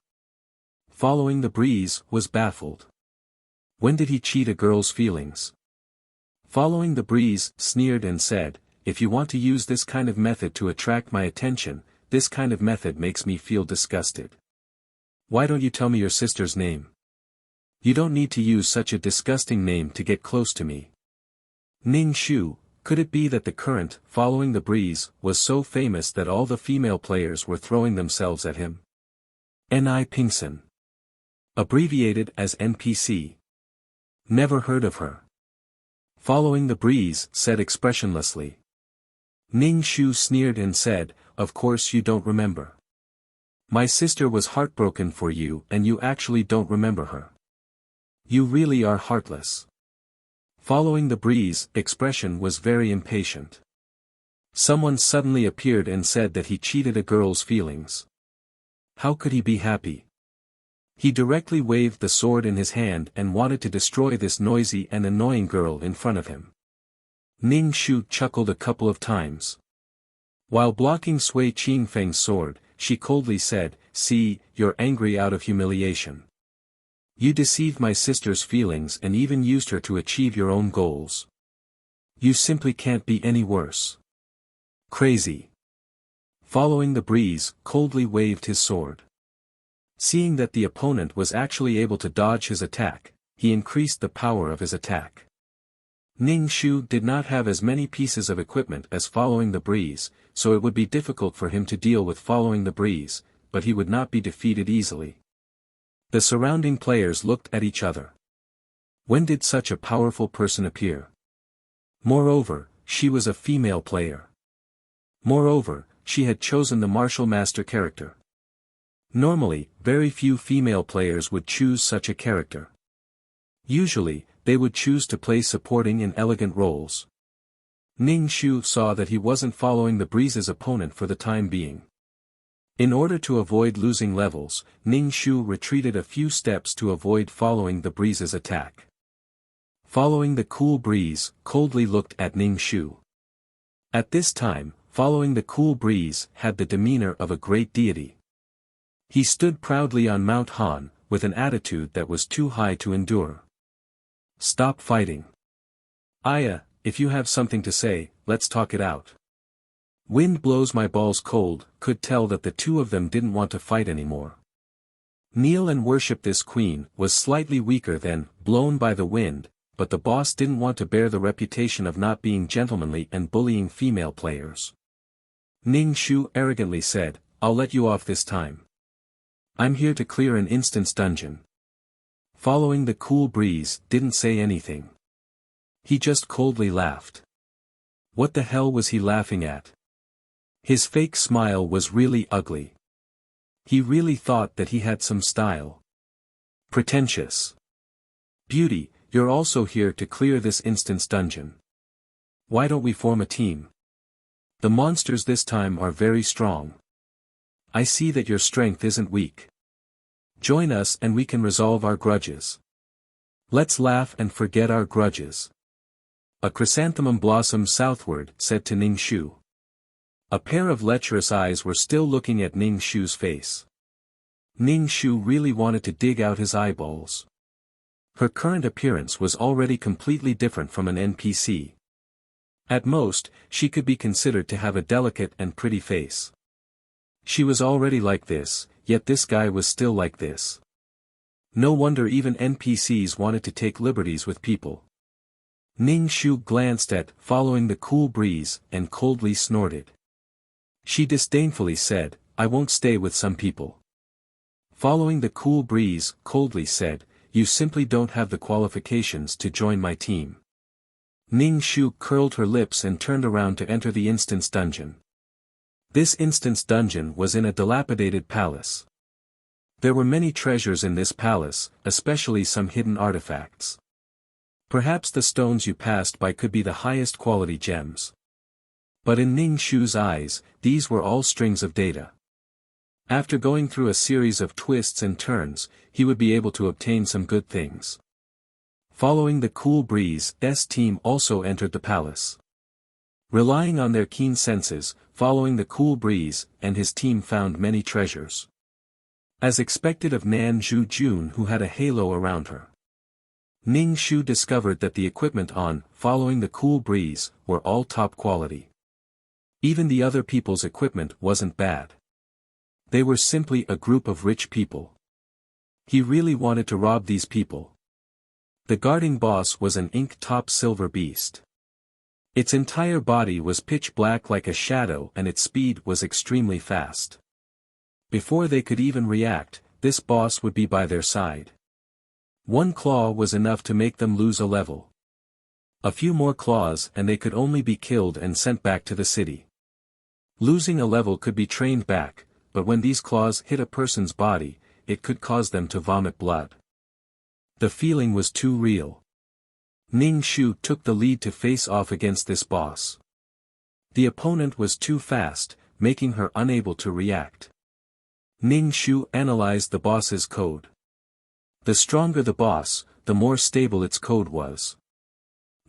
Following the Breeze was baffled. When did he cheat a girl's feelings? Following the Breeze sneered and said, if you want to use this kind of method to attract my attention, this kind of method makes me feel disgusted. Why don't you tell me your sister's name? You don't need to use such a disgusting name to get close to me. Ning Shu, could it be that the current, following the Breeze, was so famous that all the female players were throwing themselves at him? Ni Pingson. Abbreviated as NPC. Never heard of her. Following the Breeze said expressionlessly. Ning Shu sneered and said, of course you don't remember. My sister was heartbroken for you and you actually don't remember her. You really are heartless. Following the Breeze expression was very impatient. Someone suddenly appeared and said that he cheated a girl's feelings. How could he be happy? He directly waved the sword in his hand and wanted to destroy this noisy and annoying girl in front of him. Ning Shu chuckled a couple of times. While blocking Sui Qingfeng's sword, she coldly said, see, you're angry out of humiliation. You deceived my sister's feelings and even used her to achieve your own goals. You simply can't be any worse. Crazy. Following the Breeze coldly waved his sword. Seeing that the opponent was actually able to dodge his attack, he increased the power of his attack. Ning Shu did not have as many pieces of equipment as Following the Breeze, so it would be difficult for him to deal with Following the Breeze, but he would not be defeated easily. The surrounding players looked at each other. When did such a powerful person appear? Moreover, she was a female player. Moreover, she had chosen the martial master character. Normally, very few female players would choose such a character. Usually, they would choose to play supporting in elegant roles. Ning Shu saw that he wasn't Following the Breeze's opponent for the time being. In order to avoid losing levels, Ning Shu retreated a few steps to avoid Following the Breeze's attack. Following the Cool Breeze coldly looked at Ning Shu. At this time, Following the Cool Breeze had the demeanor of a great deity. He stood proudly on Mount Han, with an attitude that was too high to endure. Stop fighting. Aya, if you have something to say, let's talk it out. Wind blows my balls cold, could tell that the two of them didn't want to fight anymore. Kneel and worship this queen was slightly weaker than blown by the wind, but the boss didn't want to bear the reputation of not being gentlemanly and bullying female players. Ning Shu arrogantly said, I'll let you off this time. I'm here to clear an instance dungeon. Following the Cool Breeze didn't say anything. He just coldly laughed. What the hell was he laughing at? His fake smile was really ugly. He really thought that he had some style. Pretentious. Beauty, you're also here to clear this instance dungeon. Why don't we form a team? The monsters this time are very strong. I see that your strength isn't weak. Join us and we can resolve our grudges. Let's laugh and forget our grudges. A chrysanthemum blossomed southward, said to Ning Shu. A pair of lecherous eyes were still looking at Ning Shu's face. Ning Shu really wanted to dig out his eyeballs. Her current appearance was already completely different from an NPC. At most, she could be considered to have a delicate and pretty face. She was already like this, yet this guy was still like this. No wonder even NPCs wanted to take liberties with people. Ning Shu glanced at Following the Cool Breeze and coldly snorted. She disdainfully said, I won't stay with some people. Following the Cool Breeze coldly said, you simply don't have the qualifications to join my team. Ning Shu curled her lips and turned around to enter the instance dungeon. This instance dungeon was in a dilapidated palace. There were many treasures in this palace, especially some hidden artifacts. Perhaps the stones you passed by could be the highest quality gems. But in Ning Shu's eyes, these were all strings of data. After going through a series of twists and turns, he would be able to obtain some good things. Following the cool breeze, S team also entered the palace. Relying on their keen senses, following the cool breeze, and his team found many treasures. As expected of Nan Zhu Jun, who had a halo around her. Ning Shu discovered that the equipment on Following the Cool Breeze were all top quality. Even the other people's equipment wasn't bad. They were simply a group of rich people. He really wanted to rob these people. The guarding boss was an ink-top silver beast. Its entire body was pitch black like a shadow and its speed was extremely fast. Before they could even react, this boss would be by their side. One claw was enough to make them lose a level. A few more claws and they could only be killed and sent back to the city. Losing a level could be trained back, but when these claws hit a person's body, it could cause them to vomit blood. The feeling was too real. Ning Shu took the lead to face off against this boss. The opponent was too fast, making her unable to react. Ning Shu analyzed the boss's code. The stronger the boss, the more stable its code was.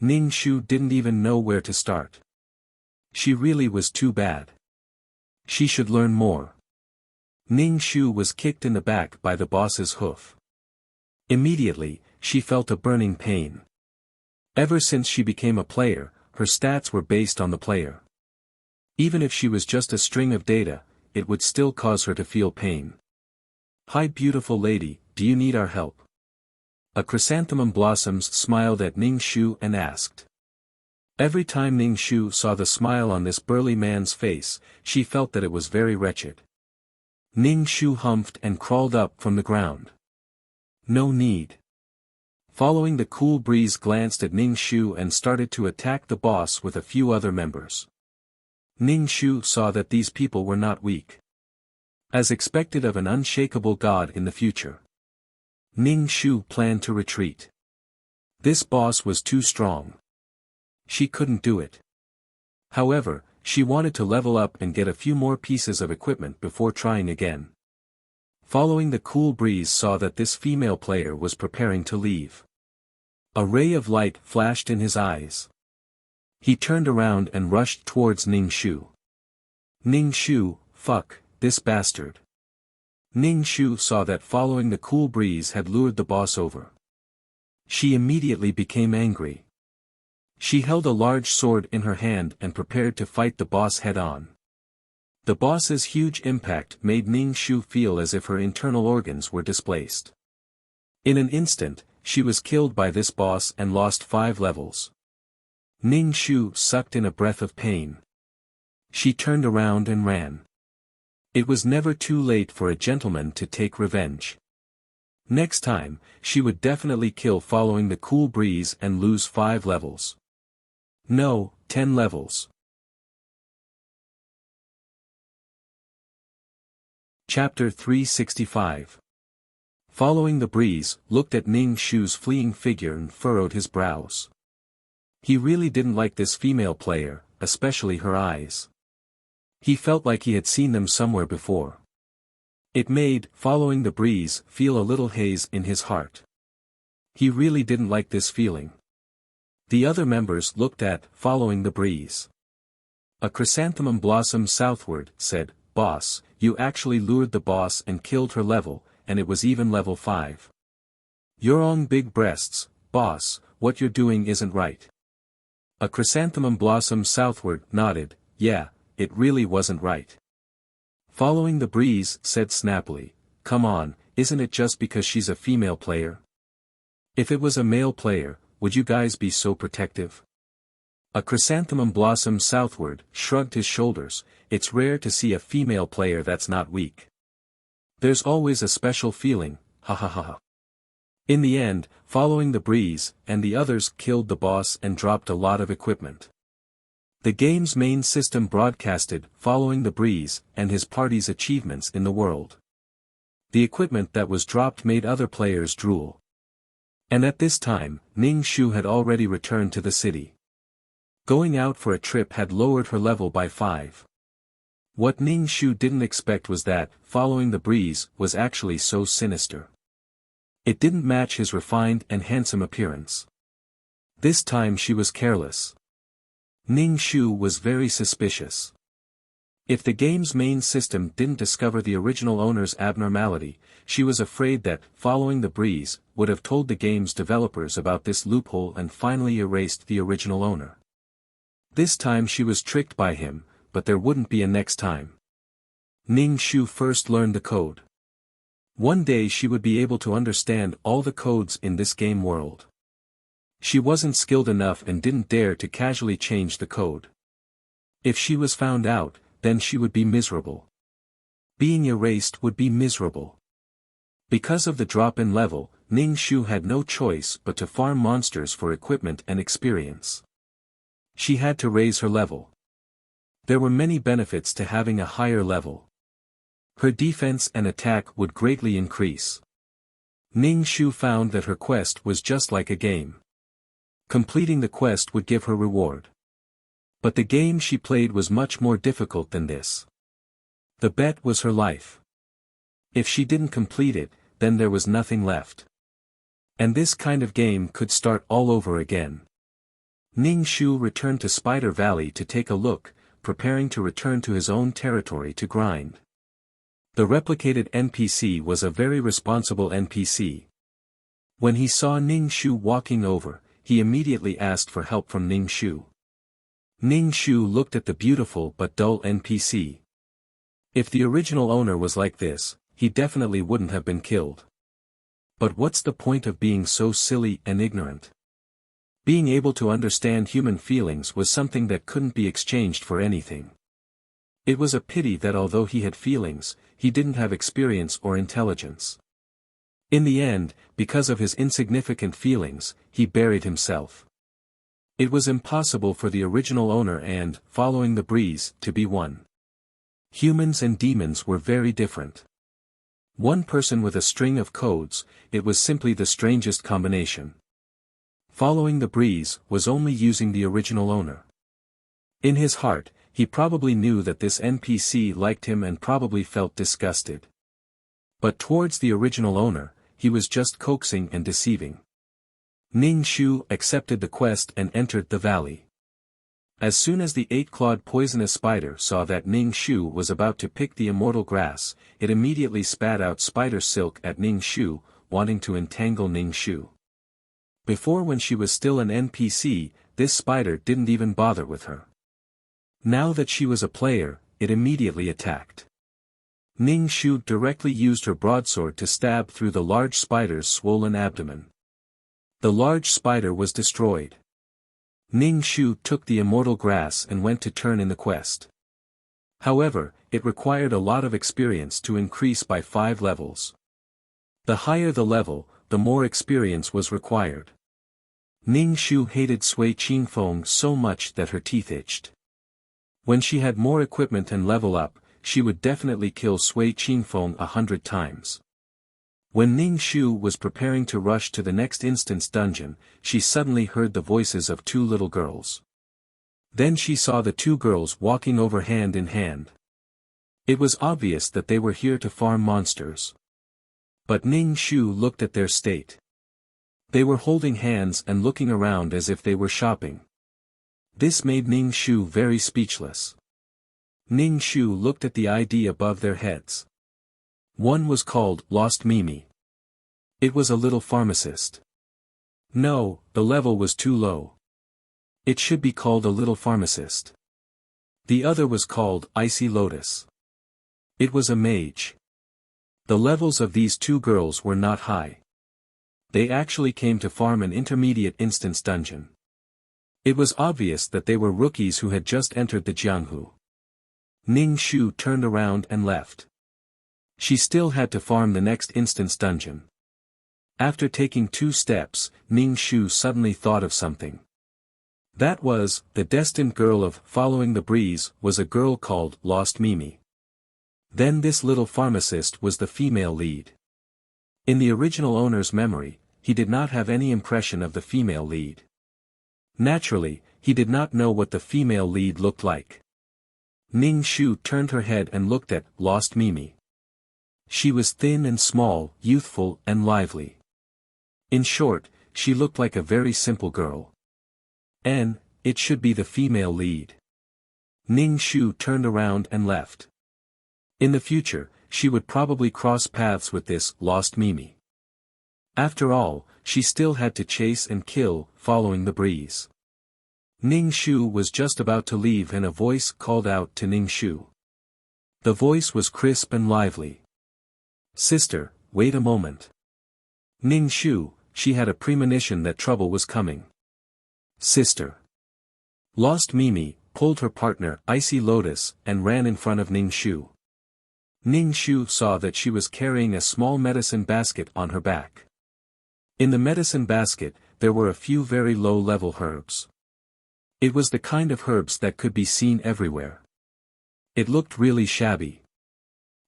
Ning Shu didn't even know where to start. She really was too bad. She should learn more. Ning Shu was kicked in the back by the boss's hoof. Immediately, she felt a burning pain. Ever since she became a player, her stats were based on the player. Even if she was just a string of data, it would still cause her to feel pain. "Hi beautiful lady, do you need our help?" A chrysanthemum blossoms smiled at Ning Shu and asked. Every time Ning Shu saw the smile on this burly man's face, she felt that it was very wretched. Ning Shu humphed and crawled up from the ground. No need. Following the Cool Breeze glanced at Ning Shu and started to attack the boss with a few other members. Ning Shu saw that these people were not weak. As expected of an unshakable god in the future. Ning Shu planned to retreat. This boss was too strong. She couldn't do it. However, she wanted to level up and get a few more pieces of equipment before trying again. Following the Cool Breeze saw that this female player was preparing to leave. A ray of light flashed in his eyes. He turned around and rushed towards Ning Shu. Ning Shu, fuck, this bastard. Ning Shu saw that Following the Cool Breeze had lured the boss over. She immediately became angry. She held a large sword in her hand and prepared to fight the boss head-on. The boss's huge impact made Ning Shu feel as if her internal organs were displaced. In an instant, she was killed by this boss and lost 5 levels. Ning Shu sucked in a breath of pain. She turned around and ran. It was never too late for a gentleman to take revenge. Next time, she would definitely kill Following the Cool Breeze and lose 5 levels. No, 10 levels. Chapter 365. Following the Breeze looked at Ning Shu's fleeing figure and furrowed his brows. He really didn't like this female player, especially her eyes. He felt like he had seen them somewhere before. It made Following the Breeze feel a little haze in his heart. He really didn't like this feeling. The other members looked at Following the Breeze. A chrysanthemum blossomed southward, said, "Boss, you actually lured the boss and killed her level, and it was even level 5. Your own big breasts, boss, what you're doing isn't right." A chrysanthemum blossomed southward nodded, "Yeah, it really wasn't right." Following the Breeze said snappily, "Come on, isn't it just because she's a female player? If it was a male player, would you guys be so protective?" A chrysanthemum blossomed southward shrugged his shoulders. It's rare to see a female player that's not weak. There's always a special feeling, ha ha ha ha. In the end, Following the Breeze and the others killed the boss and dropped a lot of equipment. The game's main system broadcasted Following the Breeze and his party's achievements in the world. The equipment that was dropped made other players drool. And at this time, Ning Shu had already returned to the city. Going out for a trip had lowered her level by 5. What Ning Shu didn't expect was that, following the breeze, was actually so sinister. It didn't match his refined and handsome appearance. This time she was careless. Ning Shu was very suspicious. If the game's main system didn't discover the original owner's abnormality, she was afraid that, following the breeze, would have told the game's developers about this loophole and finally erased the original owner. This time she was tricked by him, but there wouldn't be a next time. Ning Shu first learned the code. One day she would be able to understand all the codes in this game world. She wasn't skilled enough and didn't dare to casually change the code. If she was found out, then she would be miserable. Being erased would be miserable. Because of the drop in level, Ning Shu had no choice but to farm monsters for equipment and experience. She had to raise her level. There were many benefits to having a higher level. Her defense and attack would greatly increase. Ning Shu found that her quest was just like a game. Completing the quest would give her reward. But the game she played was much more difficult than this. The bet was her life. If she didn't complete it, then there was nothing left. And this kind of game could start all over again. Ning Shu returned to Spider Valley to take a look, preparing to return to his own territory to grind. The replicated NPC was a very responsible NPC. When he saw Ning Shu walking over, he immediately asked for help from Ning Shu. Ning Shu looked at the beautiful but dull NPC. If the original owner was like this, he definitely wouldn't have been killed. But what's the point of being so silly and ignorant? Being able to understand human feelings was something that couldn't be exchanged for anything. It was a pity that although he had feelings, he didn't have experience or intelligence. In the end, because of his insignificant feelings, he buried himself. It was impossible for the original owner and, following the breeze, to be one. Humans and demons were very different. One person with a string of codes, it was simply the strangest combination. Following the breeze was only using the original owner. In his heart, he probably knew that this NPC liked him and probably felt disgusted. But towards the original owner, he was just coaxing and deceiving. Ning Shu accepted the quest and entered the valley. As soon as the eight-clawed poisonous spider saw that Ning Shu was about to pick the immortal grass, it immediately spat out spider silk at Ning Shu, wanting to entangle Ning Shu. Before, when she was still an NPC, this spider didn't even bother with her. Now that she was a player, it immediately attacked. Ning Shu directly used her broadsword to stab through the large spider's swollen abdomen. The large spider was destroyed. Ning Shu took the immortal grass and went to turn in the quest. However, it required a lot of experience to increase by 5 levels. The higher the level, the more experience was required. Ning Shu hated Sui Qingfeng so much that her teeth itched. When she had more equipment and level up, she would definitely kill Sui Qingfeng 100 times. When Ning Shu was preparing to rush to the next instance dungeon, she suddenly heard the voices of 2 little girls. Then she saw the 2 girls walking over hand in hand. It was obvious that they were here to farm monsters. But Ning Shu looked at their state. They were holding hands and looking around as if they were shopping. This made Ning Shu very speechless. Ning Shu looked at the ID above their heads. One was called Lost Mimi. It was a little pharmacist. No, the level was too low. It should be called a little pharmacist. The other was called Icy Lotus. It was a mage. The levels of these 2 girls were not high. They actually came to farm an intermediate instance dungeon. It was obvious that they were rookies who had just entered the Jianghu. Ning Shu turned around and left. She still had to farm the next instance dungeon. After taking 2 steps, Ning Shu suddenly thought of something. That was, the destined girl of Following the Breeze was a girl called Lost Mimi. Then this little pharmacist was the female lead. In the original owner's memory, he did not have any impression of the female lead. Naturally, he did not know what the female lead looked like. Ning Shu turned her head and looked at Lost Mimi. She was thin and small, youthful and lively. In short, she looked like a very simple girl. And it should be the female lead. Ning Shu turned around and left. In the future, she would probably cross paths with this Lost Mimi. After all, she still had to chase and kill, following the breeze. Ning Shu was just about to leave and a voice called out to Ning Shu. The voice was crisp and lively. "Sister, wait a moment." Ning Shu, she had a premonition that trouble was coming. "Sister." Lost Mimi pulled her partner Icy Lotus and ran in front of Ning Shu. Ning Shu saw that she was carrying a small medicine basket on her back. In the medicine basket, there were a few very low-level herbs. It was the kind of herbs that could be seen everywhere. It looked really shabby.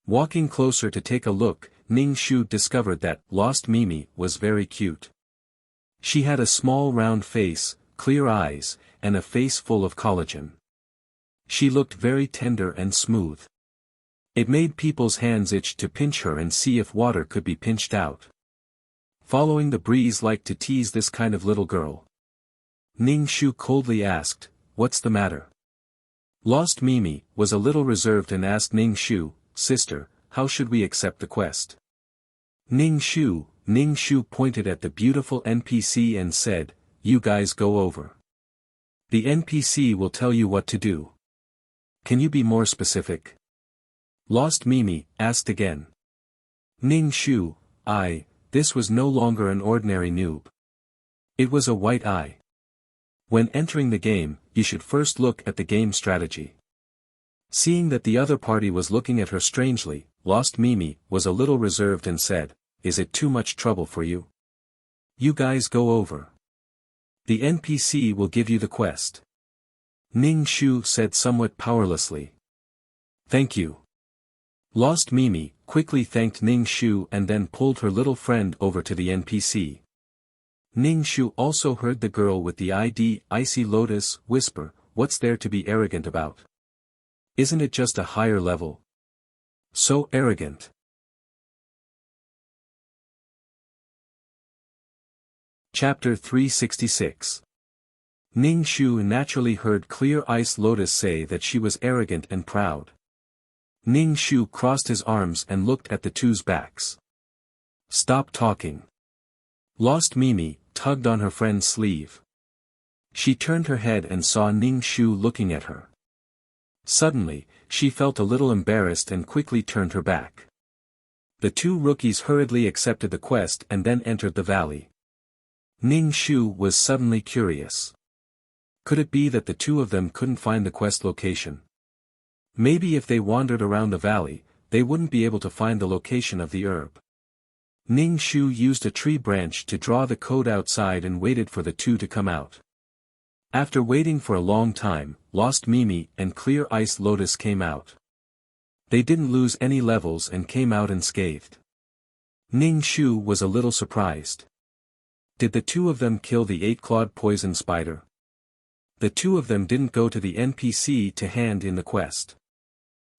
Walking closer to take a look, Ning Shu discovered that Lost Mimi was very cute. She had a small round face, clear eyes, and a face full of collagen. She looked very tender and smooth. It made people's hands itch to pinch her and see if water could be pinched out. Following the breeze liked to tease this kind of little girl. Ning Shu coldly asked, "What's the matter?" Lost Mimi was a little reserved and asked Ning Shu, "Sister, how should we accept the quest?" Ning Shu pointed at the beautiful NPC and said, "You guys go over. The NPC will tell you what to do." "Can you be more specific?" Lost Mimi asked again. Ning Shu, this was no longer an ordinary noob. It was a white eye. When entering the game, you should first look at the game strategy. Seeing that the other party was looking at her strangely, Lost Mimi was a little reserved and said, "Is it too much trouble for you? You guys go over. The NPC will give you the quest." Ning Shu said somewhat powerlessly. "Thank you." Lost Mimi quickly thanked Ning Shu and then pulled her little friend over to the NPC. Ning Shu also heard the girl with the ID Icy Lotus whisper, "What's there to be arrogant about? Isn't it just a higher level? So arrogant." Chapter 366. Ning Shu naturally heard Clear Ice Lotus say that she was arrogant and proud. Ning Shu crossed his arms and looked at the two's backs. "Stop talking." Lost Mimi tugged on her friend's sleeve. She turned her head and saw Ning Shu looking at her. Suddenly, she felt a little embarrassed and quickly turned her back. The two rookies hurriedly accepted the quest and then entered the valley. Ning Shu was suddenly curious. Could it be that the two of them couldn't find the quest location? Maybe if they wandered around the valley, they wouldn't be able to find the location of the herb. Ning Shu used a tree branch to draw the code outside and waited for the two to come out. After waiting for a long time, Lost Mimi and Clear Ice Lotus came out. They didn't lose any levels and came out unscathed. Ning Shu was a little surprised. Did the two of them kill the 8-clawed poison spider? The two of them didn't go to the NPC to hand in the quest.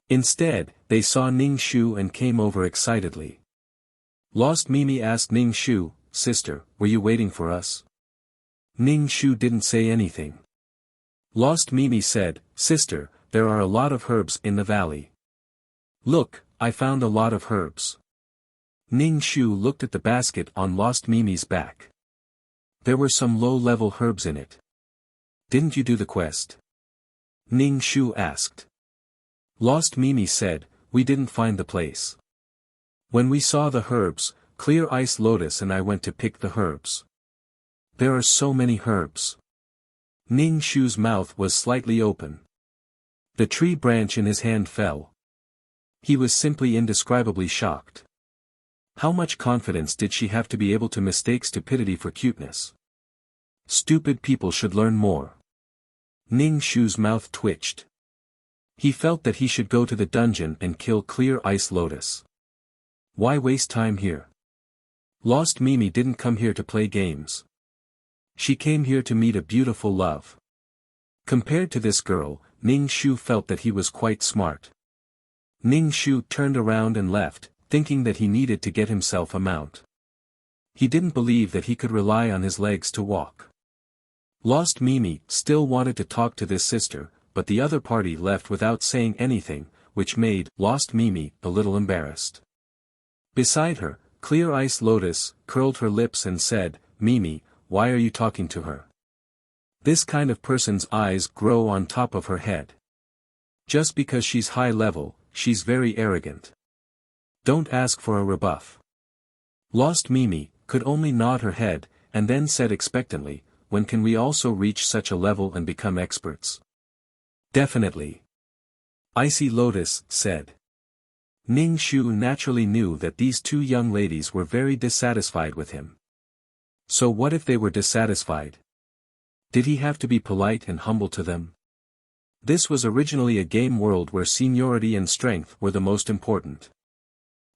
Instead, they saw Ning Shu and came over excitedly. Lost Mimi asked Ning Shu, "Sister, were you waiting for us?" Ning Shu didn't say anything. Lost Mimi said, "Sister, there are a lot of herbs in the valley. Look, I found a lot of herbs." Ning Shu looked at the basket on Lost Mimi's back. There were some low-level herbs in it. "Didn't you do the quest?" Ning Shu asked. Lost Mimi said, "We didn't find the place. When we saw the herbs, Clear Ice Lotus and I went to pick the herbs. There are so many herbs." Ning Shu's mouth was slightly open. The tree branch in his hand fell. He was simply indescribably shocked. How much confidence did she have to be able to mistake stupidity for cuteness? Stupid people should learn more. Ning Shu's mouth twitched. He felt that he should go to the dungeon and kill Clear Ice Lotus. Why waste time here? Lost Mimi didn't come here to play games. She came here to meet a beautiful love. Compared to this girl, Ning Shu felt that he was quite smart. Ning Shu turned around and left, thinking that he needed to get himself a mount. He didn't believe that he could rely on his legs to walk. Lost Mimi still wanted to talk to this sister, but the other party left without saying anything, which made Lost Mimi a little embarrassed. Beside her, Clear Ice Lotus curled her lips and said, "Mimi, why are you talking to her? This kind of person's eyes grow on top of her head. Just because she's high level, she's very arrogant. Don't ask for a rebuff." Lost Mimi could only nod her head, and then said expectantly, "When can we also reach such a level and become experts?" "Definitely," Icy Lotus said. Ning Shu naturally knew that these two young ladies were very dissatisfied with him. So what if they were dissatisfied? Did he have to be polite and humble to them? This was originally a game world where seniority and strength were the most important.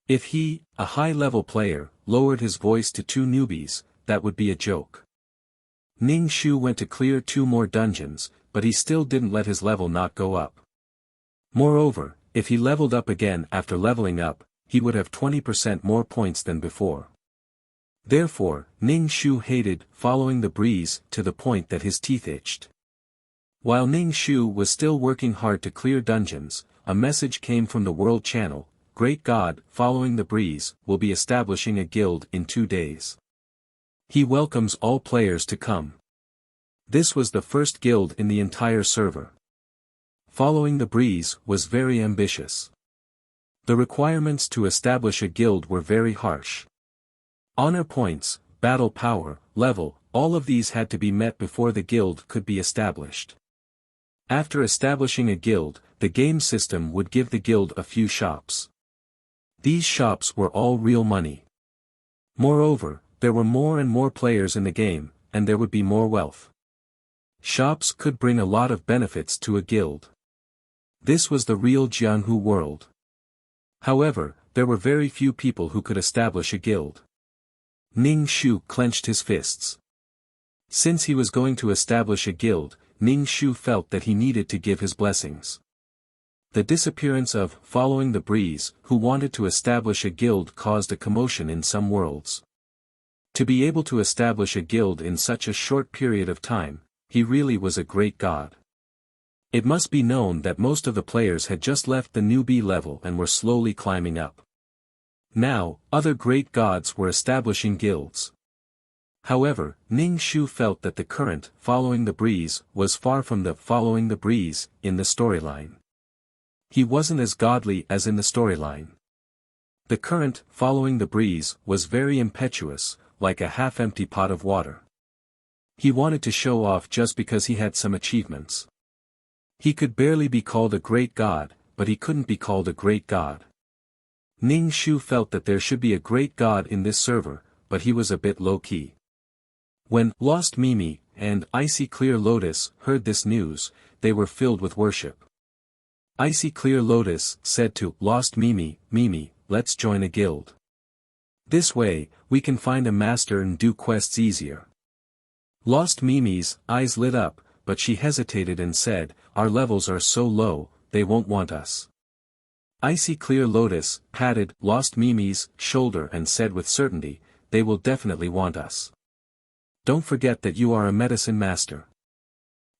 If he, a high-level player, lowered his voice to two newbies, that would be a joke. Ning Shu went to clear 2 more dungeons, but he still didn't let his level not go up. Moreover, if he leveled up again after leveling up, he would have 20% more points than before. Therefore, Ning Shu hated following the breeze to the point that his teeth itched. While Ning Shu was still working hard to clear dungeons, a message came from the World Channel: "Great God, following the breeze, will be establishing a guild in 2 days. He welcomes all players to come." This was the first guild in the entire server. Following the breeze was very ambitious. The requirements to establish a guild were very harsh. Honor points, battle power, level, all of these had to be met before the guild could be established. After establishing a guild, the game system would give the guild a few shops. These shops were all real money. Moreover, there were more and more players in the game, and there would be more wealth. Shops could bring a lot of benefits to a guild. This was the real Jianghu world. However, there were very few people who could establish a guild. Ning Shu clenched his fists. Since he was going to establish a guild, Ning Shu felt that he needed to give his blessings. The disappearance of Following the Breeze, who wanted to establish a guild, caused a commotion in some worlds. To be able to establish a guild in such a short period of time, he really was a great god. It must be known that most of the players had just left the newbie level and were slowly climbing up. Now, other great gods were establishing guilds. However, Ning Shu felt that the current Following the Breeze was far from the Following the Breeze in the storyline. He wasn't as godly as in the storyline. The current Following the Breeze was very impetuous, like a half-empty pot of water. He wanted to show off just because he had some achievements. He could barely be called a great god, but he couldn't be called a great god. Ning Shu felt that there should be a great god in this server, but he was a bit low-key. When Lost Mimi and Icy Clear Lotus heard this news, they were filled with worship. Icy Clear Lotus said to Lost Mimi, "Mimi, let's join a guild. This way, we can find a master and do quests easier." Lost Mimi's eyes lit up, but she hesitated and said, "Our levels are so low, they won't want us." Icy Clear Lotus patted Lost Mimi's shoulder and said with certainty, "They will definitely want us. Don't forget that you are a medicine master.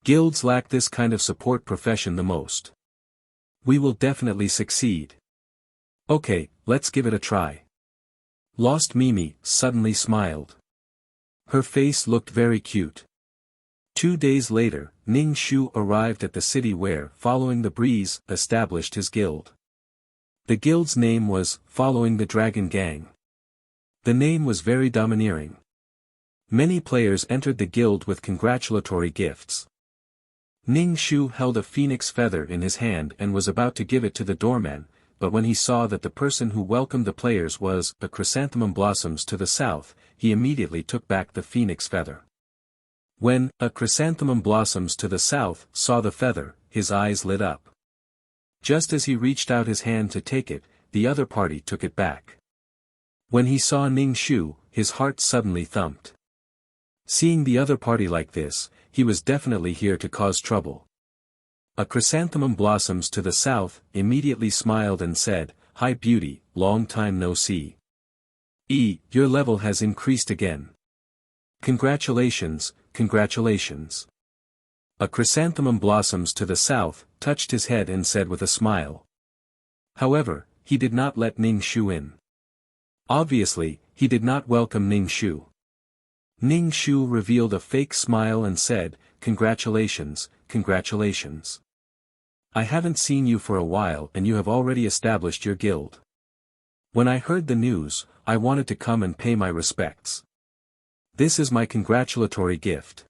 Guilds lack this kind of support profession the most. We will definitely succeed. Okay, let's give it a try." Lost Mimi suddenly smiled. Her face looked very cute. 2 days later, Ning Shu arrived at the city where Following the Breeze established his guild. The guild's name was Following the Dragon Gang. The name was very domineering. Many players entered the guild with congratulatory gifts. Ning Shu held a phoenix feather in his hand and was about to give it to the doorman, but when he saw that the person who welcomed the players was a chrysanthemum blossoms to the south, he immediately took back the phoenix feather. When a chrysanthemum blossoms to the south saw the feather, his eyes lit up. Just as he reached out his hand to take it, the other party took it back. When he saw Ning Shu, his heart suddenly thumped. Seeing the other party like this, he was definitely here to cause trouble. A chrysanthemum blossoms to the south immediately smiled and said, "Hi beauty, long time no see. Your level has increased again. Congratulations, congratulations." A chrysanthemum blossoms to the south touched his head and said with a smile. However, he did not let Ning Shu in. Obviously, he did not welcome Ning Shu. Ning Shu revealed a fake smile and said, "Congratulations, congratulations. I haven't seen you for a while and you have already established your guild. When I heard the news, I wanted to come and pay my respects. This is my congratulatory gift."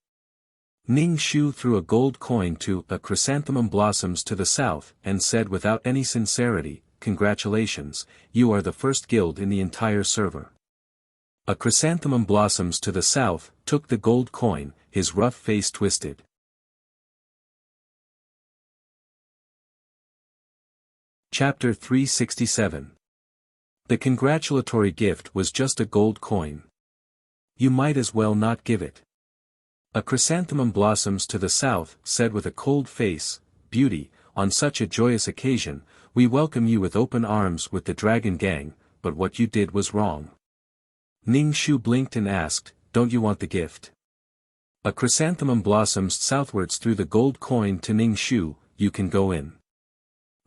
Ning Shu threw a gold coin to a chrysanthemum blossoms to the south and said without any sincerity, "Congratulations, you are the first guild in the entire server." A chrysanthemum blossoms to the south took the gold coin, his rough face twisted. Chapter 367. The congratulatory gift was just a gold coin. You might as well not give it. A chrysanthemum blossoms to the south said with a cold face, "Beauty, on such a joyous occasion, we welcome you with open arms with the Dragon Gang, but what you did was wrong." Ning Shu blinked and asked, "Don't you want the gift?" A chrysanthemum blossoms southwards threw the gold coin to Ning Shu, "You can go in."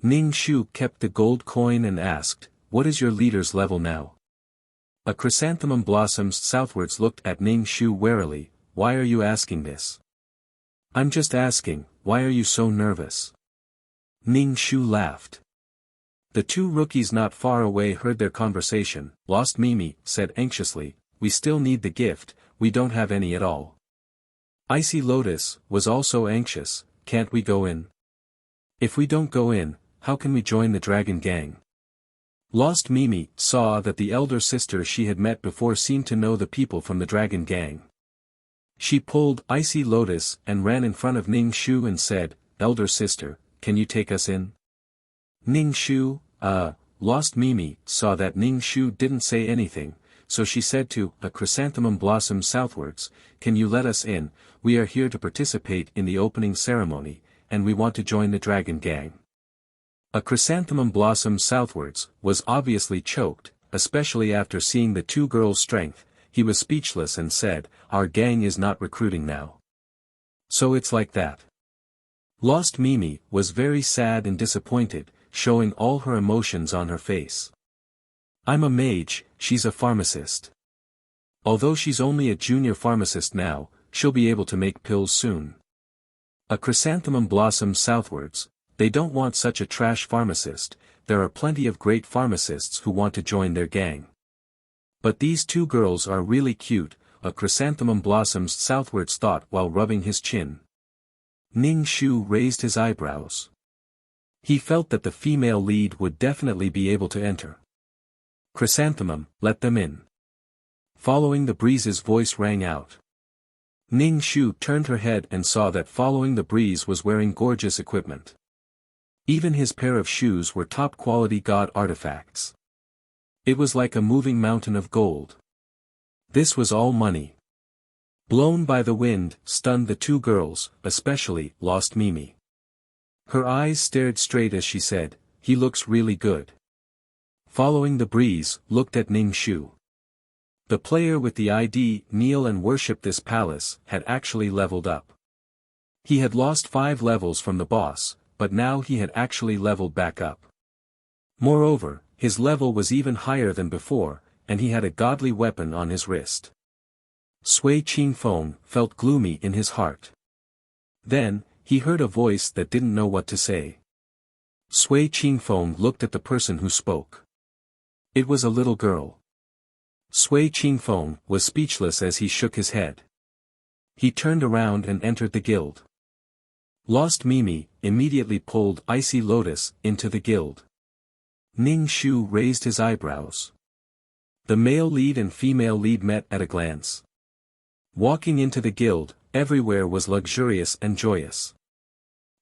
Ning Shu kept the gold coin and asked, "What is your leader's level now?" A chrysanthemum blossoms southwards looked at Ning Shu warily, "Why are you asking this?" "I'm just asking, why are you so nervous?" Ning Shu laughed. The two rookies not far away heard their conversation. Lost Mimi said anxiously, "We still need the gift, we don't have any at all." Icy Lotus was also anxious, "Can't we go in? If we don't go in, how can we join the Dragon Gang?" Lost Mimi saw that the elder sister she had met before seemed to know the people from the Dragon Gang. She pulled Icy Lotus and ran in front of Ning Shu and said, "Elder sister, can you take us in?" Ning Shu, Lost Mimi saw that Ning Shu didn't say anything, so she said to a chrysanthemum blossom southwards, "Can you let us in? We are here to participate in the opening ceremony, and we want to join the Dragon Gang." A chrysanthemum blossom southwards was obviously choked, especially after seeing the two girls' strength. He was speechless and said, "Our gang is not recruiting now. So it's like that." Lost Mimi was very sad and disappointed, showing all her emotions on her face. "I'm a mage, she's a pharmacist. Although she's only a junior pharmacist now, she'll be able to make pills soon." A chrysanthemum blossoms southwards, "They don't want such a trash pharmacist, there are plenty of great pharmacists who want to join their gang. But these two girls are really cute," a chrysanthemum blossoms southwards thought while rubbing his chin. Ning Shu raised his eyebrows. He felt that the female lead would definitely be able to enter. "Chrysanthemum, let them in." Following the Breeze's voice rang out. Ning Shu turned her head and saw that Following the Breeze was wearing gorgeous equipment. Even his pair of shoes were top-quality god artifacts. It was like a moving mountain of gold. This was all money. Blown by the wind, stunned the two girls, especially Lost Mimi. Her eyes stared straight as she said, "He looks really good." Following the Breeze looked at Ning Shu. The player with the ID "Kneel and Worship This Palace" had actually leveled up. He had lost 5 levels from the boss, but now he had actually leveled back up. Moreover, his level was even higher than before, and he had a godly weapon on his wrist. Sui Qingfeng felt gloomy in his heart. Then, he heard a voice that didn't know what to say. Sui Qingfeng looked at the person who spoke. It was a little girl. Sui Qingfeng was speechless as he shook his head. He turned around and entered the guild. Lost Mimi immediately pulled Icy Lotus into the guild. Ning Shu raised his eyebrows. The male lead and female lead met at a glance. Walking into the guild, everywhere was luxurious and joyous.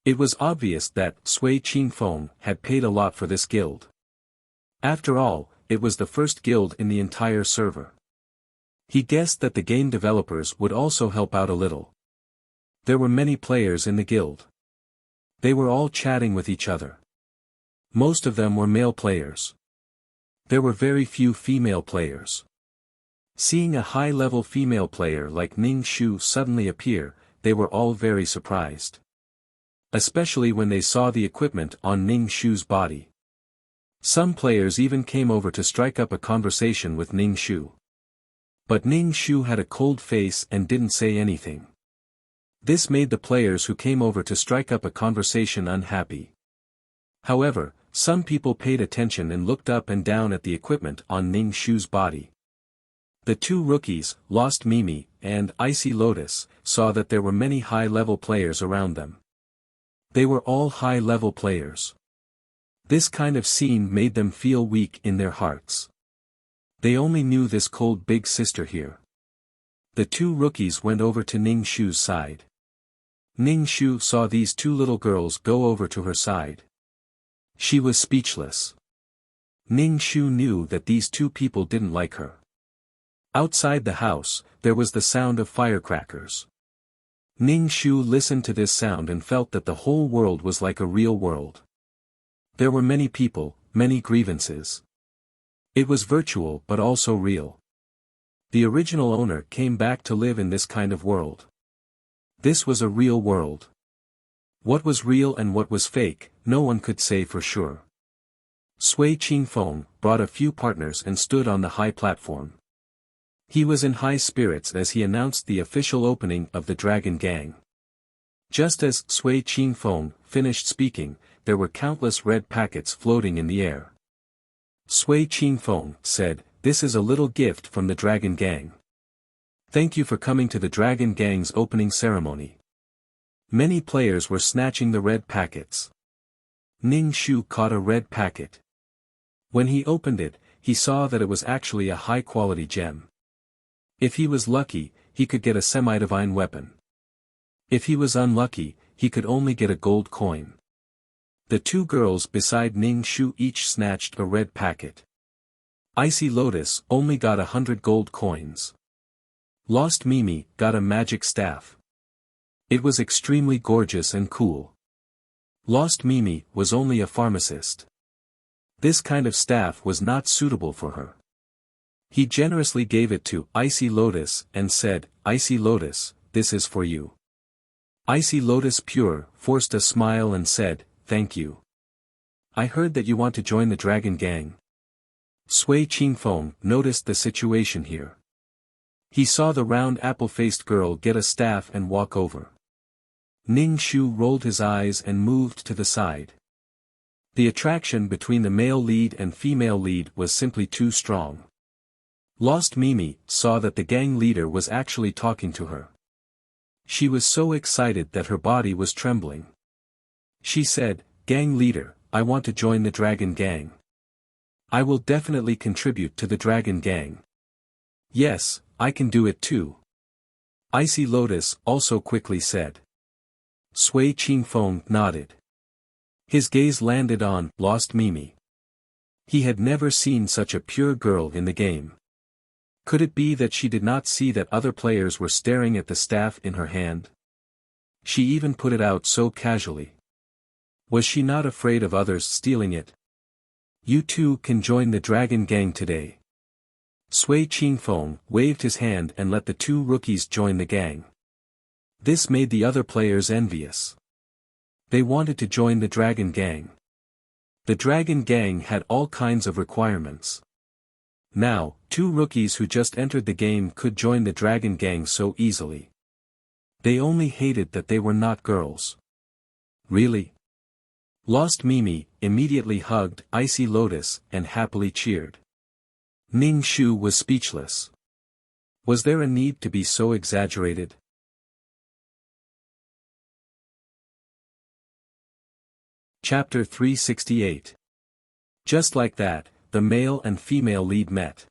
It was obvious that Sui Qingfeng had paid a lot for this guild. After all, it was the first guild in the entire server. He guessed that the game developers would also help out a little. There were many players in the guild. They were all chatting with each other. Most of them were male players. There were very few female players. Seeing a high-level female player like Ning Shu suddenly appear, they were all very surprised. Especially when they saw the equipment on Ning Shu's body. Some players even came over to strike up a conversation with Ning Shu. But Ning Shu had a cold face and didn't say anything. This made the players who came over to strike up a conversation unhappy. However, some people paid attention and looked up and down at the equipment on Ning Shu's body. The two rookies, Lost Mimi and Icy Lotus, saw that there were many high-level players around them. They were all high-level players. This kind of scene made them feel weak in their hearts. They only knew this cold big sister here. The two rookies went over to Ning Shu's side. Ning Shu saw these two little girls go over to her side. She was speechless. Ning Shu knew that these two people didn't like her. Outside the house, there was the sound of firecrackers. Ning Shu listened to this sound and felt that the whole world was like a real world. There were many people, many grievances. It was virtual but also real. The original owner came back to live in this kind of world. This was a real world. What was real and what was fake, no one could say for sure. Sui Qingfeng brought a few partners and stood on the high platform. He was in high spirits as he announced the official opening of the Dragon Gang. Just as Sui Qingfeng finished speaking, there were countless red packets floating in the air. Sui Qingfeng said, "This is a little gift from the Dragon Gang. Thank you for coming to the Dragon Gang's opening ceremony." Many players were snatching the red packets. Ning Shu caught a red packet. When he opened it, he saw that it was actually a high-quality gem. If he was lucky, he could get a semi-divine weapon. If he was unlucky, he could only get a gold coin. The two girls beside Ning Shu each snatched a red packet. Icy Lotus only got 100 gold coins. Lost Mimi got a magic staff. It was extremely gorgeous and cool. Lost Mimi was only a pharmacist. This kind of staff was not suitable for her. He generously gave it to Icy Lotus and said, "Icy Lotus, this is for you." Icy Lotus Pure forced a smile and said, "Thank you. I heard that you want to join the Dragon Gang." Sui Qingfeng noticed the situation here. He saw the round apple-faced girl get a staff and walk over. Ning Shu rolled his eyes and moved to the side. The attraction between the male lead and female lead was simply too strong. Lost Mimi saw that the gang leader was actually talking to her. She was so excited that her body was trembling. She said, "Gang leader, I want to join the Dragon Gang. I will definitely contribute to the Dragon Gang." "Yes, I can do it too." Icy Lotus also quickly said. Sui Qingfeng nodded. His gaze landed on Lost Mimi. He had never seen such a pure girl in the game. Could it be that she did not see that other players were staring at the staff in her hand? She even put it out so casually. Was she not afraid of others stealing it? "You too can join the Dragon Gang today." Sui Qingfeng waved his hand and let the two rookies join the gang. This made the other players envious. They wanted to join the Dragon Gang. The Dragon Gang had all kinds of requirements. Now, two rookies who just entered the game could join the Dragon Gang so easily. They only hated that they were not girls. Really? Lost Mimi immediately hugged Icy Lotus and happily cheered. Ning Shu was speechless. Was there a need to be so exaggerated? Chapter 368. Just like that, the male and female lead met.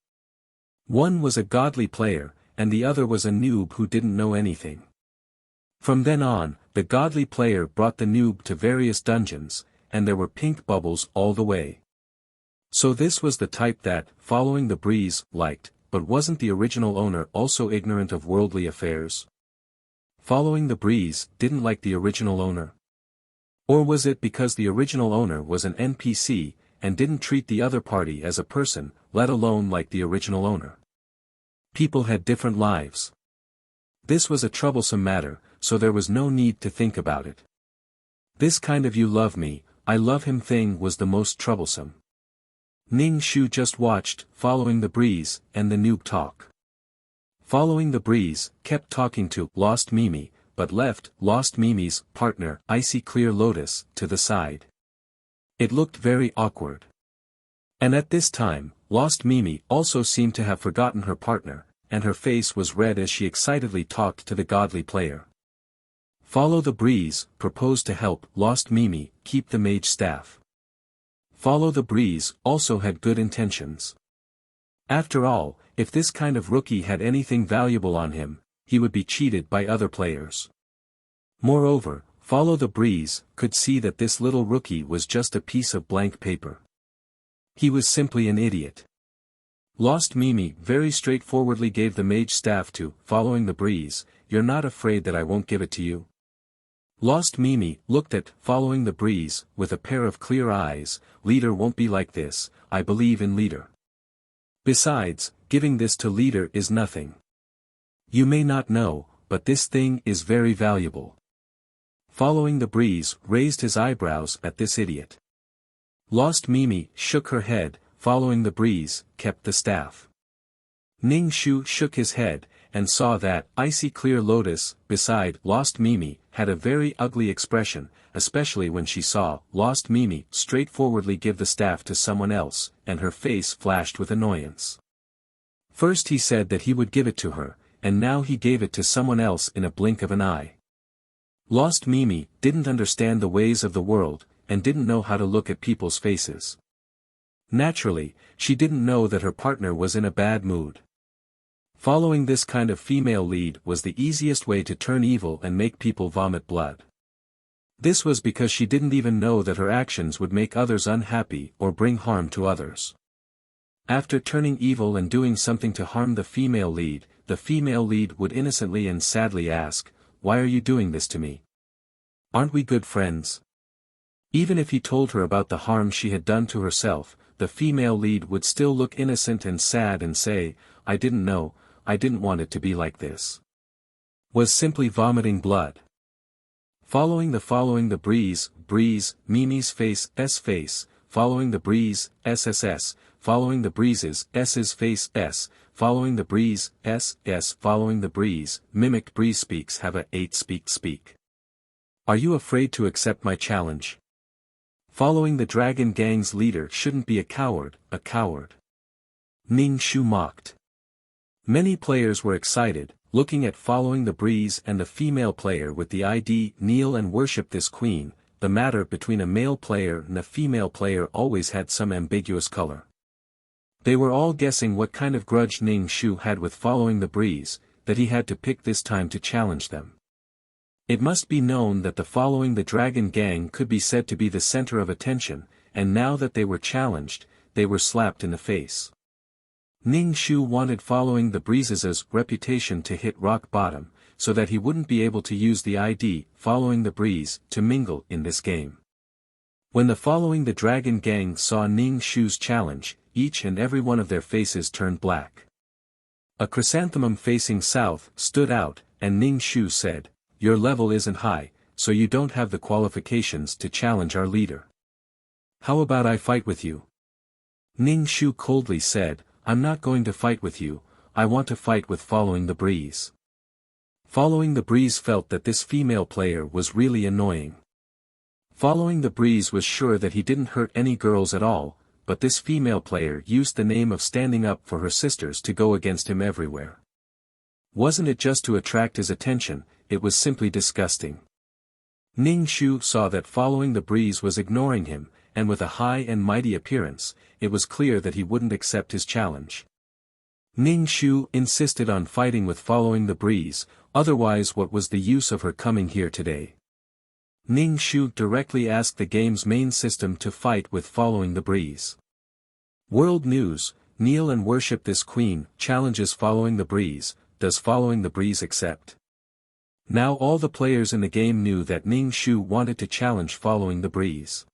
One was a godly player, and the other was a noob who didn't know anything. From then on, the godly player brought the noob to various dungeons, and there were pink bubbles all the way. So this was the type that, following the breeze, liked, but wasn't the original owner also ignorant of worldly affairs? Following the breeze didn't like the original owner. Or was it because the original owner was an NPC, and didn't treat the other party as a person, let alone like the original owner? People had different lives. This was a troublesome matter, so there was no need to think about it. This kind of "you love me, I love him" thing was the most troublesome. Ning Shu just watched, following the breeze, and the noob talk. Following the breeze, kept talking to Lost Mimi, but left Lost Mimi's partner, Icy Clear Lotus, to the side. It looked very awkward. And at this time, Lost Mimi also seemed to have forgotten her partner, and her face was red as she excitedly talked to the godly player. Follow the breeze proposed to help Lost Mimi keep the mage staff. Follow the breeze also had good intentions. After all, if this kind of rookie had anything valuable on him, he would be cheated by other players. Moreover, Follow the Breeze could see that this little rookie was just a piece of blank paper. He was simply an idiot. Lost Mimi very straightforwardly gave the mage staff to Following the Breeze. "You're not afraid that I won't give it to you?" Lost Mimi looked at Following the Breeze with a pair of clear eyes. "Leader won't be like this, I believe in Leader. Besides, giving this to Leader is nothing. You may not know, but this thing is very valuable." Following the Breeze raised his eyebrows at this idiot. Lost Mimi shook her head. Following the Breeze kept the staff. Ning Shu shook his head, and saw that Icy Clear Lotus beside Lost Mimi had a very ugly expression, especially when she saw Lost Mimi straightforwardly give the staff to someone else, and her face flashed with annoyance. First he said that he would give it to her, and now he gave it to someone else in a blink of an eye. Lost Mimi didn't understand the ways of the world, and didn't know how to look at people's faces. Naturally, she didn't know that her partner was in a bad mood. Following this kind of female lead was the easiest way to turn evil and make people vomit blood. This was because she didn't even know that her actions would make others unhappy or bring harm to others. After turning evil and doing something to harm the female lead would innocently and sadly ask, "Why are you doing this to me? Aren't we good friends?" Even if he told her about the harm she had done to herself, the female lead would still look innocent and sad and say, "I didn't know, I didn't want it to be like this." Was simply vomiting blood. Following the breeze, Mimi's face, following the breeze, SSS, following the breezes, S's face, S, following the breeze, S, following the breeze, mimicked breeze speaks have a 8 speak. "Are you afraid to accept my challenge? Following the Dragon Gang's leader shouldn't be a coward. Ning Shu mocked. Many players were excited, looking at Following the Breeze and the female player with the ID "Kneel and worship this queen." The matter between a male player and a female player always had some ambiguous color. They were all guessing what kind of grudge Ning Shu had with Following the Breeze, that he had to pick this time to challenge them. It must be known that the Following the Dragon Gang could be said to be the center of attention, and now that they were challenged, they were slapped in the face. Ning Shu wanted Following the Breeze's reputation to hit rock bottom, so that he wouldn't be able to use the ID Following the Breeze to mingle in this game. When the Following the Dragon Gang saw Ning Shu's challenge, each and every one of their faces turned black. A chrysanthemum facing south stood out, and Ning Shu said, "Your level isn't high, so you don't have the qualifications to challenge our leader. How about I fight with you?" Ning Shu coldly said, "I'm not going to fight with you, I want to fight with Following the Breeze." Following the Breeze felt that this female player was really annoying. Following the Breeze was sure that he didn't hurt any girls at all, but this female player used the name of standing up for her sisters to go against him everywhere. Wasn't it just to attract his attention? It was simply disgusting. Ning Shu saw that Following the Breeze was ignoring him, and with a high and mighty appearance, it was clear that he wouldn't accept his challenge. Ning Shu insisted on fighting with Following the Breeze, otherwise what was the use of her coming here today? Ning Shu directly asked the game's main system to fight with Following the Breeze. World News: Kneel and worship this queen, challenges Following the Breeze. Does Following the Breeze accept? Now all the players in the game knew that Ning Shu wanted to challenge Following the Breeze.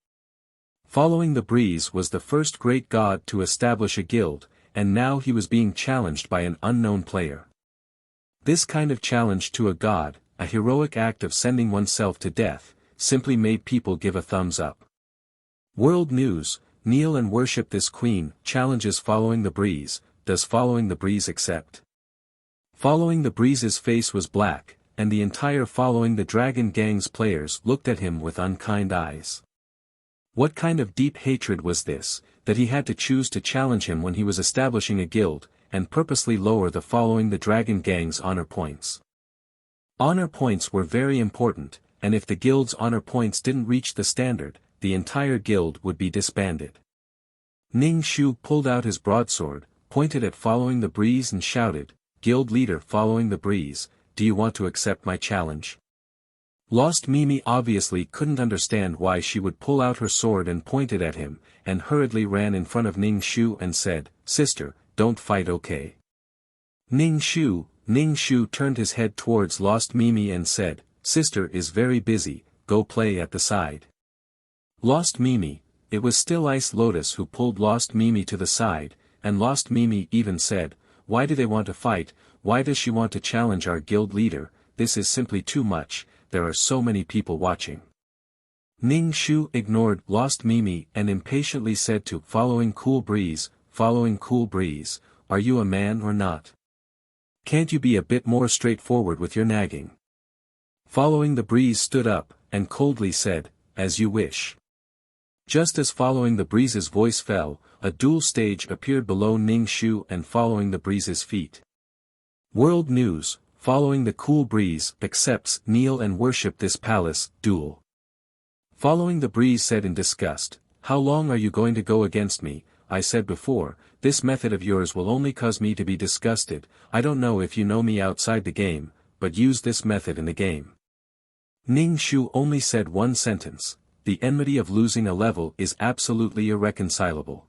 Following the Breeze was the first great god to establish a guild, and now he was being challenged by an unknown player. This kind of challenge to a god, a heroic act of sending oneself to death, simply made people give a thumbs up. World News: Kneel and worship this queen, challenges Following the Breeze, does Following the Breeze accept? Following the Breeze's face was black, and the entire Following the Dragon gang's players looked at him with unkind eyes. What kind of deep hatred was this, that he had to choose to challenge him when he was establishing a guild, and purposely lower the Following the Dragon gang's honor points? Honor points were very important, and if the guild's honor points didn't reach the standard, the entire guild would be disbanded. Ning Shu pulled out his broadsword, pointed at Following the Breeze and shouted, "Guild leader Following the Breeze, do you want to accept my challenge?" Lost Mimi obviously couldn't understand why she would pull out her sword and point it at him, and hurriedly ran in front of Ning Shu and said, "Sister, don't fight, okay?" Ning Shu turned his head towards Lost Mimi and said, "Sister is very busy, go play at the side." Lost Mimi, it was still Ice Lotus who pulled Lost Mimi to the side, and Lost Mimi even said, "Why do they want to fight? Why does she want to challenge our guild leader? This is simply too much, there are so many people watching." Ning Shu ignored Lost Mimi and impatiently said to Following Cool Breeze, "Following Cool Breeze, are you a man or not? Can't you be a bit more straightforward with your nagging?" Following the Breeze stood up, and coldly said, "As you wish." Just as Following the Breeze's voice fell, a dual stage appeared below Ning Shu and Following the Breeze's feet. World News: Following the Cool Breeze accepts kneel and worship this palace duel. Following the Breeze said in disgust, "How long are you going to go against me? I said before, this method of yours will only cause me to be disgusted. I don't know if you know me outside the game, but use this method in the game." Ning Shu only said one sentence: "The enmity of losing a level is absolutely irreconcilable."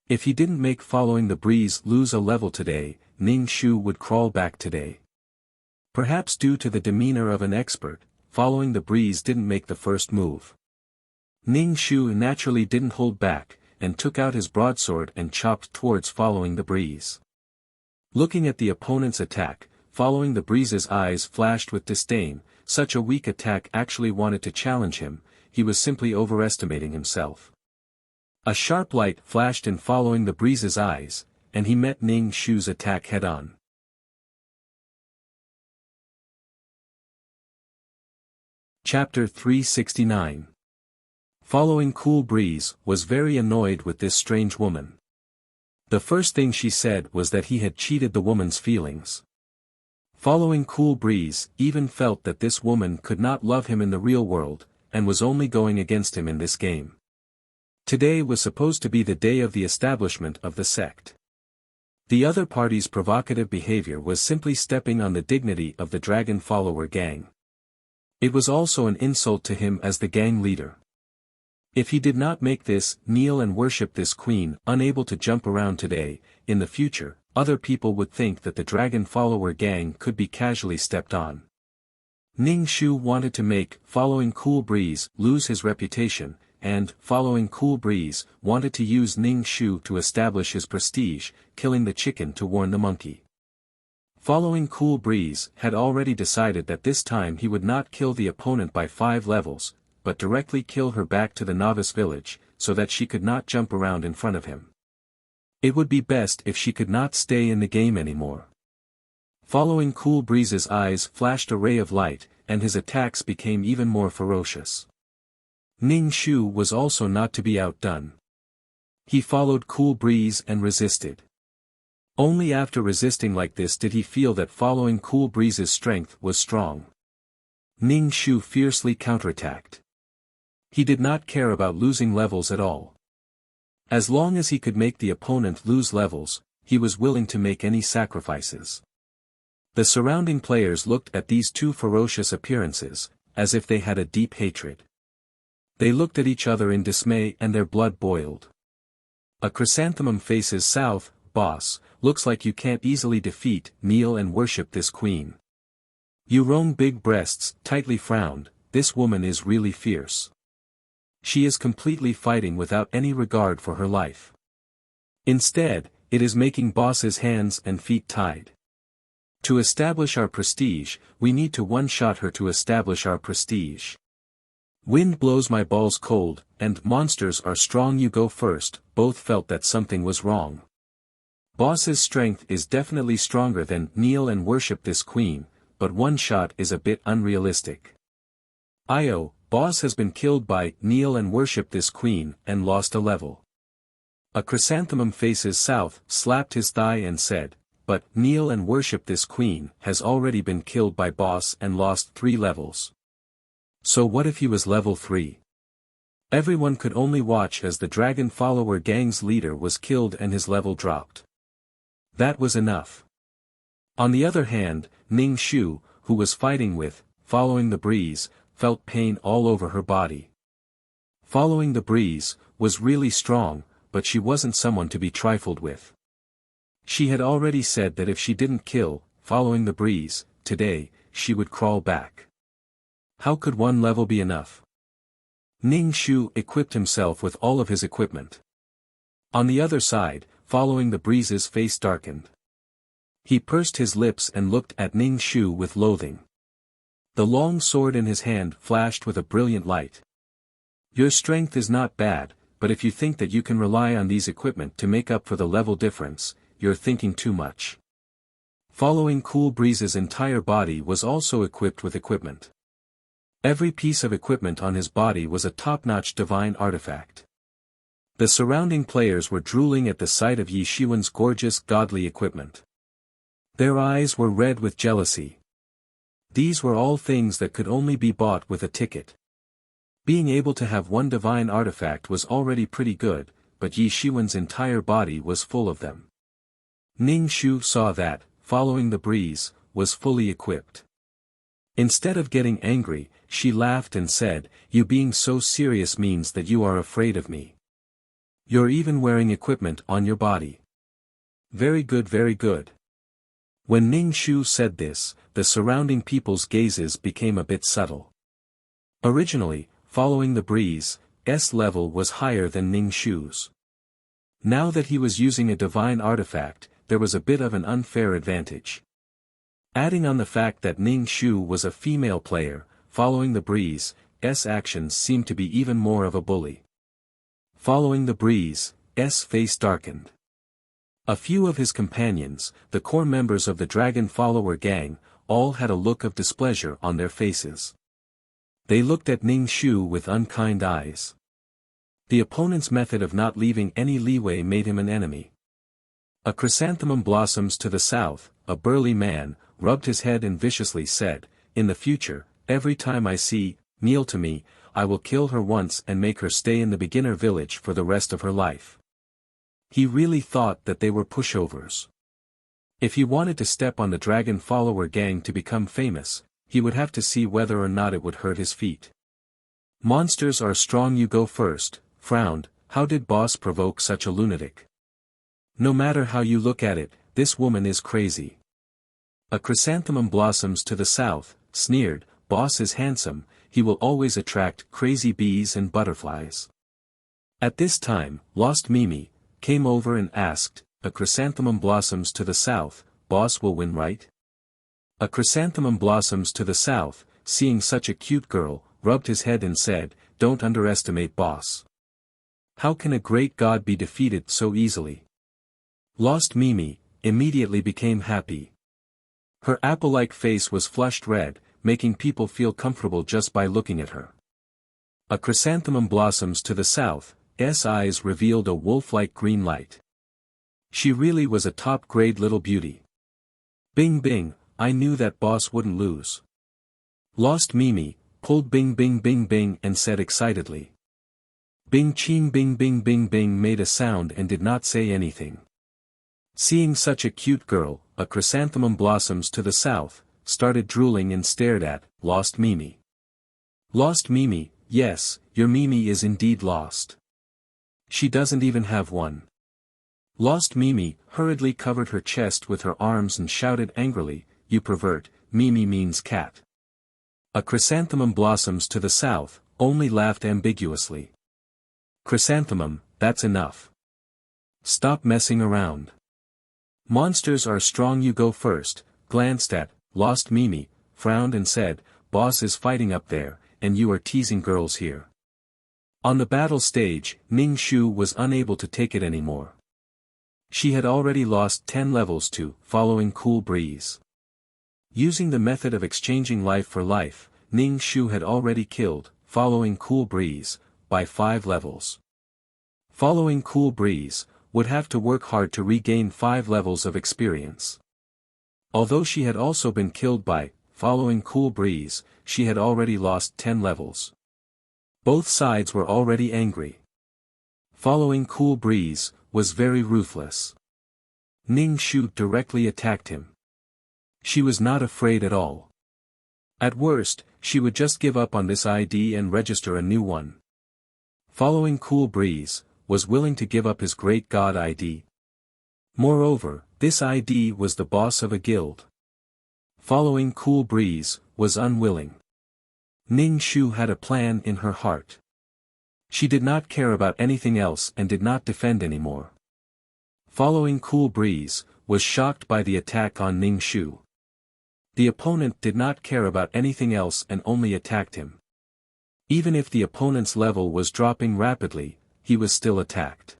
If he didn't make Following the Breeze lose a level today, Ning Shu would crawl back today. Perhaps due to the demeanor of an expert, Following the Breeze didn't make the first move. Ning Shu naturally didn't hold back, and took out his broadsword and chopped towards Following the Breeze. Looking at the opponent's attack, Following the Breeze's eyes flashed with disdain. Such a weak attack actually wanted to challenge him, he was simply overestimating himself. A sharp light flashed in Following the Breeze's eyes, and he met Ning Shu's attack head-on. Chapter 369. Following Cool Breeze was very annoyed with this strange woman. The first thing she said was that he had cheated the woman's feelings. Following Cool Breeze even felt that this woman could not love him in the real world, and was only going against him in this game. Today was supposed to be the day of the establishment of the sect. The other party's provocative behavior was simply stepping on the dignity of the Dragon Follower gang. It was also an insult to him as the gang leader. If he did not make this kneel and worship this queen unable to jump around today, in the future, other people would think that the Dragon Follower gang could be casually stepped on. Ning Shu wanted to make Following Cool Breeze lose his reputation, and Following Cool Breeze wanted to use Ning Shu to establish his prestige, killing the chicken to warn the monkey. Following Cool Breeze had already decided that this time he would not kill the opponent by 5 levels, but directly kill her back to the novice village, so that she could not jump around in front of him. It would be best if she could not stay in the game anymore. Following Cool Breeze's eyes flashed a ray of light, and his attacks became even more ferocious. Ning Shu was also not to be outdone. He followed Cool Breeze and resisted. Only after resisting like this did he feel that Following Cool Breeze's strength was strong. Ning Shu fiercely counterattacked. He did not care about losing levels at all. As long as he could make the opponent lose levels, he was willing to make any sacrifices. The surrounding players looked at these two ferocious appearances, as if they had a deep hatred. They looked at each other in dismay and their blood boiled. A chrysanthemum faces south, boss, looks like you can't easily defeat, kneel and worship this queen. Yurong big breasts tightly frowned, this woman is really fierce. She is completely fighting without any regard for her life. Instead, it is making boss's hands and feet tied. To establish our prestige, we need to one-shot her to establish our prestige. Wind blows my balls cold, and monsters are strong you go first, both felt that something was wrong. Boss's strength is definitely stronger than kneel and worship this queen, but one shot is a bit unrealistic. Io, boss has been killed by kneel and worship this queen and lost a level. A chrysanthemum faces south, slapped his thigh and said, but kneel and worship this queen has already been killed by boss and lost 3 levels. So what if he was level 3? Everyone could only watch as the dragon follower gang's leader was killed and his level dropped. That was enough. On the other hand, Ning Shu, who was fighting with, following the breeze, felt pain all over her body. Following the breeze was really strong, but she wasn't someone to be trifled with. She had already said that if she didn't kill, following the breeze, today, she would crawl back. How could 1 level be enough? Ning Shu equipped himself with all of his equipment. On the other side, following the breeze's face darkened. He pursed his lips and looked at Ning Shu with loathing. The long sword in his hand flashed with a brilliant light. Your strength is not bad, but if you think that you can rely on these equipment to make up for the level difference, you're thinking too much. Following Cool Breeze's entire body was also equipped with equipment. Every piece of equipment on his body was a top-notch divine artifact. The surrounding players were drooling at the sight of Yi Shiwen's gorgeous godly equipment. Their eyes were red with jealousy. These were all things that could only be bought with a ticket. Being able to have one divine artifact was already pretty good, but Yi Shiwen's entire body was full of them. Ning Shu saw that, following the breeze, was fully equipped. Instead of getting angry, she laughed and said, you being so serious means that you are afraid of me. You're even wearing equipment on your body. Very good, very good. When Ning Shu said this, the surrounding people's gazes became a bit subtle. Originally, following the breeze, S level was higher than Ning Shu's. Now that he was using a divine artifact, there was a bit of an unfair advantage. Adding on the fact that Ning Shu was a female player, following the breeze, S actions seemed to be even more of a bully. Following the breeze, S face darkened. A few of his companions, the core members of the Dragon Follower gang, all had a look of displeasure on their faces. They looked at Ning Shu with unkind eyes. The opponent's method of not leaving any leeway made him an enemy. A chrysanthemum blossoms to the south, a burly man, rubbed his head and viciously said, in the future, every time I see, kneel to me, I will kill her once and make her stay in the beginner village for the rest of her life. He really thought that they were pushovers. If he wanted to step on the Dragon Follower gang to become famous, he would have to see whether or not it would hurt his feet. Monsters are strong you go first, frowned, how did boss provoke such a lunatic? No matter how you look at it, this woman is crazy. A chrysanthemum blossoms to the south, sneered, boss is handsome, he will always attract crazy bees and butterflies. At this time, Lost Mimi came over and asked, a chrysanthemum blossoms to the south, boss will win right? A chrysanthemum blossoms to the south, seeing such a cute girl, rubbed his head and said, don't underestimate boss. How can a great god be defeated so easily? Lost Mimi immediately became happy. Her apple-like face was flushed red, making people feel comfortable just by looking at her. A chrysanthemum blossoms to the south, S eyes revealed a wolf-like green light. She really was a top-grade little beauty. Bing bing, I knew that boss wouldn't lose. Lost Mimi pulled bing bing bing bing and said excitedly. Bing ching bing bing bing bing made a sound and did not say anything. Seeing such a cute girl, a chrysanthemum blossoms to the south, started drooling and stared at Lost Mimi. Lost Mimi, yes, your Mimi is indeed lost. She doesn't even have one. Lost Mimi hurriedly covered her chest with her arms and shouted angrily, you pervert, Mimi means cat. A chrysanthemum blossoms to the south, only laughed ambiguously. Chrysanthemum, that's enough. Stop messing around. Monsters are strong, you go first, glanced at, lost Mimi, frowned and said, boss is fighting up there, and you are teasing girls here. On the battle stage, Ning Shu was unable to take it anymore. She had already lost 10 levels to following cool breeze. Using the method of exchanging life for life, Ning Shu had already killed, following cool breeze, by 5 levels. Following cool breeze would have to work hard to regain 5 levels of experience. Although she had also been killed by following cool breeze, she had already lost 10 levels. Both sides were already angry. Following cool breeze was very ruthless. Ning Shu directly attacked him. She was not afraid at all. At worst, she would just give up on this ID and register a new one. Following cool breeze was willing to give up his great god ID. Moreover, this ID was the boss of a guild. Following cool breeze was unwilling. Ning Shu had a plan in her heart. She did not care about anything else and did not defend anymore. Following cool breeze was shocked by the attack on Ning Shu. The opponent did not care about anything else and only attacked him. Even if the opponent's level was dropping rapidly, he was still attacked.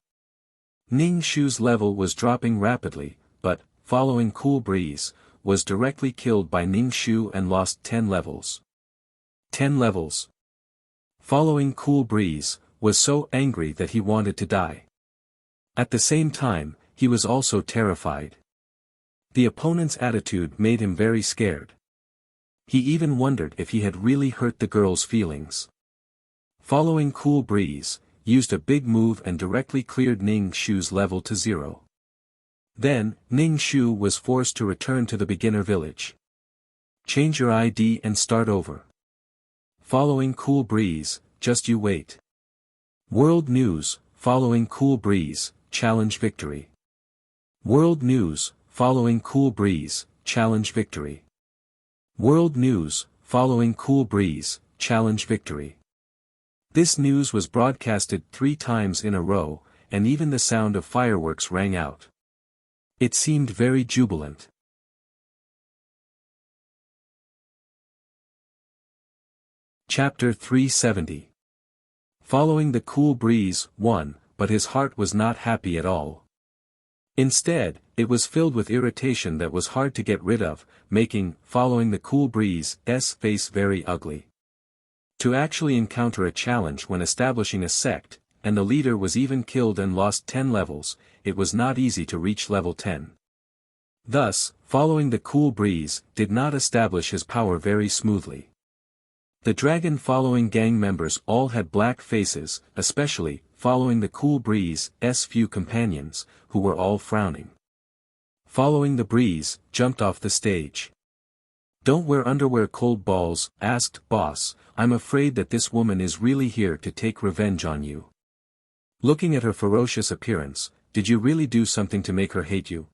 Ning Shu's level was dropping rapidly, but, following cool breeze, was directly killed by Ning Shu and lost 10 levels. 10 levels. Following cool breeze was so angry that he wanted to die. At the same time, he was also terrified. The opponent's attitude made him very scared. He even wondered if he had really hurt the girl's feelings. Following cool breeze used a big move and directly cleared Ning Shu's level to 0. Then, Ning Shu was forced to return to the beginner village. Change your ID and start over. Following cool breeze, just you wait. World News, following cool breeze, challenge victory. World News, following cool breeze, challenge victory. World News, following cool breeze, challenge victory. This news was broadcasted 3 times in a row, and even the sound of fireworks rang out. It seemed very jubilant. Chapter 370. Following the cool breeze won, but his heart was not happy at all. Instead, it was filled with irritation that was hard to get rid of, making following the cool breeze's face very ugly. To actually encounter a challenge when establishing a sect, and the leader was even killed and lost 10 levels, it was not easy to reach level 10. Thus, following the cool breeze did not establish his power very smoothly. The dragon following gang members all had black faces, especially, following the cool breeze's few companions, who were all frowning. Following the breeze jumped off the stage. Don't wear underwear, cold balls, asked boss, I'm afraid that this woman is really here to take revenge on you. Looking at her ferocious appearance, did you really do something to make her hate you?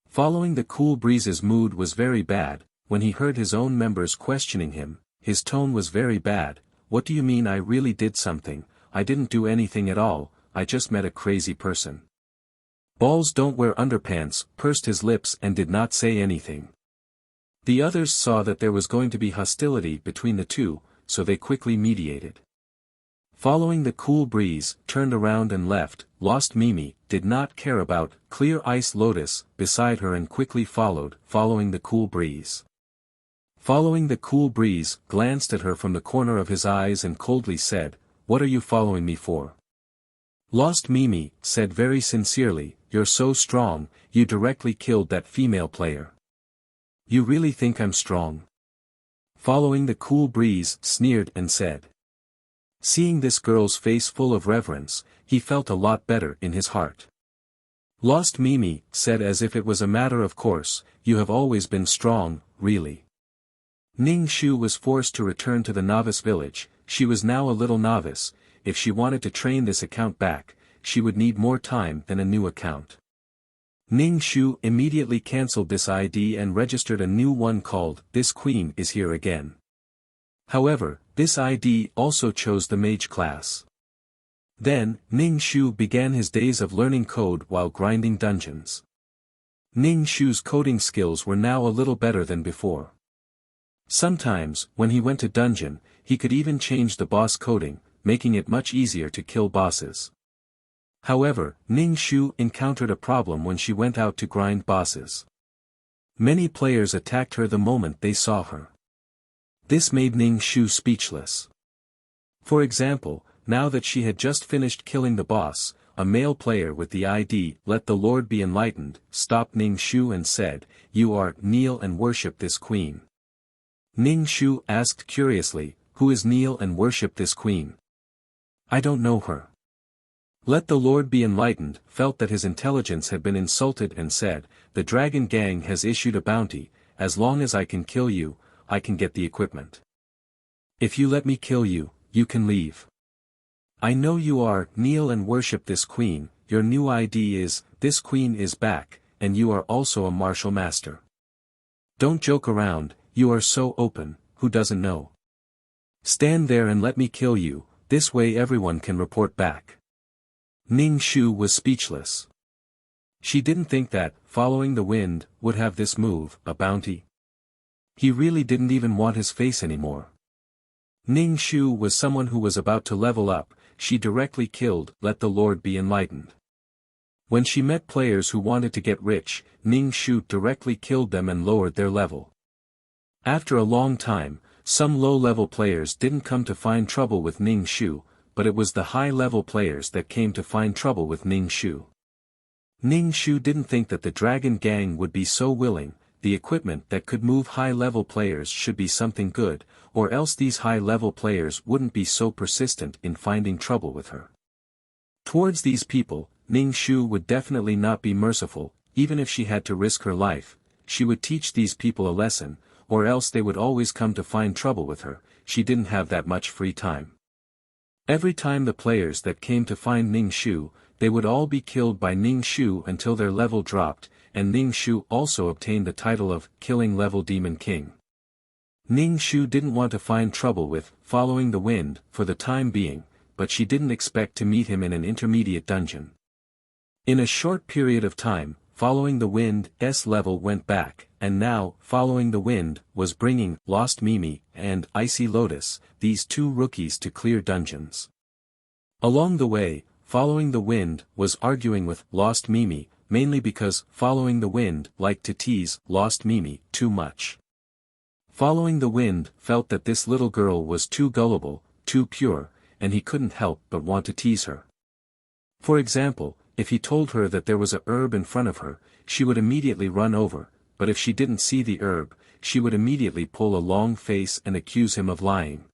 Following the cool breeze's mood was very bad, when he heard his own members questioning him. His tone was very bad. What do you mean I really did something? I didn't do anything at all, I just met a crazy person. Balls don't wear underpants, pursed his lips and did not say anything. The others saw that there was going to be hostility between the two, so they quickly mediated. Following the cool breeze turned around and left. Lost Mimi did not care about Clear Ice Lotus beside her and quickly followed, following the cool breeze. Following the cool breeze glanced at her from the corner of his eyes and coldly said, What are you following me for? Lost Mimi said very sincerely, You're so strong, you directly killed that female player. You really think I'm strong? Following the cool breeze sneered and said. Seeing this girl's face full of reverence, he felt a lot better in his heart. Lost Mimi said as if it was a matter of course, You have always been strong, really. Ning Shu was forced to return to the novice village. She was now a little novice. If she wanted to train this account back, she would need more time than a new account. Ning Shu immediately cancelled this ID and registered a new one called "This Queen is Here Again." However, this ID also chose the mage class. Then, Ning Shu began his days of learning code while grinding dungeons. Ning Shu's coding skills were now a little better than before. Sometimes, when he went to dungeon, he could even change the boss coding, making it much easier to kill bosses. However, Ning Shu encountered a problem when she went out to grind bosses. Many players attacked her the moment they saw her. This made Ning Shu speechless. For example, now that she had just finished killing the boss, a male player with the ID "Let the Lord Be Enlightened" stopped Ning Shu and said, "You are, kneel and worship this queen." Ning Shu asked curiously, "Who is kneel and worship this queen? I don't know her." Let the Lord Be Enlightened felt that his intelligence had been insulted and said, "The Dragon Gang has issued a bounty, as long as I can kill you, I can get the equipment. If you let me kill you, you can leave. I know you are, kneel and worship this queen, your new ID is, this queen is back, and you are also a martial master. Don't joke around, you are so open, who doesn't know? Stand there and let me kill you, this way everyone can report back." Ning Shu was speechless. She didn't think that, Following the Wind, would have this move, a bounty. He really didn't even want his face anymore. Ning Shu was someone who was about to level up. She directly killed "Let the Lord Be Enlightened." When she met players who wanted to get rich, Ning Shu directly killed them and lowered their level. After a long time, some low-level players didn't come to find trouble with Ning Shu, but it was the high-level players that came to find trouble with Ning Shu. Ning Shu didn't think that the Dragon Gang would be so willing. The equipment that could move high-level players should be something good, or else these high-level players wouldn't be so persistent in finding trouble with her. Towards these people, Ning Shu would definitely not be merciful. Even if she had to risk her life, she would teach these people a lesson, or else they would always come to find trouble with her. She didn't have that much free time. Every time the players that came to find Ning Shu, they would all be killed by Ning Shu until their level dropped, and Ning Shu also obtained the title of Killing Level Demon King. Ning Shu didn't want to find trouble with Following the Wind for the time being, but she didn't expect to meet him in an intermediate dungeon. In a short period of time, Following the Wind's level went back, and now, Following the Wind was bringing Lost Mimi and Icy Lotus, these two rookies, to clear dungeons. Along the way, Following the Wind was arguing with Lost Mimi, mainly because Following the Wind liked to tease Lost Mimi too much. Following the Wind felt that this little girl was too gullible, too pure, and he couldn't help but want to tease her. For example, if he told her that there was a herb in front of her, she would immediately run over, but if she didn't see the herb, she would immediately pull a long face and accuse him of lying.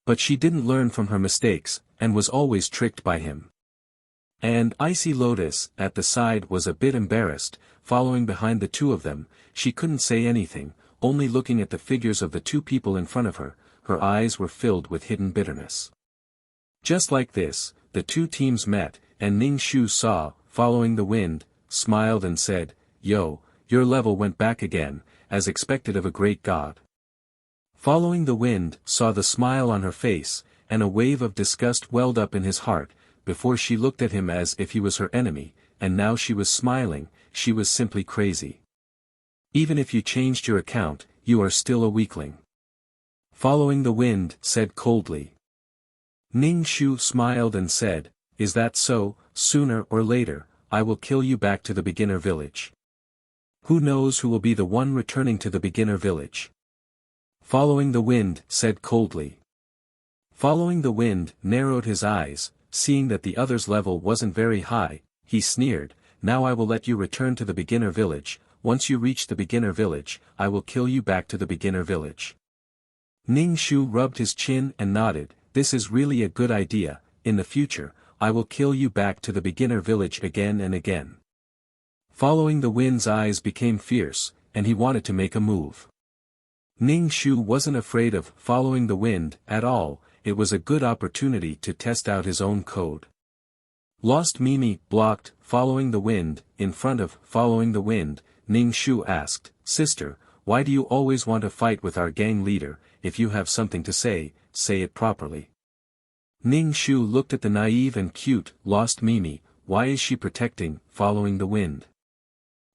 But she didn't learn from her mistakes, and was always tricked by him. And Icy Lotus, at the side, was a bit embarrassed. Following behind the two of them, she couldn't say anything, only looking at the figures of the two people in front of her. Her eyes were filled with hidden bitterness. Just like this, the two teams met, and Ning Shu saw Following the Wind, smiled and said, "Yo, your level went back again, as expected of a great god." Following the Wind saw the smile on her face, and a wave of disgust welled up in his heart. Before she looked at him as if he was her enemy, and now she was smiling. She was simply crazy. "Even if you changed your account, you are still a weakling," Following the Wind said coldly. Ning Shu smiled and said, "Is that so? Sooner or later, I will kill you back to the beginner village. Who knows who will be the one returning to the beginner village?" Following the Wind said coldly. Following the Wind narrowed his eyes, seeing that the other's level wasn't very high. He sneered, "Now I will let you return to the beginner village. Once you reach the beginner village, I will kill you back to the beginner village." Ning Shu rubbed his chin and nodded. "This is really a good idea. In the future, I will kill you back to the beginner village again and again." Following the Wind's eyes became fierce, and he wanted to make a move. Ning Shu wasn't afraid of Following the Wind at all. It was a good opportunity to test out his own code. Lost Mimi, blocked, Following the Wind, in front of, Following the Wind, Ning Shu asked, Sister, why do you always want to fight with our gang leader? If you have something to say it properly. Ning Shu looked at the naive and cute, Lost Mimi. Why is she protecting, Following the Wind?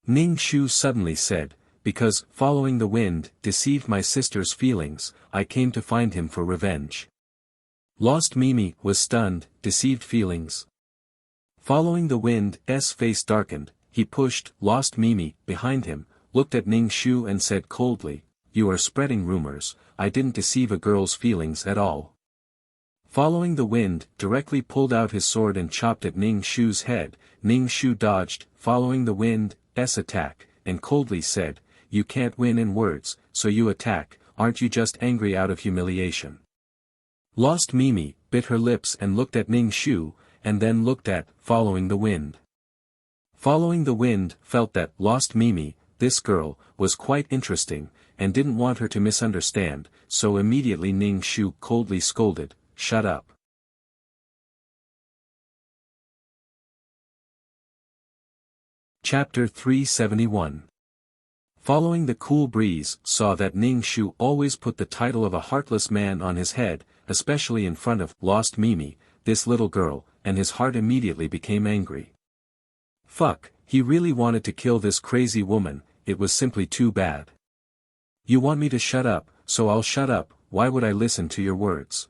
Ning Shu suddenly said, because, Following the Wind, deceived my sister's feelings, I came to find him for revenge. Lost Mimi was stunned, deceived feelings. Following the Wind's face darkened, he pushed, Lost Mimi, behind him, looked at Ning Shu and said coldly, you are spreading rumors, I didn't deceive a girl's feelings at all. Following the Wind directly pulled out his sword and chopped at Ning Shu's head. Ning Shu dodged, Following the Wind's attack, and coldly said, you can't win in words, so you attack, aren't you just angry out of humiliation? Lost Mimi bit her lips and looked at Ning Shu, and then looked at, Following the Wind. Following the Wind felt that, Lost Mimi, this girl, was quite interesting, and didn't want her to misunderstand, so immediately Ning Shu coldly scolded, shut up. Chapter 371. Following the Cool Breeze saw that Ning Shu always put the title of a heartless man on his head, especially in front of Lost Mimi, this little girl, and his heart immediately became angry. Fuck, he really wanted to kill this crazy woman, it was simply too bad. You want me to shut up, so I'll shut up, why would I listen to your words?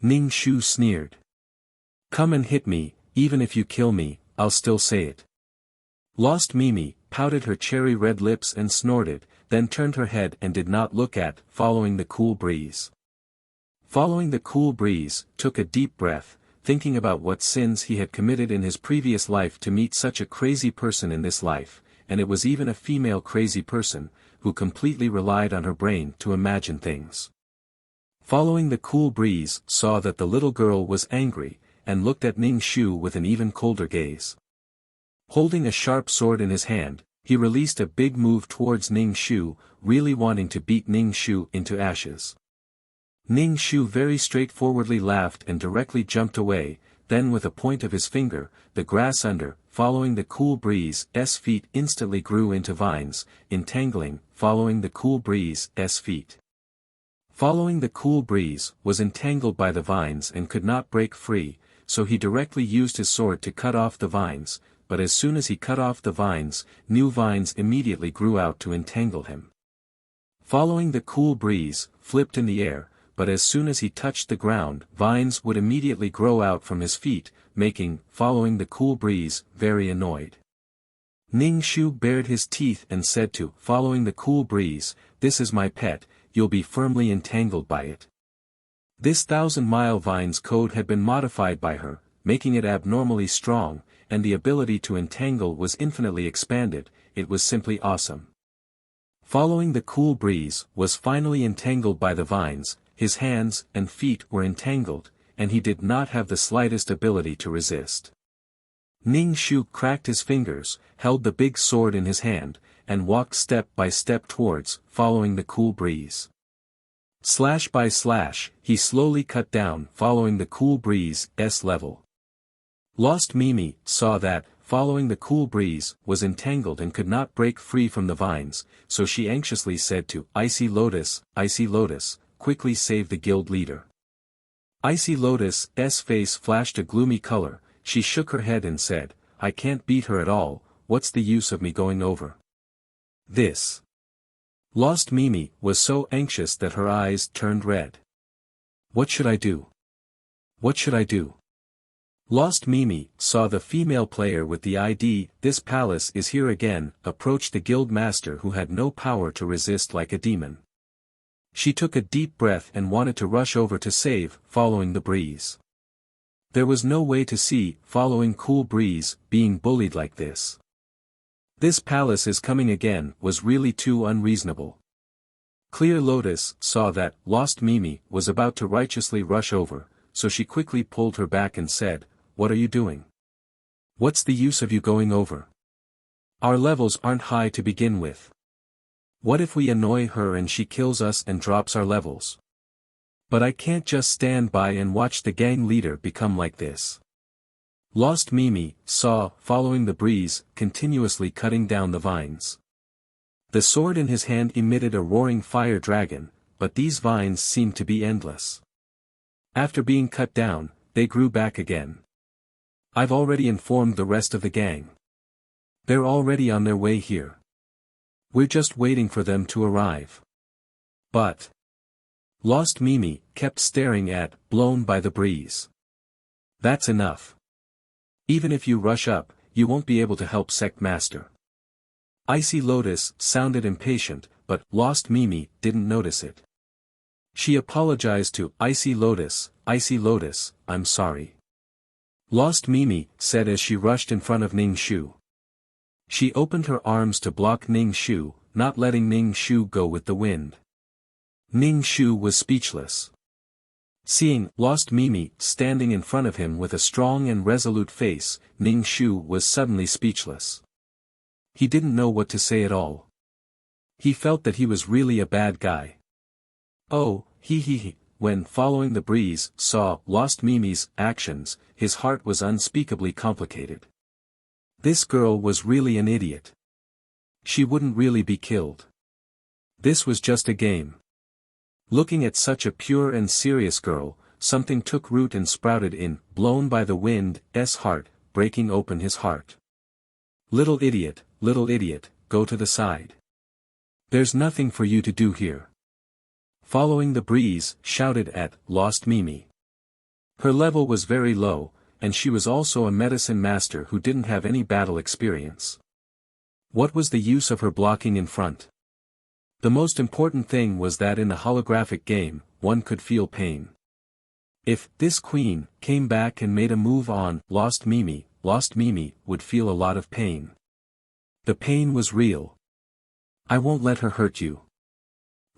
Ning Shu sneered. Come and hit me, even if you kill me, I'll still say it. Lost Mimi pouted her cherry red lips and snorted, then turned her head and did not look at, Following the Cool Breeze. Following the Cool Breeze took a deep breath, thinking about what sins he had committed in his previous life to meet such a crazy person in this life, and it was even a female crazy person, who completely relied on her brain to imagine things. Following the Cool Breeze saw that the little girl was angry, and looked at Ning Shu with an even colder gaze. Holding a sharp sword in his hand, he released a big move towards Ning Shu, really wanting to beat Ning Shu into ashes. Ning Shu very straightforwardly laughed and directly jumped away, then with a point of his finger, the grass under, Following the Cool Breeze's feet instantly grew into vines, entangling, Following the Cool Breeze's feet. Following the Cool Breeze was entangled by the vines and could not break free, so he directly used his sword to cut off the vines, but as soon as he cut off the vines, new vines immediately grew out to entangle him. Following the Cool Breeze flipped in the air, but as soon as he touched the ground, vines would immediately grow out from his feet, making, Following the Cool Breeze, very annoyed. Ning Shu bared his teeth and said to, Following the Cool Breeze, this is my pet, you'll be firmly entangled by it. This 1,000-mile vines code had been modified by her, making it abnormally strong, and the ability to entangle was infinitely expanded, it was simply awesome. Following the Cool Breeze was finally entangled by the vines, his hands and feet were entangled, and he did not have the slightest ability to resist. Ning Shu cracked his fingers, held the big sword in his hand, and walked step by step towards, Following the Cool Breeze. Slash by slash, he slowly cut down, Following the Cool Breeze's level. Lost Mimi saw that, Following the Cool Breeze was entangled and could not break free from the vines, so she anxiously said to, Icy Lotus, quickly save the guild leader. Icy Lotus's face flashed a gloomy color, she shook her head and said, I can't beat her at all, what's the use of me going over this? Lost Mimi was so anxious that her eyes turned red. What should I do? What should I do? Lost Mimi saw the female player with the ID, this palace is here again, approach the guild master who had no power to resist like a demon. She took a deep breath and wanted to rush over to save, Following the Breeze. There was no way to see, Following Cool Breeze, being bullied like this. This palace is coming again was really too unreasonable. Clear Lotus saw that, Lost Mimi was about to righteously rush over, so she quickly pulled her back and said, What are you doing? What's the use of you going over? Our levels aren't high to begin with. What if we annoy her and she kills us and drops our levels? But I can't just stand by and watch the gang leader become like this. Lost Mimi saw, following the breeze, continuously cutting down the vines. The sword in his hand emitted a roaring fire dragon, but these vines seemed to be endless. After being cut down, they grew back again. I've already informed the rest of the gang. They're already on their way here. We're just waiting for them to arrive. But Lost Mimi kept staring at, blown by the breeze. That's enough. Even if you rush up, you won't be able to help Sect Master. Icy Lotus sounded impatient, but Lost Mimi didn't notice it. She apologized to Icy Lotus, I'm sorry. Lost Mimi said as she rushed in front of Ning Shu. She opened her arms to block Ning Shu, not letting Ning Shu go with the wind. Ning Shu was speechless. Seeing Lost Mimi standing in front of him with a strong and resolute face, Ning Shu was suddenly speechless. He didn't know what to say at all. He felt that he was really a bad guy. Oh, he. When Following the Breeze saw Lost Mimi's actions, his heart was unspeakably complicated. This girl was really an idiot. She wouldn't really be killed. This was just a game. Looking at such a pure and serious girl, something took root and sprouted in, blown by the wind's heart, breaking open his heart. Little idiot, go to the side. There's nothing for you to do here. Following the Breeze shouted at Lost Mimi. Her level was very low, and she was also a medicine master who didn't have any battle experience. What was the use of her blocking in front? The most important thing was that in the holographic game, one could feel pain. If this queen came back and made a move on Lost Mimi would feel a lot of pain. The pain was real. I won't let her hurt you.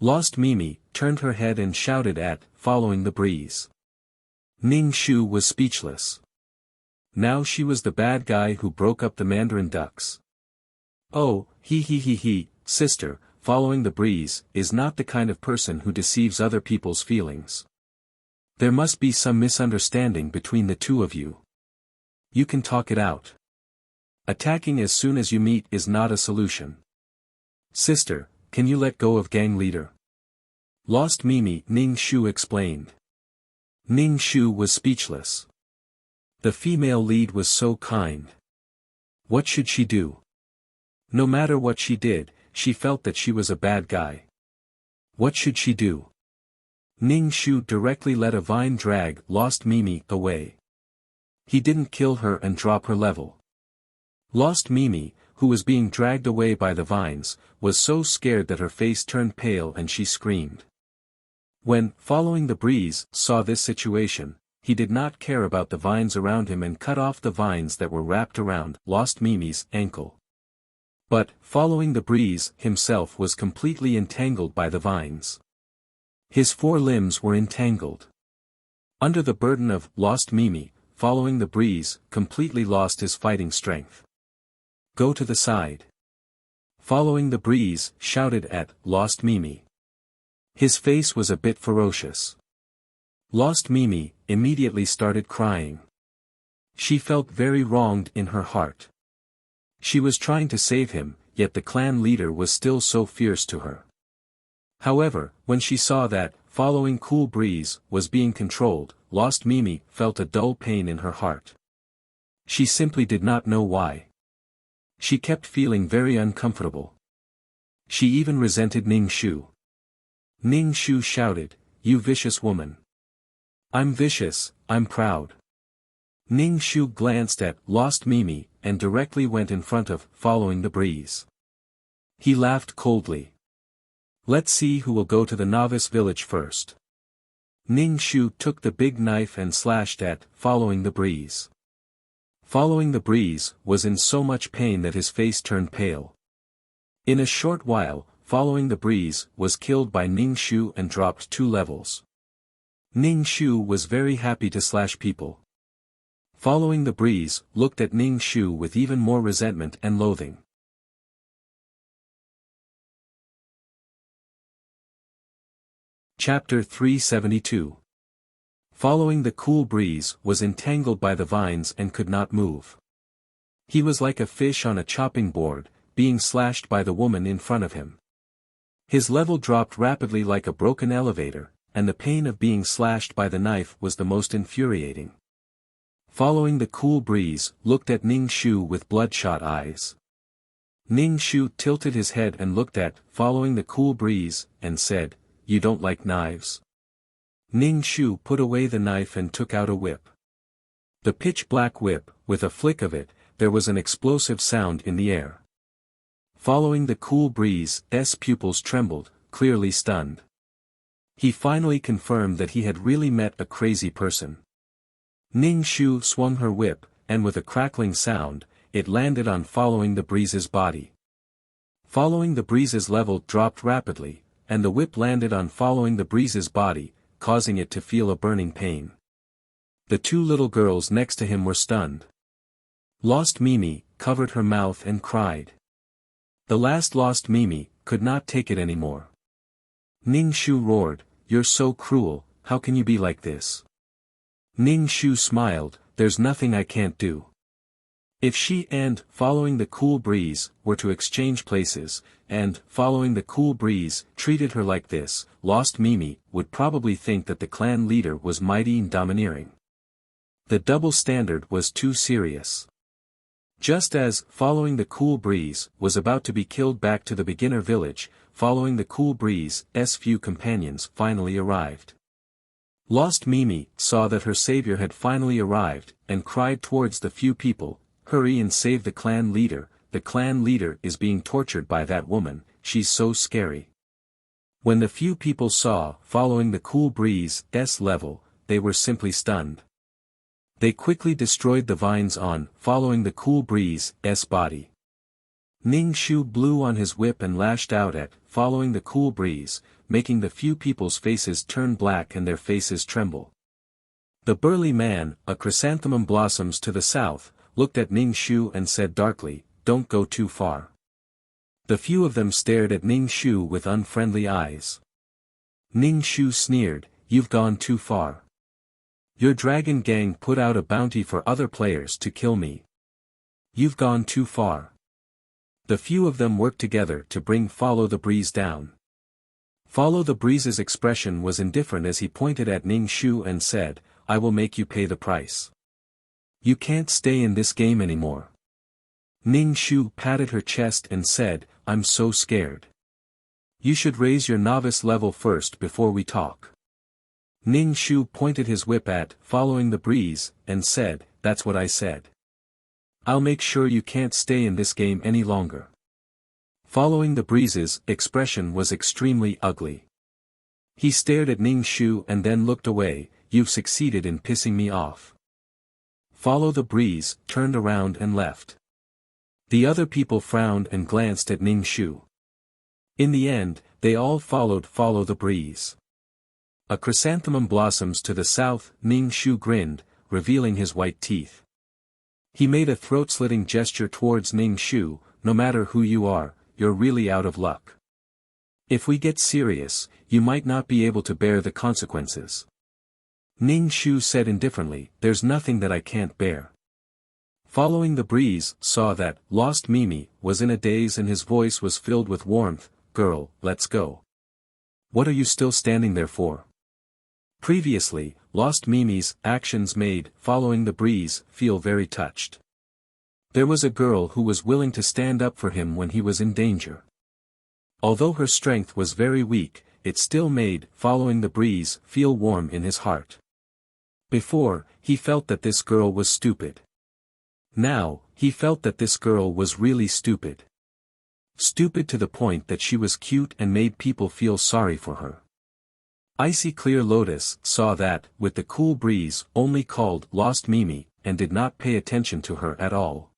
Lost Mimi turned her head and shouted at Following the Breeze. Ning Shu was speechless. Now she was the bad guy who broke up the Mandarin ducks. Oh, he, sister, Following the Breeze is not the kind of person who deceives other people's feelings. There must be some misunderstanding between the two of you. You can talk it out. Attacking as soon as you meet is not a solution. Sister, can you let go of gang leader? Lost Mimi, Ning Shu explained. Ning Shu was speechless. The female lead was so kind. What should she do? No matter what she did, she felt that she was a bad guy. What should she do? Ning Shu directly let a vine drag Lost Mimi away. He didn't kill her and drop her level. Lost Mimi, who was being dragged away by the vines, was so scared that her face turned pale and she screamed. When Following the Breeze saw this situation, he did not care about the vines around him and cut off the vines that were wrapped around Lost Mimi's ankle. But Following the Breeze himself was completely entangled by the vines. His 4 limbs were entangled. Under the burden of Lost Mimi, Following the Breeze completely lost his fighting strength. Go to the side. Following the Breeze shouted at Lost Mimi. His face was a bit ferocious. Lost Mimi immediately started crying. She felt very wronged in her heart. She was trying to save him, yet the clan leader was still so fierce to her. However, when she saw that Following Cool Breeze was being controlled, Lost Mimi felt a dull pain in her heart. She simply did not know why. She kept feeling very uncomfortable. She even resented Ning Shu. Ning Shu shouted, "You vicious woman." "I'm vicious, I'm proud." Ning Shu glanced at Lost Mimi and directly went in front of Following the Breeze. He laughed coldly. "Let's see who will go to the novice village first." Ning Shu took the big knife and slashed at Following the Breeze. Following the Breeze was in so much pain that his face turned pale. In a short while, Following the Breeze was killed by Ning Shu and dropped 2 levels. Ning Shu was very happy to slash people. Following the Breeze looked at Ning Shu with even more resentment and loathing. Chapter 372. following the cool breeze, was entangled by the vines and could not move. He was like a fish on a chopping board, being slashed by the woman in front of him. His level dropped rapidly like a broken elevator, and the pain of being slashed by the knife was the most infuriating. Following the cool breeze, looked at Ning Shu with bloodshot eyes. Ning Shu tilted his head and looked at, following the cool breeze, and said, "You don't like knives?" Ning Shu put away the knife and took out a whip. The pitch-black whip, with a flick of it, there was an explosive sound in the air. Following the cool breeze, S pupils trembled, clearly stunned. He finally confirmed that he had really met a crazy person. Ning Shu swung her whip, and with a crackling sound, it landed on Following the Breeze's body. Following the Breeze's level dropped rapidly, and the whip landed on Following the Breeze's body, causing it to feel a burning pain. The two little girls next to him were stunned. Lost Mimi covered her mouth and cried. The last Lost Mimi could not take it anymore. Ning Shu roared, "You're so cruel, how can you be like this?" Ning Shu smiled, "There's nothing I can't do." If she and, Following the Cool Breeze, were to exchange places, and, Following the Cool Breeze, treated her like this, Lost Mimi would probably think that the clan leader was mighty and domineering. The double standard was too serious. Just as, Following the Cool Breeze, was about to be killed back to the beginner village, Following the Cool Breeze's few companions finally arrived. Lost Mimi saw that her savior had finally arrived, and cried towards the few people, "Hurry and save the clan leader is being tortured by that woman, she's so scary." When the few people saw, Following the Cool Breeze's level, they were simply stunned. They quickly destroyed the vines on, Following the Cool Breeze's body. Ning Shu blew on his whip and lashed out at, Following the Cool Breeze, making the few people's faces turn black and their faces tremble. The burly man, a chrysanthemum blossoms to the south, looked at Ning Shu and said darkly, "Don't go too far." The few of them stared at Ning Shu with unfriendly eyes. Ning Shu sneered, "You've gone too far. Your dragon gang put out a bounty for other players to kill me. You've gone too far." The few of them worked together to bring Follow the Breeze down. Follow the Breeze's expression was indifferent as he pointed at Ning Shu and said, "I will make you pay the price. You can't stay in this game anymore." Ning Shu patted her chest and said, "I'm so scared. You should raise your novice level first before we talk." Ning Shu pointed his whip at, Following the Breeze, and said, "That's what I said. I'll make sure you can't stay in this game any longer." Following the Breeze's expression was extremely ugly. He stared at Ning Shu and then looked away. "You've succeeded in pissing me off." Follow the Breeze turned around and left. The other people frowned and glanced at Ning Shu. In the end, they all followed Follow the Breeze. A chrysanthemum blossoms to the south, Ning Shu grinned, revealing his white teeth. He made a throat-slitting gesture towards Ning Shu, "No matter who you are, you're really out of luck. If we get serious, you might not be able to bear the consequences." Ning Shu said indifferently, "There's nothing that I can't bear." Following the Breeze saw that, Lost Mimi was in a daze and his voice was filled with warmth, "Girl, let's go. What are you still standing there for?" Previously, Lost Mimi's actions made Following the Breeze feel very touched. There was a girl who was willing to stand up for him when he was in danger. Although her strength was very weak, it still made Following the Breeze feel warm in his heart. Before, he felt that this girl was stupid. Now, he felt that this girl was really stupid. Stupid to the point that she was cute and made people feel sorry for her. Icy Clear Lotus saw that, with the cool breeze, only called Lost Mimi, and did not pay attention to her at all.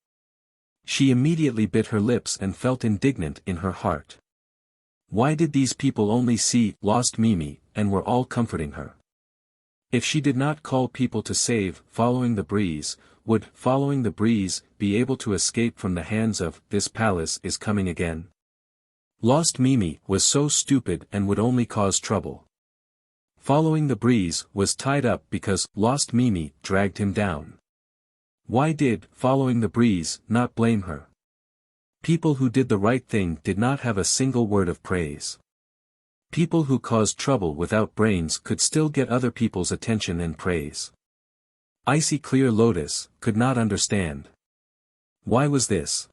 She immediately bit her lips and felt indignant in her heart. Why did these people only see Lost Mimi, and were all comforting her? If she did not call people to save Following the Breeze, would Following the Breeze be able to escape from the hands of This Palace is Coming Again? Lost Mimi was so stupid and would only cause trouble. Following the breeze was tied up because Lost Mimi dragged him down. Why did Following the breeze not blame her? People who did the right thing did not have a single word of praise. People who caused trouble without brains could still get other people's attention and praise. Icy Clear Lotus could not understand. Why was this?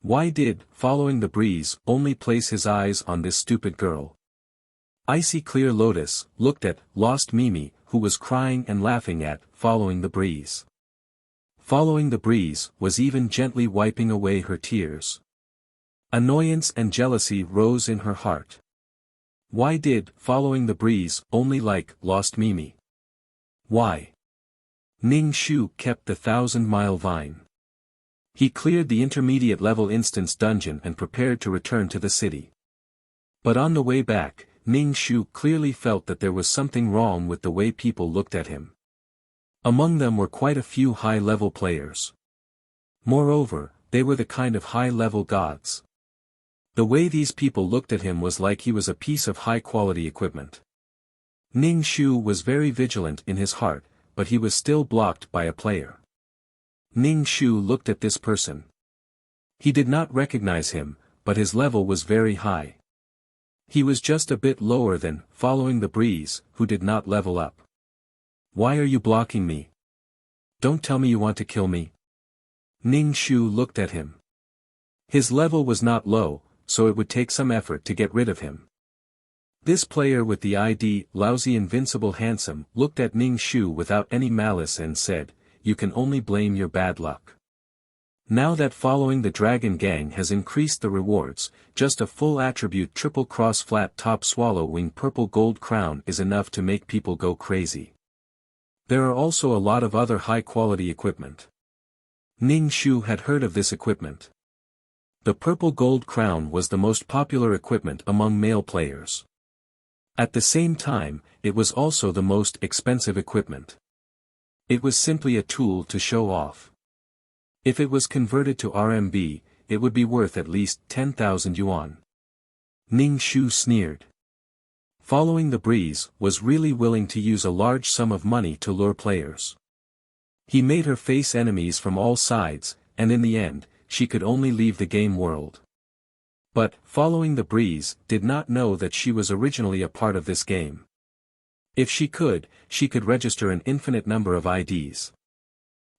Why did Following the breeze only place his eyes on this stupid girl? Icy Clear Lotus looked at Lost Mimi, who was crying and laughing at Following the breeze. Following the breeze was even gently wiping away her tears. Annoyance and jealousy rose in her heart. Why did Following the breeze only like Lost Mimi? Why? Ning Shu kept the 1,000-mile vine. He cleared the intermediate level instance dungeon and prepared to return to the city. But on the way back, Ning Shu clearly felt that there was something wrong with the way people looked at him. Among them were quite a few high-level players. Moreover, they were the kind of high-level gods. The way these people looked at him was like he was a piece of high-quality equipment. Ning Shu was very vigilant in his heart, but he was still blocked by a player. Ning Shu looked at this person. He did not recognize him, but his level was very high. He was just a bit lower than Following the breeze, who did not level up. Why are you blocking me? Don't tell me you want to kill me. Ning Shu looked at him. His level was not low, so it would take some effort to get rid of him. This player with the ID Lousy Invincible Handsome looked at Ning Shu without any malice and said, "You can only blame your bad luck. Now that Following the Dragon Gang has increased the rewards, just a full attribute triple cross flat top swallow wing purple gold crown is enough to make people go crazy. There are also a lot of other high-quality equipment." Ning Shu had heard of this equipment. The purple gold crown was the most popular equipment among male players. At the same time, it was also the most expensive equipment. It was simply a tool to show off. If it was converted to RMB, it would be worth at least 10,000 yuan. Ning Shu sneered. Following the breeze was really willing to use a large sum of money to lure players. He made her face enemies from all sides, and in the end, she could only leave the game world. But Following the breeze did not know that she was originally a part of this game. If she could register an infinite number of IDs.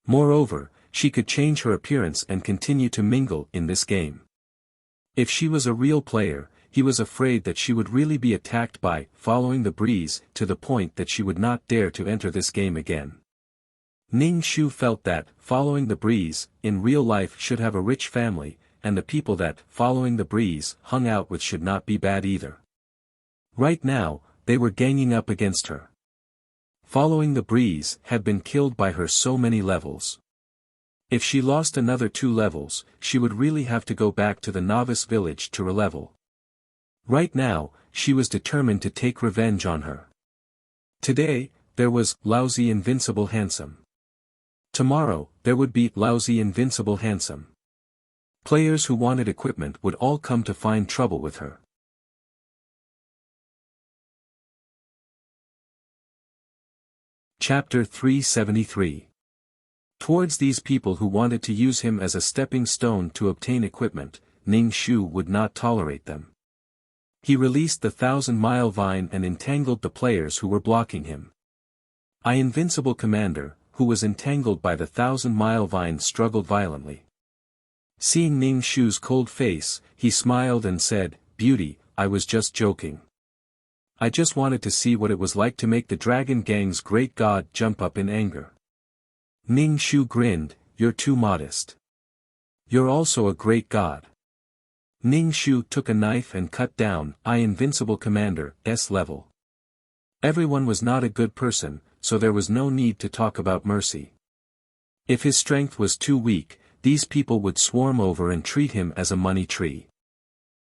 Moreover, she could change her appearance and continue to mingle in this game. If she was a real player, he was afraid that she would really be attacked by Following the breeze to the point that she would not dare to enter this game again. Ning Shu felt that Following the breeze in real life should have a rich family, and the people that Following the breeze hung out with should not be bad either. Right now, they were ganging up against her. Following the breeze had been killed by her so many levels. If she lost another 2 levels, she would really have to go back to the novice village to relevel. Right now, she was determined to take revenge on her. Today, there was Lousy Invincible Handsome. Tomorrow, there would be Lousy Invincible Handsome. Players who wanted equipment would all come to find trouble with her. Chapter 373. Towards these people who wanted to use him as a stepping stone to obtain equipment, Ning Shu would not tolerate them. He released the 1,000-mile vine and entangled the players who were blocking him. Invincible Commander, who was entangled by the 1,000-mile vine, struggled violently. Seeing Ning Shu's cold face, he smiled and said, "Beauty, I was just joking. I just wanted to see what it was like to make the Dragon Gang's great god jump up in anger." Ning Shu grinned, "You're too modest. You're also a great god." Ning Shu took a knife and cut down Invincible Commander's level. Everyone was not a good person, so there was no need to talk about mercy. If his strength was too weak, these people would swarm over and treat him as a money tree.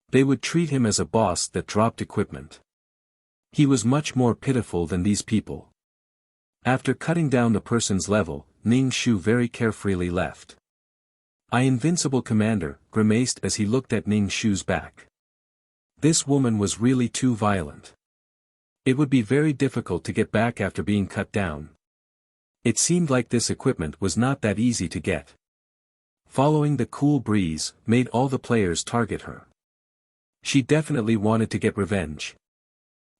They would treat him as a boss that dropped equipment. He was much more pitiful than these people. After cutting down the person's level, Ning Shu very carefully left. Invincible Commander grimaced as he looked at Ning Shu's back. This woman was really too violent. It would be very difficult to get back after being cut down. It seemed like this equipment was not that easy to get. Following the cool breeze made all the players target her. She definitely wanted to get revenge.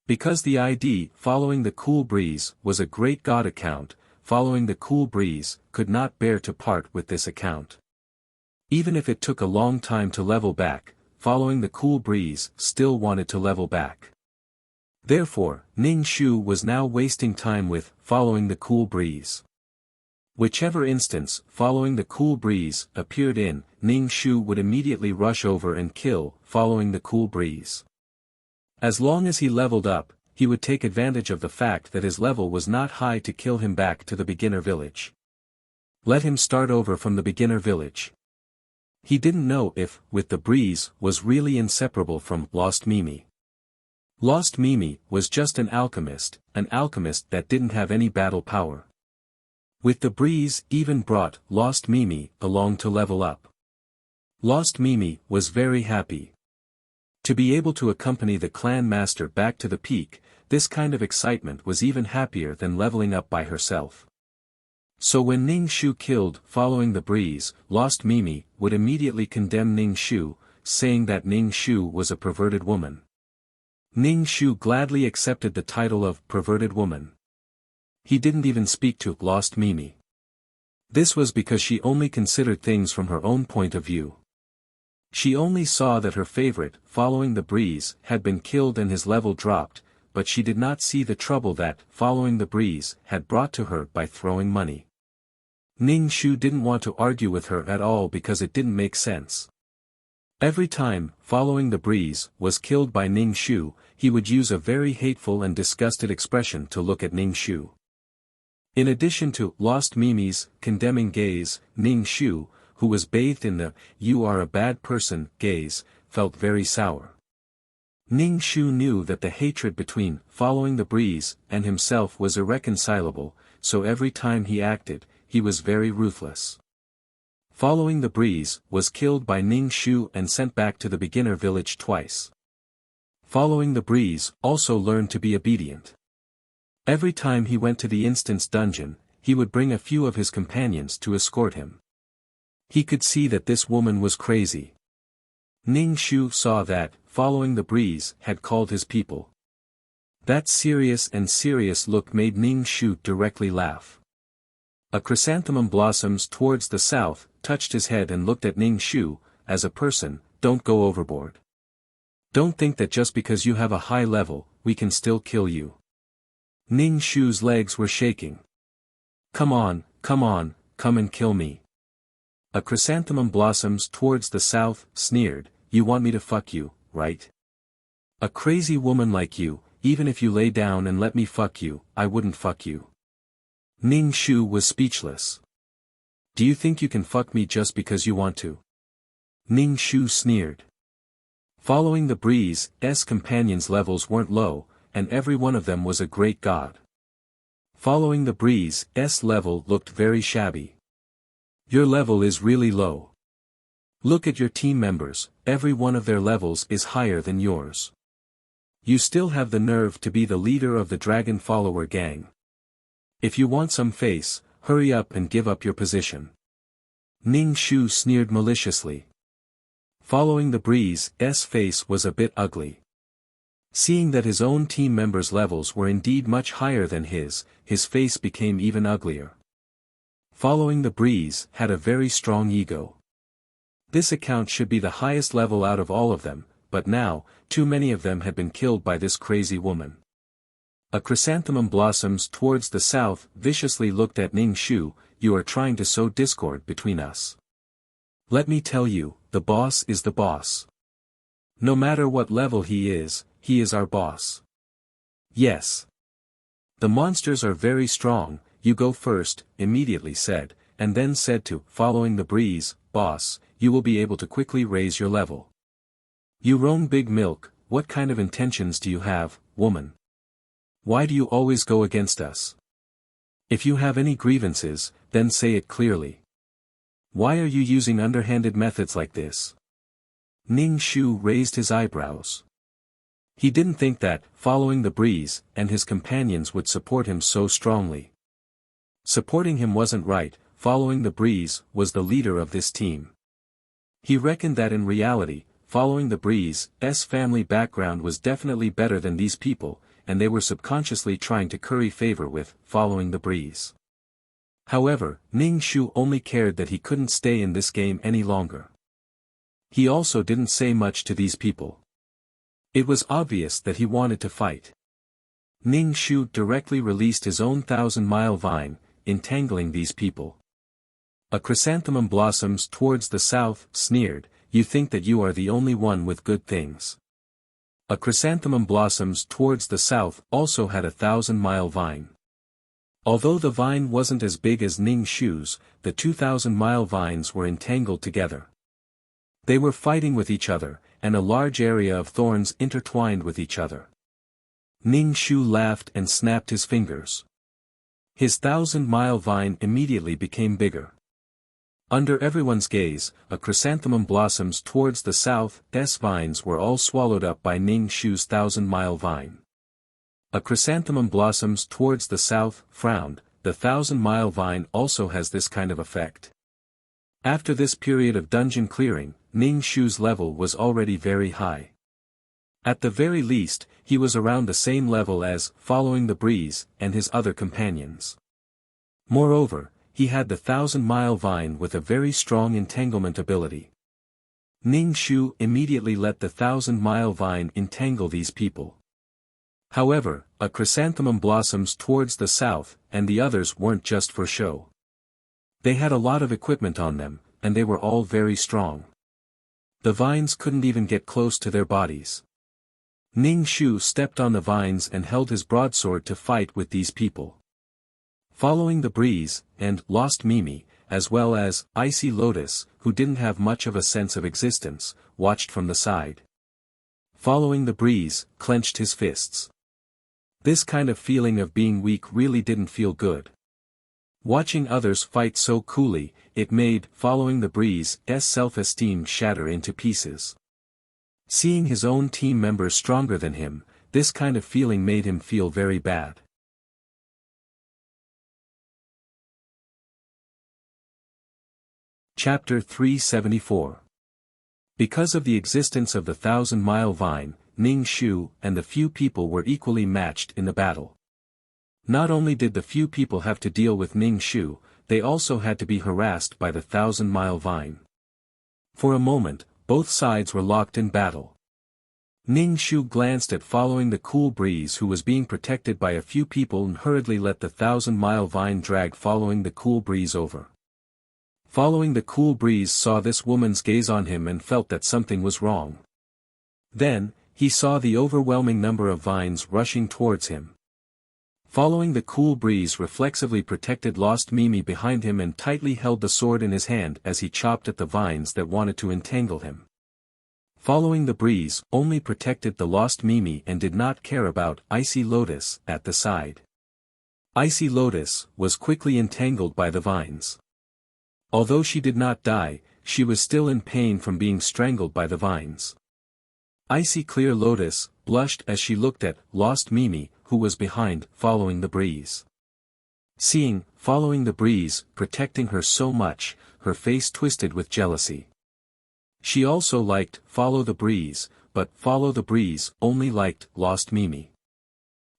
Because the ID following the cool breeze was a great god account, following the cool breeze could not bear to part with this account. Even if it took a long time to level back, following the cool breeze still wanted to level back. Therefore, Ning Shu was now wasting time with following the cool breeze. Whichever instance following the cool breeze appeared in, Ning Shu would immediately rush over and kill following the cool breeze. As long as he leveled up, he would take advantage of the fact that his level was not high to kill him back to the beginner village. Let him start over from the beginner village. He didn't know if, with the breeze, was really inseparable from Lost Mimi. Lost Mimi was just an alchemist that didn't have any battle power. With the breeze even brought Lost Mimi along to level up. Lost Mimi was very happy. To be able to accompany the clan master back to the peak, this kind of excitement was even happier than leveling up by herself. So when Ning Shu killed following the breeze, Lost Mimi would immediately condemn Ning Shu, saying that Ning Shu was a perverted woman. Ning Shu gladly accepted the title of perverted woman. He didn't even speak to Lost Mimi. This was because she only considered things from her own point of view. She only saw that her favorite, following the breeze, had been killed and his level dropped, but she did not see the trouble that, following the breeze, had brought to her by throwing money. Ning Shu didn't want to argue with her at all because it didn't make sense. Every time, following the breeze, was killed by Ning Shu, he would use a very hateful and disgusted expression to look at Ning Shu. In addition to Lost Mimi's condemning gaze, Ning Shu, who was bathed in the "you are a bad person" gaze, felt very sour. Ning Shu knew that the hatred between following the breeze and himself was irreconcilable, so every time he acted, he was very ruthless. Following the breeze was killed by Ning Shu and sent back to the beginner village twice. Following the breeze also learned to be obedient. Every time he went to the instance dungeon, he would bring a few of his companions to escort him. He could see that this woman was crazy. Ning Shu saw that, following the breeze, had called his people. That serious look made Ning Shu directly laugh. A chrysanthemum blossoms towards the south, touched his head and looked at Ning Shu. As a person, don't go overboard. Don't think that just because you have a high level, we can still kill you. Ning Shu's legs were shaking. Come on, come and kill me. A chrysanthemum blossoms towards the south, sneered, you want me to fuck you, right? A crazy woman like you, even if you lay down and let me fuck you, I wouldn't fuck you. Ning Shu was speechless. Do you think you can fuck me just because you want to? Ning Shu sneered. Following the breeze, companions' levels weren't low, and every one of them was a great god. Following the breeze, level looked very shabby. Your level is really low. Look at your team members, every one of their levels is higher than yours. You still have the nerve to be the leader of the dragon follower gang. If you want some face, hurry up and give up your position. Ning Shu sneered maliciously. Following the breeze, face was a bit ugly. Seeing that his own team members' levels were indeed much higher than his face became even uglier. Following the breeze had a very strong ego. This account should be the highest level out of all of them, but now, too many of them had been killed by this crazy woman. A chrysanthemum blossoms towards the south viciously looked at Ning Shu, you are trying to sow discord between us. Let me tell you, the boss is the boss. No matter what level he is our boss. Yes. The monsters are very strong, you go first, immediately said, and then said to, following the breeze, boss, you will be able to quickly raise your level. You roam Big Milk, what kind of intentions do you have, woman? Why do you always go against us? If you have any grievances, then say it clearly. Why are you using underhanded methods like this? Ning Shu raised his eyebrows. He didn't think that, following the breeze, and his companions would support him so strongly. Supporting him wasn't right, following the breeze was the leader of this team. He reckoned that in reality, following the breeze's family background was definitely better than these people, and they were subconsciously trying to curry favor with following the breeze. However, Ning Shu only cared that he couldn't stay in this game any longer. He also didn't say much to these people. It was obvious that he wanted to fight. Ning Shu directly released his own 1,000-mile vine, entangling these people. A chrysanthemum blossoms towards the south, sneered, "You think that you are the only one with good things." A chrysanthemum blossoms towards the south also had a 1,000-mile vine. Although the vine wasn't as big as Ning Shu's, the 2,000-mile vines were entangled together. They were fighting with each other, and a large area of thorns intertwined with each other. Ning Shu laughed and snapped his fingers. His 1,000-mile vine immediately became bigger. Under everyone's gaze, a chrysanthemum blossoms towards the south, vines were all swallowed up by Ning Shu's 1,000-mile vine. A chrysanthemum blossoms towards the south, frowned, the 1,000-mile vine also has this kind of effect. After this period of dungeon clearing, Ning Shu's level was already very high. At the very least, he was around the same level as, following the breeze, and his other companions. Moreover, he had the 1,000-mile vine with a very strong entanglement ability. Ning Shu immediately let the 1,000-mile vine entangle these people. However, a chrysanthemum blossoms towards the south, and the others weren't just for show. They had a lot of equipment on them, and they were all very strong. The vines couldn't even get close to their bodies. Ning Shu stepped on the vines and held his broadsword to fight with these people. Following the breeze, and Lost Mimi, as well as Icy Lotus, who didn't have much of a sense of existence, watched from the side. Following the breeze, clenched his fists. This kind of feeling of being weak really didn't feel good. Watching others fight so coolly, it made Following the Breeze's self-esteem shatter into pieces. Seeing his own team members stronger than him, this kind of feeling made him feel very bad. Chapter 374. Because of the existence of the 1,000-mile vine, Ning Shu and the few people were equally matched in the battle. Not only did the few people have to deal with Ning Shu, they also had to be harassed by the 1,000-mile vine. For a moment, both sides were locked in battle. Ning Shu glanced at Following the Cool Breeze, who was being protected by a few people, and hurriedly let the 1,000-mile vine drag Following the Cool Breeze over. Following the Cool Breeze saw this woman's gaze on him and felt that something was wrong. Then, he saw the overwhelming number of vines rushing towards him. Following the Cool Breeze reflexively protected Lost Mimi behind him and tightly held the sword in his hand as he chopped at the vines that wanted to entangle him. Following the Breeze only protected the Lost Mimi and did not care about Icy Lotus at the side. Icy Lotus was quickly entangled by the vines. Although she did not die, she was still in pain from being strangled by the vines. Icy Clear Lotus blushed as she looked at Lost Mimi, who was behind Following the Breeze. Seeing Following the Breeze protecting her so much, her face twisted with jealousy. She also liked Follow the Breeze, but Follow the Breeze only liked Lost Mimi.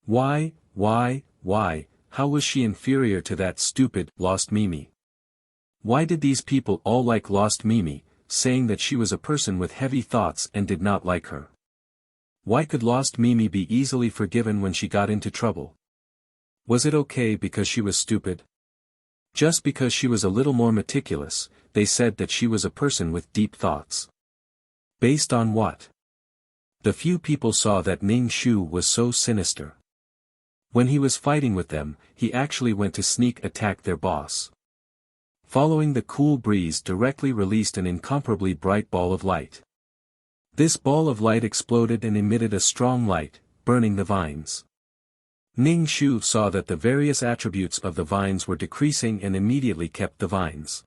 Why, how was she inferior to that stupid Lost Mimi? Why did these people all like Lost Mimi, saying that she was a person with heavy thoughts and did not like her? Why could Lost Mimi be easily forgiven when she got into trouble? Was it okay because she was stupid? Just because she was a little more meticulous, they said that she was a person with deep thoughts. Based on what? The few people saw that Ning Shu was so sinister. When he was fighting with them, he actually went to sneak attack their boss. Following the Cool Breeze directly released an incomparably bright ball of light. This ball of light exploded and emitted a strong light, burning the vines. Ning Shu saw that the various attributes of the vines were decreasing and immediately kept the vines.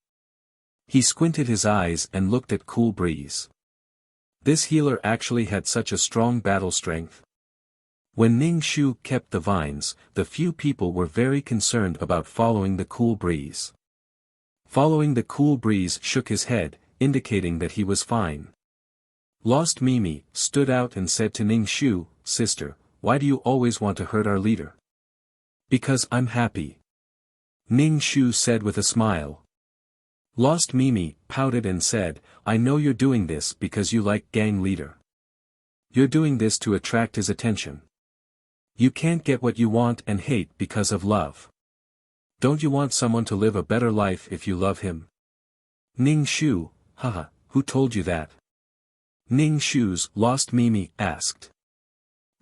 He squinted his eyes and looked at Cool Breeze. This healer actually had such a strong battle strength. When Ning Shu kept the vines, the few people were very concerned about following the cool breeze. Following the cool breeze shook his head, indicating that he was fine. Lost Mimi stood out and said to Ning Shu, "Sister, why do you always want to hurt our leader?" "Because I'm happy," Ning Shu said with a smile. Lost Mimi pouted and said, "I know you're doing this because you like gang leader. You're doing this to attract his attention. You can't get what you want and hate because of love. Don't you want someone to live a better life if you love him?" Ning Shu, "Haha, who told you that?" Ning Shu's Lost Mimi asked.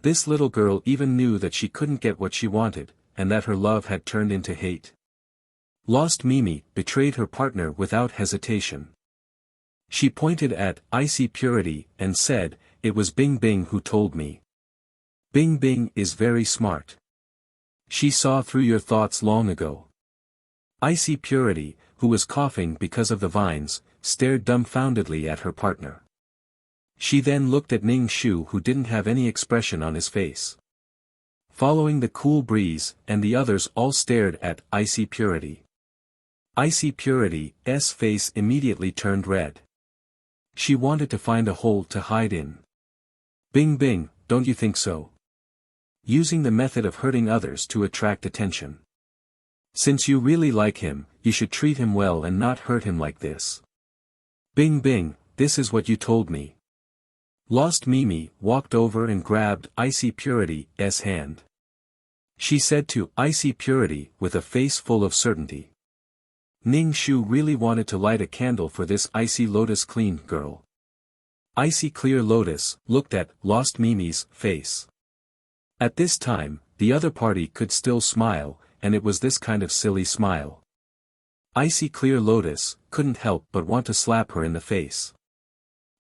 This little girl even knew that she couldn't get what she wanted, and that her love had turned into hate. Lost Mimi betrayed her partner without hesitation. She pointed at Icy Purity and said, "It was Bing Bing who told me. Bing Bing is very smart. She saw through your thoughts long ago." Icy Purity, who was coughing because of the vines, stared dumbfoundedly at her partner. She then looked at Ning Shu, who didn't have any expression on his face. Following the cool breeze, and the others all stared at Icy Purity. Icy Purity's face immediately turned red. She wanted to find a hole to hide in. "Bing Bing, don't you think so? Using the method of hurting others to attract attention. Since you really like him, you should treat him well and not hurt him like this." "Bing Bing, this is what you told me." Lost Mimi walked over and grabbed Icy Purity's hand. She said to Icy Purity with a face full of certainty. Ning Shu really wanted to light a candle for this Icy Lotus clean girl. Icy Clear Lotus looked at Lost Mimi's face. At this time, the other party could still smile, and it was this kind of silly smile. Icy Clear Lotus couldn't help but want to slap her in the face.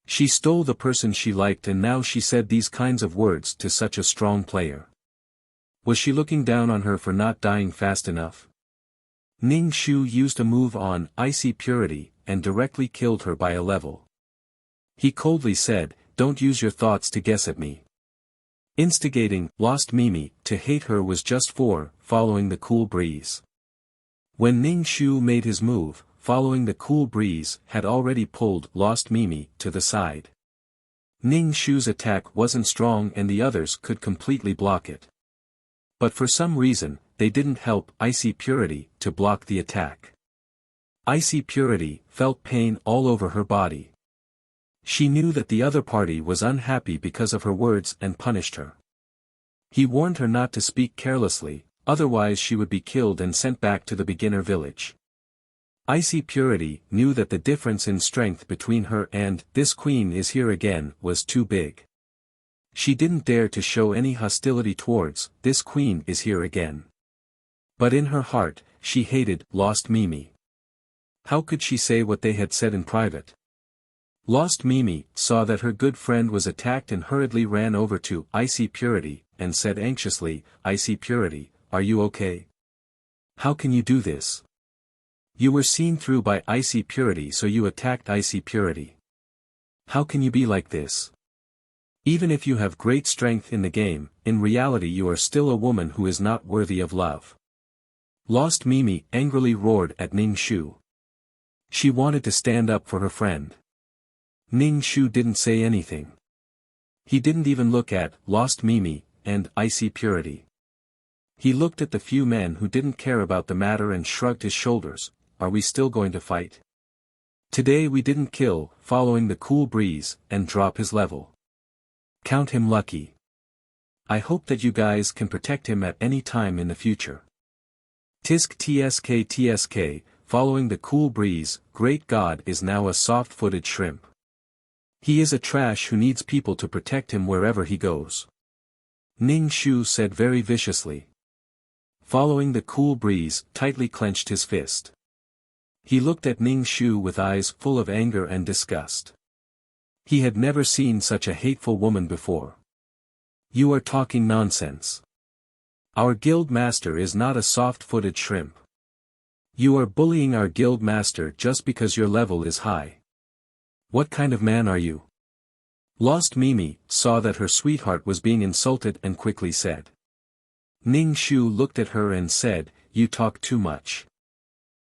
She stole the person she liked, and now she said these kinds of words to such a strong player. Was she looking down on her for not dying fast enough? Ning Shu used a move on Icy Purity, and directly killed her by a level. He coldly said, "Don't use your thoughts to guess at me." Instigating Lost Mimi to hate her was just for following the cool breeze. When Ning Shu made his move, following the cool breeze had already pulled Lost Mimi to the side. Ning Shu's attack wasn't strong and the others could completely block it. But for some reason, they didn't help Icy Purity to block the attack. Icy Purity felt pain all over her body. She knew that the other party was unhappy because of her words and punished her. He warned her not to speak carelessly, otherwise she would be killed and sent back to the beginner village. Icy Purity knew that the difference in strength between her and "this queen is here again" was too big. She didn't dare to show any hostility towards "this queen is here again." But in her heart, she hated Lost Mimi. How could she say what they had said in private? Lost Mimi saw that her good friend was attacked and hurriedly ran over to Icy Purity, and said anxiously, "Icy Purity, are you okay? How can you do this? You were seen through by Icy Purity, so you attacked Icy Purity. How can you be like this? Even if you have great strength in the game, in reality you are still a woman who is not worthy of love." Lost Mimi angrily roared at Ning Shu. She wanted to stand up for her friend. Ning Shu didn't say anything. He didn't even look at Lost Mimi and Icy Purity. He looked at the few men who didn't care about the matter and shrugged his shoulders. "Are we still going to fight? Today we didn't kill, following the cool breeze, and drop his level. Count him lucky. I hope that you guys can protect him at any time in the future." Tisk tsk tsk, following the cool breeze, great God is now a soft-footed shrimp. He is a trash who needs people to protect him wherever he goes. Ning Shu said very viciously. Following the cool breeze tightly clenched his fist. He looked at Ning Shu with eyes full of anger and disgust. He had never seen such a hateful woman before. "You are talking nonsense. Our guild master is not a soft-footed shrimp. You are bullying our guild master just because your level is high. What kind of man are you? Lost Mimi saw that her sweetheart was being insulted and quickly said. Ning Shu looked at her and said, "You talk too much.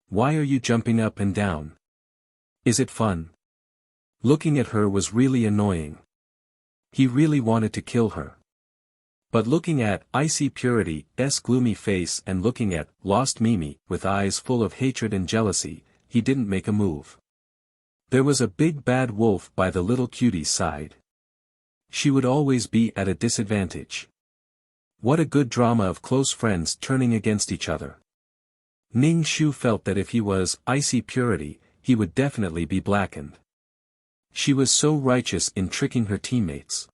Why are you jumping up and down? Is it fun?" Looking at her was really annoying. He really wanted to kill her. But looking at Icy Purity's gloomy face and looking at Lost Mimi with eyes full of hatred and jealousy, he didn't make a move. There was a big bad wolf by the little cutie's side. She would always be at a disadvantage. What a good drama of close friends turning against each other. Ning Shu felt that if he was Icy Purity, he would definitely be blackened. She was so righteous in tricking her teammates.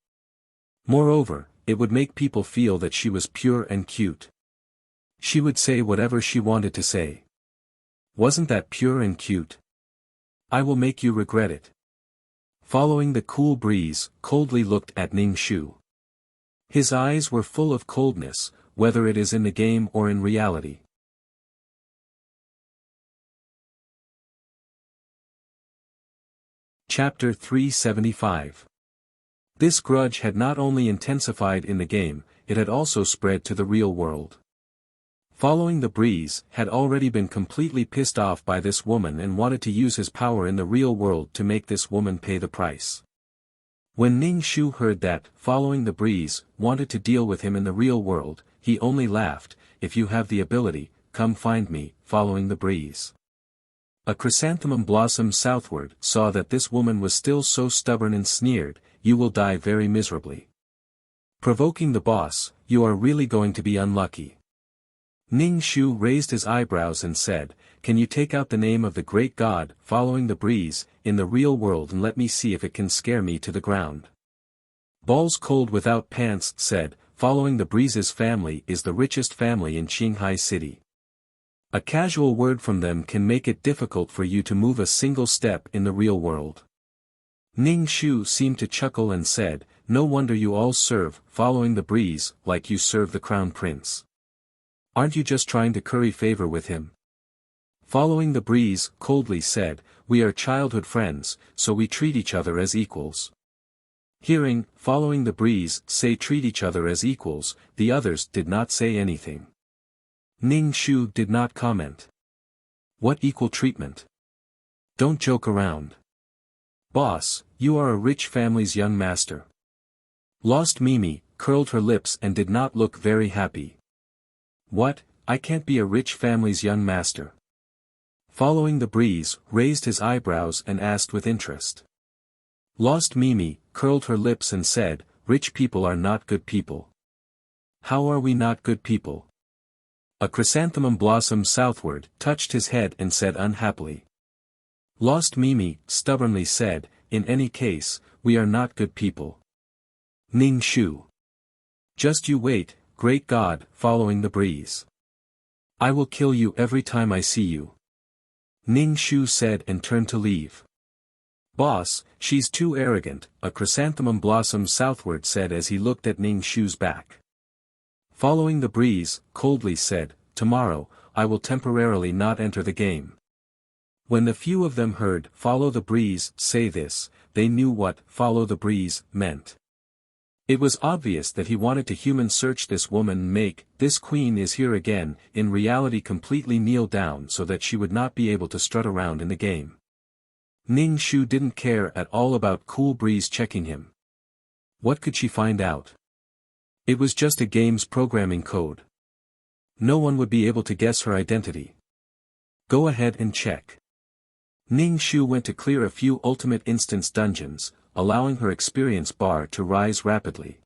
Moreover, it would make people feel that she was pure and cute. She would say whatever she wanted to say. Wasn't that pure and cute? I will make you regret it. Following the cool breeze, coldly looked at Ning Shu. His eyes were full of coldness, whether it is in the game or in reality. Chapter 375. This grudge had not only intensified in the game, it had also spread to the real world. Following the breeze had already been completely pissed off by this woman and wanted to use his power in the real world to make this woman pay the price. When Ning Shu heard that Following the Breeze wanted to deal with him in the real world, he only laughed. "If you have the ability, come find me, Following the Breeze." A chrysanthemum blossom southward saw that this woman was still so stubborn and sneered, "You will die very miserably. Provoking the boss, you are really going to be unlucky." Ning Shu raised his eyebrows and said, "Can you take out the name of the great god, Following the Breeze, in the real world and let me see if it can scare me to the ground?" Balls Cold Without Pants said, "Following the Breeze's family is the richest family in Qinghai City. A casual word from them can make it difficult for you to move a single step in the real world." Ning Shu seemed to chuckle and said, "No wonder you all serve Following the Breeze like you serve the Crown Prince. Aren't you just trying to curry favor with him?" Following the Breeze coldly said, "We are childhood friends, so we treat each other as equals." Hearing Following the Breeze say treat each other as equals, the others did not say anything. Ning Shu did not comment. What equal treatment? Don't joke around. Boss, you are a rich family's young master. Lost Mimi curled her lips and did not look very happy. What, I can't be a rich family's young master? Following the Breeze raised his eyebrows and asked with interest. Lost Mimi curled her lips and said, "Rich people are not good people." "How are we not good people?" A chrysanthemum blossom southward touched his head and said unhappily. Lost Mimi stubbornly said, "In any case, we are not good people." Ning Shu. "Just you wait, great god, Following the Breeze. I will kill you every time I see you." Ning Shu said and turned to leave. "Boss, she's too arrogant," a chrysanthemum blossom southward said as he looked at Ning Shu's back. Following the Breeze coldly said, "Tomorrow, I will temporarily not enter the game." When the few of them heard Follow the Breeze say this, they knew what Follow the Breeze meant. It was obvious that he wanted to human search this woman and make This Queen Is Here Again in reality completely kneel down so that she would not be able to strut around in the game. Ning Shu didn't care at all about Cool Breeze checking him. What could she find out? It was just a game's programming code. No one would be able to guess her identity. Go ahead and check. Ning Shu went to clear a few Ultimate Instance dungeons, allowing her experience bar to rise rapidly.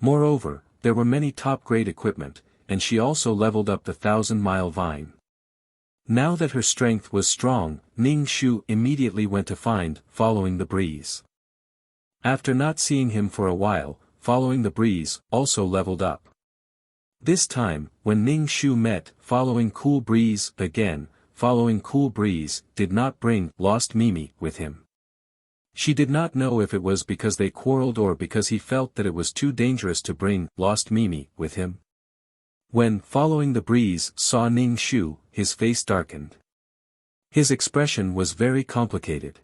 Moreover, there were many top-grade equipment, and she also leveled up the 1,000-mile vine. Now that her strength was strong, Ning Shu immediately went to find Following the Breeze. After not seeing him for a while, Following the Breeze also leveled up. This time, when Ning Shu met Following Cool Breeze again, Following Cool Breeze did not bring Lost Mimi with him. She did not know if it was because they quarreled or because he felt that it was too dangerous to bring Lost Mimi with him. When Following the Breeze saw Ning Shu, his face darkened. His expression was very complicated.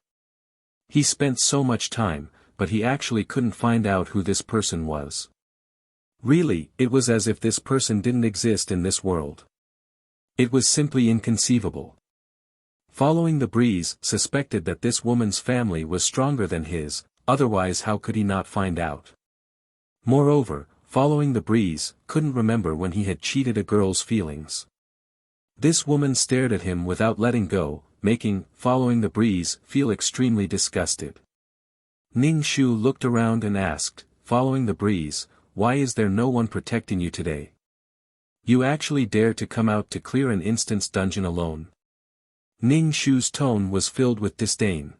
He spent so much time but he actually couldn't find out who this person was. Really, it was as if this person didn't exist in this world. It was simply inconceivable. Following the breeze, suspected that this woman's family was stronger than his, otherwise how could he not find out? Moreover, following the breeze, couldn't remember when he had cheated a girl's feelings. This woman stared at him without letting go, making following the breeze feel extremely disgusted. Ning Shu looked around and asked, following the breeze, why is there no one protecting you today? You actually dare to come out to clear an instant's dungeon alone? Ning Shu's tone was filled with disdain.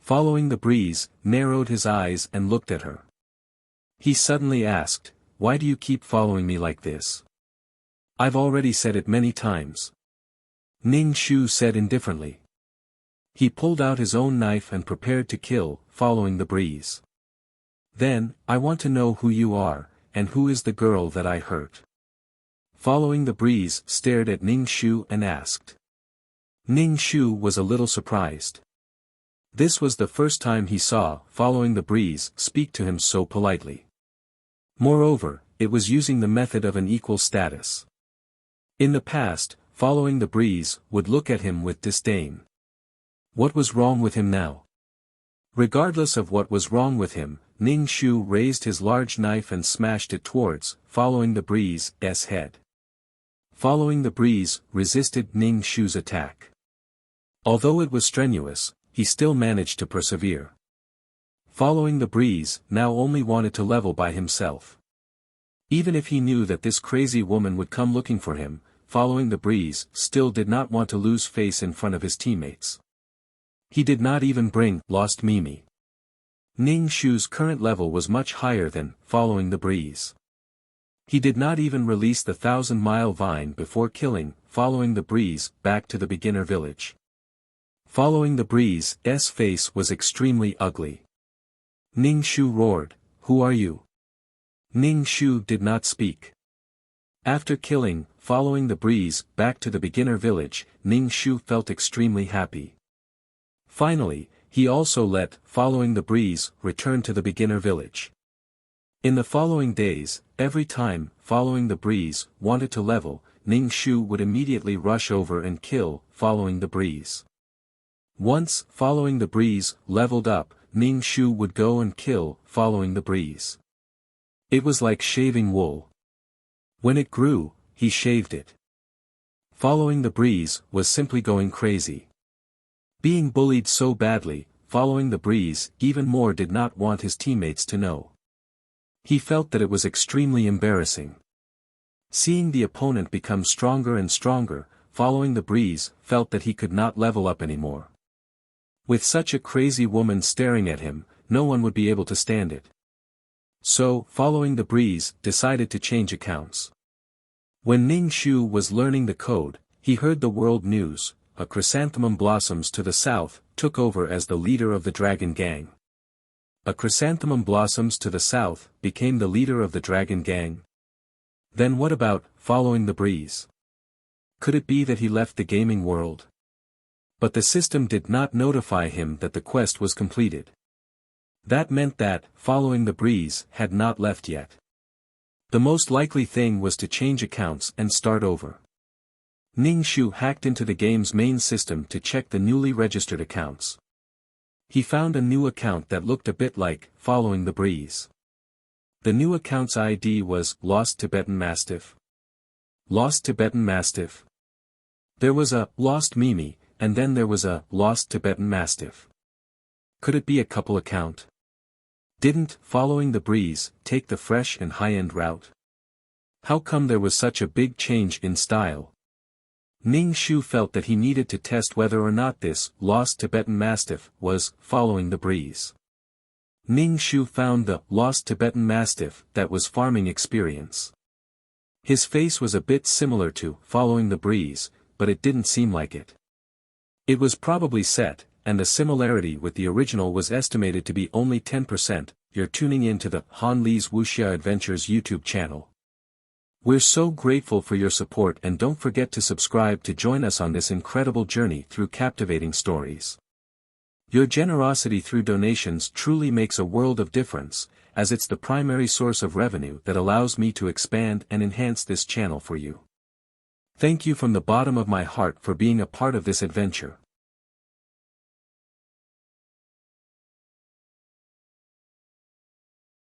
Following the breeze, narrowed his eyes and looked at her. He suddenly asked, why do you keep following me like this? I've already said it many times. Ning Shu said indifferently. He pulled out his own knife and prepared to kill, following the breeze. Then, I want to know who you are, and who is the girl that I hurt. Following the breeze stared at Ning Shu and asked. Ning Shu was a little surprised. This was the first time he saw following the breeze speak to him so politely. Moreover, it was using the method of an equal status. In the past, following the breeze would look at him with disdain. What was wrong with him now? Regardless of what was wrong with him, Ning Shu raised his large knife and smashed it towards following the breeze's head. Following the breeze resisted Ning Shu's attack. Although it was strenuous, he still managed to persevere. Following the breeze now only wanted to level by himself. Even if he knew that this crazy woman would come looking for him, following the breeze still did not want to lose face in front of his teammates. He did not even bring lost Mimi. Ning Shu's current level was much higher than following the breeze. He did not even release the 1,000-mile vine before killing following the breeze back to the beginner village. Following the breeze's face was extremely ugly. Ning Shu roared, "Who are you?" Ning Shu did not speak. After killing following the breeze back to the beginner village, Ning Shu felt extremely happy. Finally, he also let following the breeze return to the beginner village. In the following days, every time following the breeze wanted to level, Ning Shu would immediately rush over and kill following the breeze. Once following the breeze leveled up, Ning Shu would go and kill following the breeze. It was like shaving wool. When it grew, he shaved it. Following the breeze was simply going crazy. Being bullied so badly, following the breeze even more did not want his teammates to know. He felt that it was extremely embarrassing. Seeing the opponent become stronger and stronger, following the breeze felt that he could not level up anymore. With such a crazy woman staring at him, no one would be able to stand it. So, following the breeze decided to change accounts. When Ning Shu was learning the code, he heard the world news. A chrysanthemum blossoms to the south took over as the leader of the dragon gang. A chrysanthemum blossoms to the south became the leader of the dragon gang. Then what about following the breeze? Could it be that he left the gaming world? But the system did not notify him that the quest was completed. That meant that following the breeze had not left yet. The most likely thing was to change accounts and start over. Ning Shu hacked into the game's main system to check the newly registered accounts. He found a new account that looked a bit like following the breeze. The new account's ID was Lost Tibetan Mastiff. Lost Tibetan Mastiff. There was a Lost Mimi, and then there was a Lost Tibetan Mastiff. Could it be a couple account? Didn't following the breeze take the fresh and high-end route? How come there was such a big change in style? Ning Shu felt that he needed to test whether or not this Lost Tibetan Mastiff was following the breeze. Ning Shu found the Lost Tibetan Mastiff that was farming experience. His face was a bit similar to following the breeze, but it didn't seem like it. It was probably set, and the similarity with the original was estimated to be only 10%. You're tuning in to the Han Li's Wuxia Adventures YouTube channel. We're so grateful for your support, and don't forget to subscribe to join us on this incredible journey through captivating stories. Your generosity through donations truly makes a world of difference, as it's the primary source of revenue that allows me to expand and enhance this channel for you. Thank you from the bottom of my heart for being a part of this adventure.